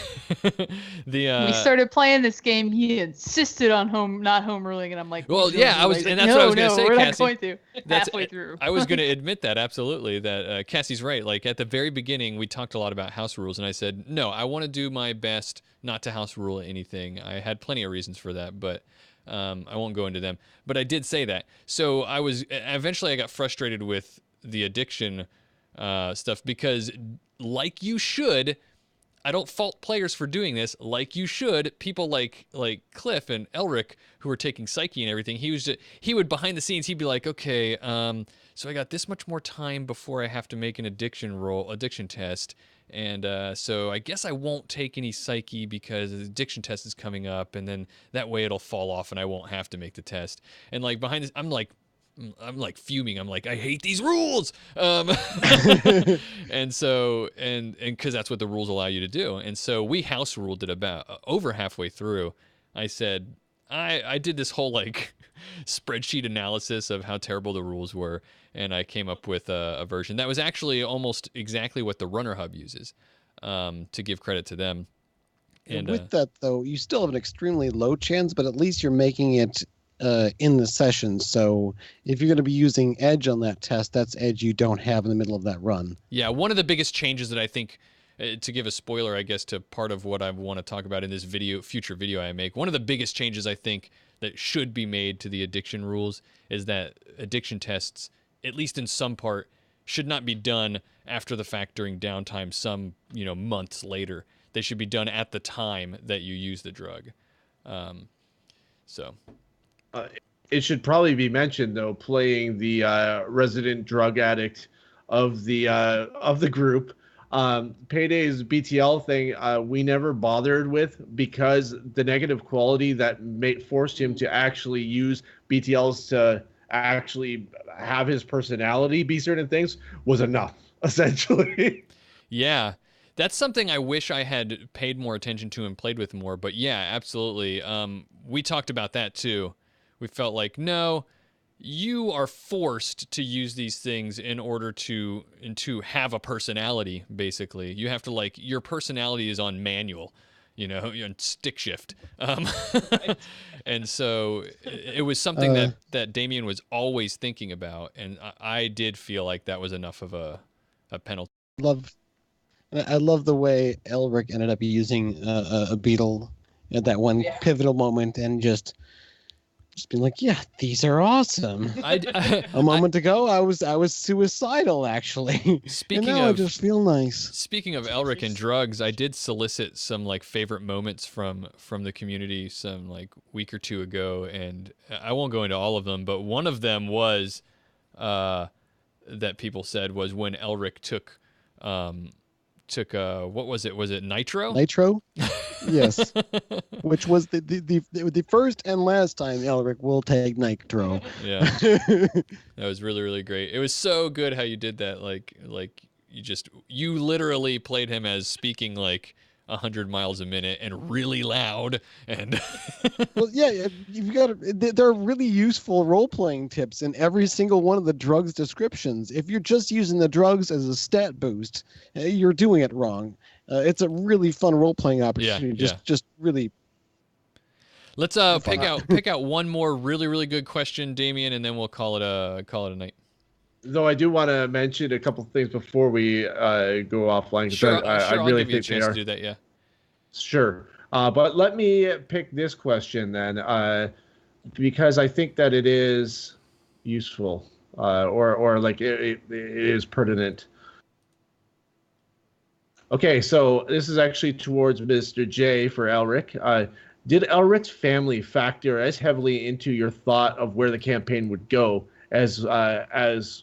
we started playing this game. He insisted on not home ruling, and I'm like, well, yeah, I was, and that's what I was gonna say, we're Cassie. Not going to. Halfway through. I was gonna admit that absolutely. That Cassie's right. Like at the very beginning, we talked a lot about house rules, and I said, no, I want to do my best not to house rule anything. I had plenty of reasons for that, but I won't go into them. But I did say that. So eventually I got frustrated with the addiction stuff because, like you should. I don't fault players for doing this. Like you should, people like Cliff and Elric who are taking psyche and everything. He would behind the scenes. He'd be like, okay, so I got this much more time before I have to make an addiction test, And so I guess I won't take any psyche because the addiction test is coming up, and then that way it'll fall off and I won't have to make the test. And like behind this, I'm like fuming. I'm like, I hate these rules. And so, and because that's what the rules allow you to do. And so we house ruled it about over halfway through. I said, I did this whole like spreadsheet analysis of how terrible the rules were, and I came up with a version that was actually almost exactly what the Runner Hub uses, to give credit to them. And with that, though, you still have an extremely low chance, but at least you're making it in the session. So if you're going to be using edge on that test, that's edge you don't have in the middle of that run. Yeah, one of the biggest changes that I think, to give a spoiler, I guess, to part of what I want to talk about in this future video I make, one of the biggest changes I think that should be made to the addiction rules is that addiction tests, at least in some part, should not be done after the fact during downtime some, months later. They should be done at the time that you use the drug. It should probably be mentioned, though, playing the resident drug addict of the group. Payday's BTL thing, we never bothered with because the negative quality that forced him to actually use BTLs to actually have his personality be certain things was enough, essentially. Yeah. That's something I wish I had paid more attention to and played with more. But yeah, absolutely. We talked about that too. We felt like, no, you are forced to use these things in order to have a personality, basically. You have to, your personality is on manual, you're on stick shift. And so it was something that Damien was always thinking about. And I did feel like that was enough of a penalty. I love the way Elric ended up using a beetle at that one pivotal moment and just being like, yeah, these are awesome. A moment ago, I was suicidal, actually. And now I just feel nice. Speaking of Elric and drugs, I did solicit some favorite moments from the community some week or two ago, and I won't go into all of them, but one of them was that people said was when Elric took what was it? Was it nitro? Nitro? Yes. Which was the first and last time Elric will take nitro. Yeah. That was really, really great. It was so good how you did that. You literally played him as speaking 100 miles a minute and really loud. And well, yeah, you've got there are really useful role-playing tips in every single one of the drugs descriptions. If you're just using the drugs as a stat boost, you're doing it wrong. It's a really fun role-playing opportunity. Just really. Let's pick out one more really, really good question, Damien, and then we'll call it a night. Though I do want to mention a couple of things before we go offline. Sure, I really I'll give you a think chance to do that. Yeah. Sure, but let me pick this question then, because I think that it is useful, or it is pertinent. Okay, so this is actually towards Mr. J for Elric. Did Elric's family factor as heavily into your thought of where the campaign would go as it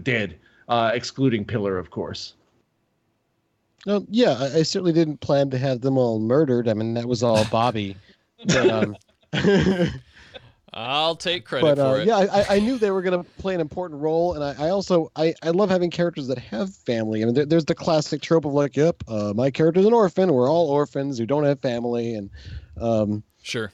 did, excluding Pillar, of course? Yeah, I certainly didn't plan to have them all murdered. I mean, that was all Bobby. But, I'll take credit for it. Yeah, I knew they were going to play an important role, and I also love having characters that have family. I mean, there's the classic trope of my character's an orphan. We're all orphans who don't have family, and sure.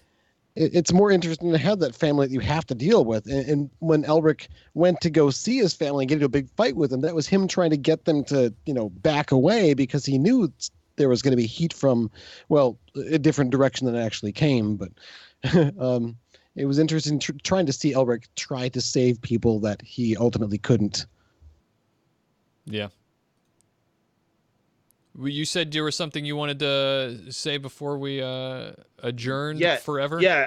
It's more interesting to have that family that you have to deal with. And when Elric went to go see his family and get into a big fight with them, that was him trying to get them to, back away because he knew there was going to be heat from, a different direction than it actually came. But it was interesting trying to see Elric try to save people that he ultimately couldn't. Yeah. You said there was something you wanted to say before we adjourned forever? Yeah,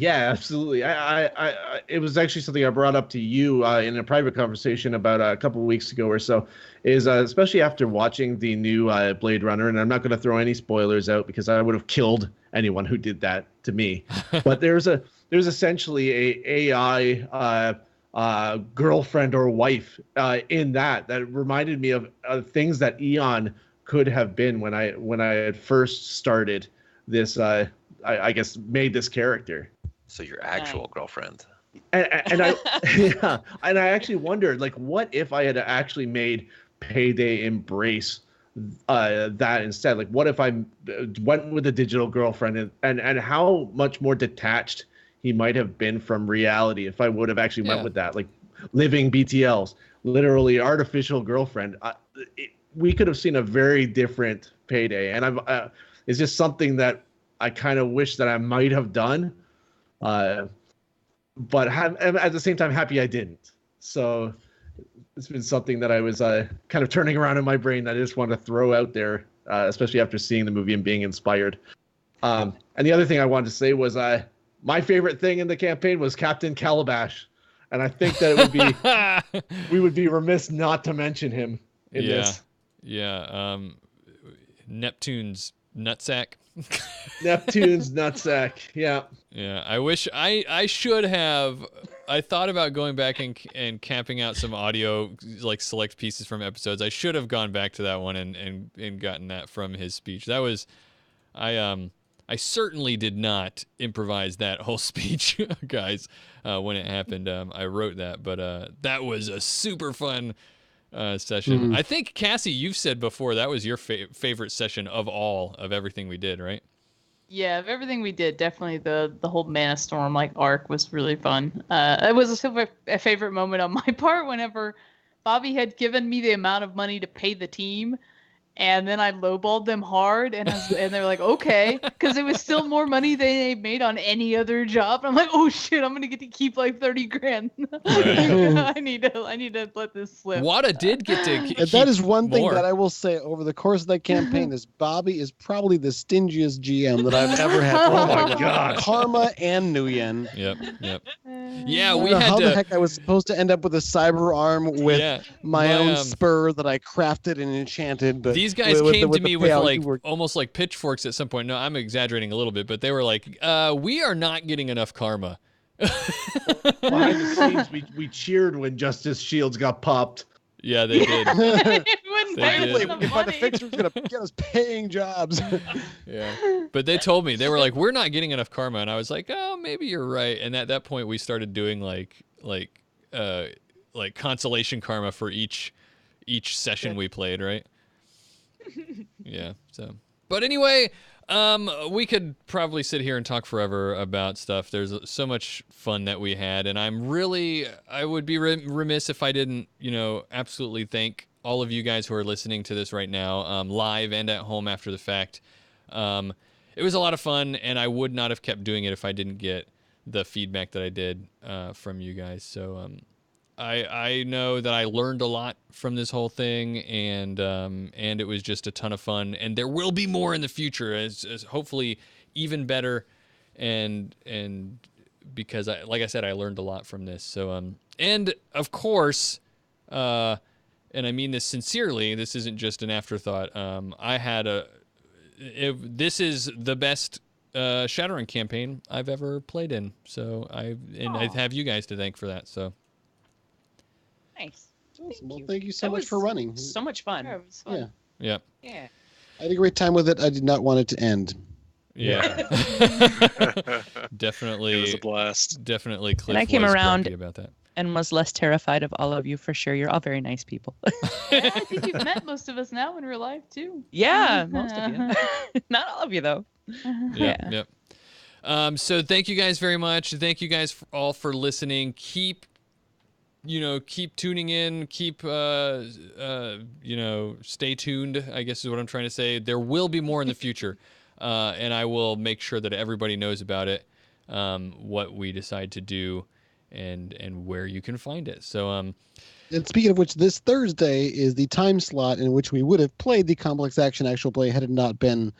absolutely. I it was actually something I brought up to you in a private conversation about a couple of weeks ago or so, is especially after watching the new Blade Runner, and I'm not going to throw any spoilers out because I would have killed anyone who did that to me. But there's essentially a AI girlfriend or wife in that reminded me of things that Eon could have been when I had first started this. I guess made this character. So your actual girlfriend. And I yeah, and I actually wondered, like, what if I had actually made Payday embrace that instead? Like, what if I went with a digital girlfriend, and how much more detached he might have been from reality if I would have actually went with that, like living BTLs, literally artificial girlfriend. We could have seen a very different Payday, and it's just something that I kind of wish that I might have done. But at the same time, happy I didn't. So it's been something that I was kind of turning around in my brain that I just want to throw out there, especially after seeing the movie and being inspired. And the other thing I wanted to say was my favorite thing in the campaign was Captain Calabash. And I think that it would be we would be remiss not to mention him in this. Yeah. Neptune's nutsack. Neptune's nutsack. Yeah. Yeah. I wish I should have. I thought about going back and camping out some audio, like select pieces from episodes. I should have gone back to that one and gotten that from his speech. That was, I certainly did not improvise that whole speech, guys, when it happened. I wrote that, but that was a super fun session. Mm-hmm. I think, Cassie, you've said before that was your favorite session of all of everything we did, right? Yeah, of everything we did, definitely the whole Mana Storm arc was really fun. It was a favorite moment on my part whenever Bobby had given me the amount of money to pay the team, and then I lowballed them hard, and they were like, okay, because it was still more money than they made on any other job. And I'm like, oh shit, I'm gonna get to keep like 30 grand. Right. I need to let this slip. Wada did get to keep And that is one thing more. that I will say over the course of that campaign is Bobby is probably the stingiest GM that I've ever had. Oh my god. Karma and Nguyen. Yep. Yeah, I we don't know had how to. the heck I was supposed to end up with a cyber arm with my own spur that I crafted and enchanted. But these guys came to me with payout, like almost like pitchforks at some point. No, I'm exaggerating a little bit, but they were like, "We are not getting enough karma." Behind the scenes, we cheered when Justice Shields got popped. Yeah, they did. If the fixer's gonna get us paying jobs. Yeah, but they told me, they were like, "We're not getting enough karma," and I was like, "Oh, maybe you're right." And at that point, we started doing like consolation karma for each session we played, right? Yeah. So, but anyway, we could probably sit here and talk forever about stuff. There's so much fun that we had, and I would be remiss if I didn't, absolutely thank all of you guys who are listening to this right now, live and at home after the fact. It was a lot of fun, and I would not have kept doing it if I didn't get the feedback that I did from you guys. So, I know that I learned a lot from this whole thing, and it was just a ton of fun. And there will be more in the future, as hopefully even better, and because like I said, I learned a lot from this. So and of course, and I mean this sincerely, this isn't just an afterthought. This is the best Shadowrun campaign I've ever played in. So I have you guys to thank for that. So. Nice. Thank you so much for running. So much fun. Yeah, it was fun. Yeah. I had a great time with it. I did not want it to end. Yeah. Definitely. It was a blast. Definitely Cliff And I came was around grumpy about that. and was less terrified of all of you for sure. You're all very nice people. Yeah, I think you've met most of us now in real life too. Yeah, most of you. Not all of you though. Yep. So thank you guys very much. Thank you guys all for listening. Keep tuning in. Keep, stay tuned, I guess is what I'm trying to say. There will be more in the future, and I will make sure that everybody knows about it, what we decide to do, and where you can find it. So, And speaking of which, this Thursday is the time slot in which we would have played the Complex Action actual play had it not been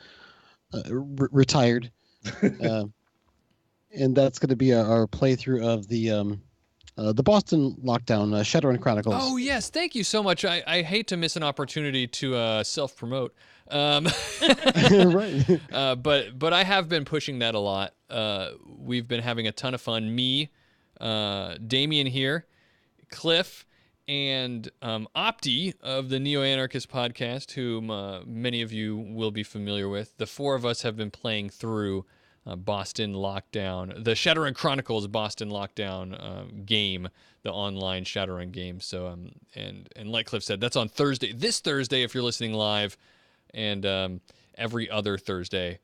retired. And that's going to be our playthrough of the Boston Lockdown, Shadowrun Chronicles. Oh, yes. Thank you so much. I hate to miss an opportunity to self-promote. Right. But I have been pushing that a lot. We've been having a ton of fun. Me, Damien here, Cliff and Opti of the Neo-Anarchist podcast, whom many of you will be familiar with. The four of us have been playing through Boston Lockdown, the Shadowrun Chronicles Boston Lockdown game, the online Shadowrun game. So, and like Cliff said, that's on Thursday, this Thursday if you're listening live, and every other Thursday.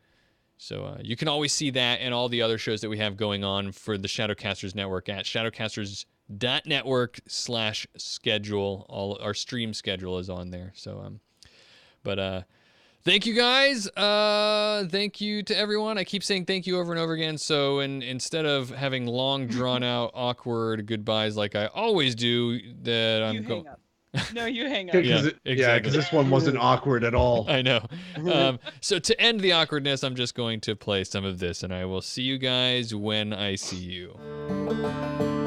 So you can always see that and all the other shows that we have going on for the Shadowcasters Network at shadowcasters.network/schedule. All our stream schedule is on there. So, thank you guys. Thank you to everyone. I keep saying thank you over and over again. So instead of having long, drawn out, awkward goodbyes like I always do, that I'm going. No, you hang up. Yeah, because this one wasn't awkward at all. I know. So to end the awkwardness, I'm just going to play some of this, and I will see you guys when I see you.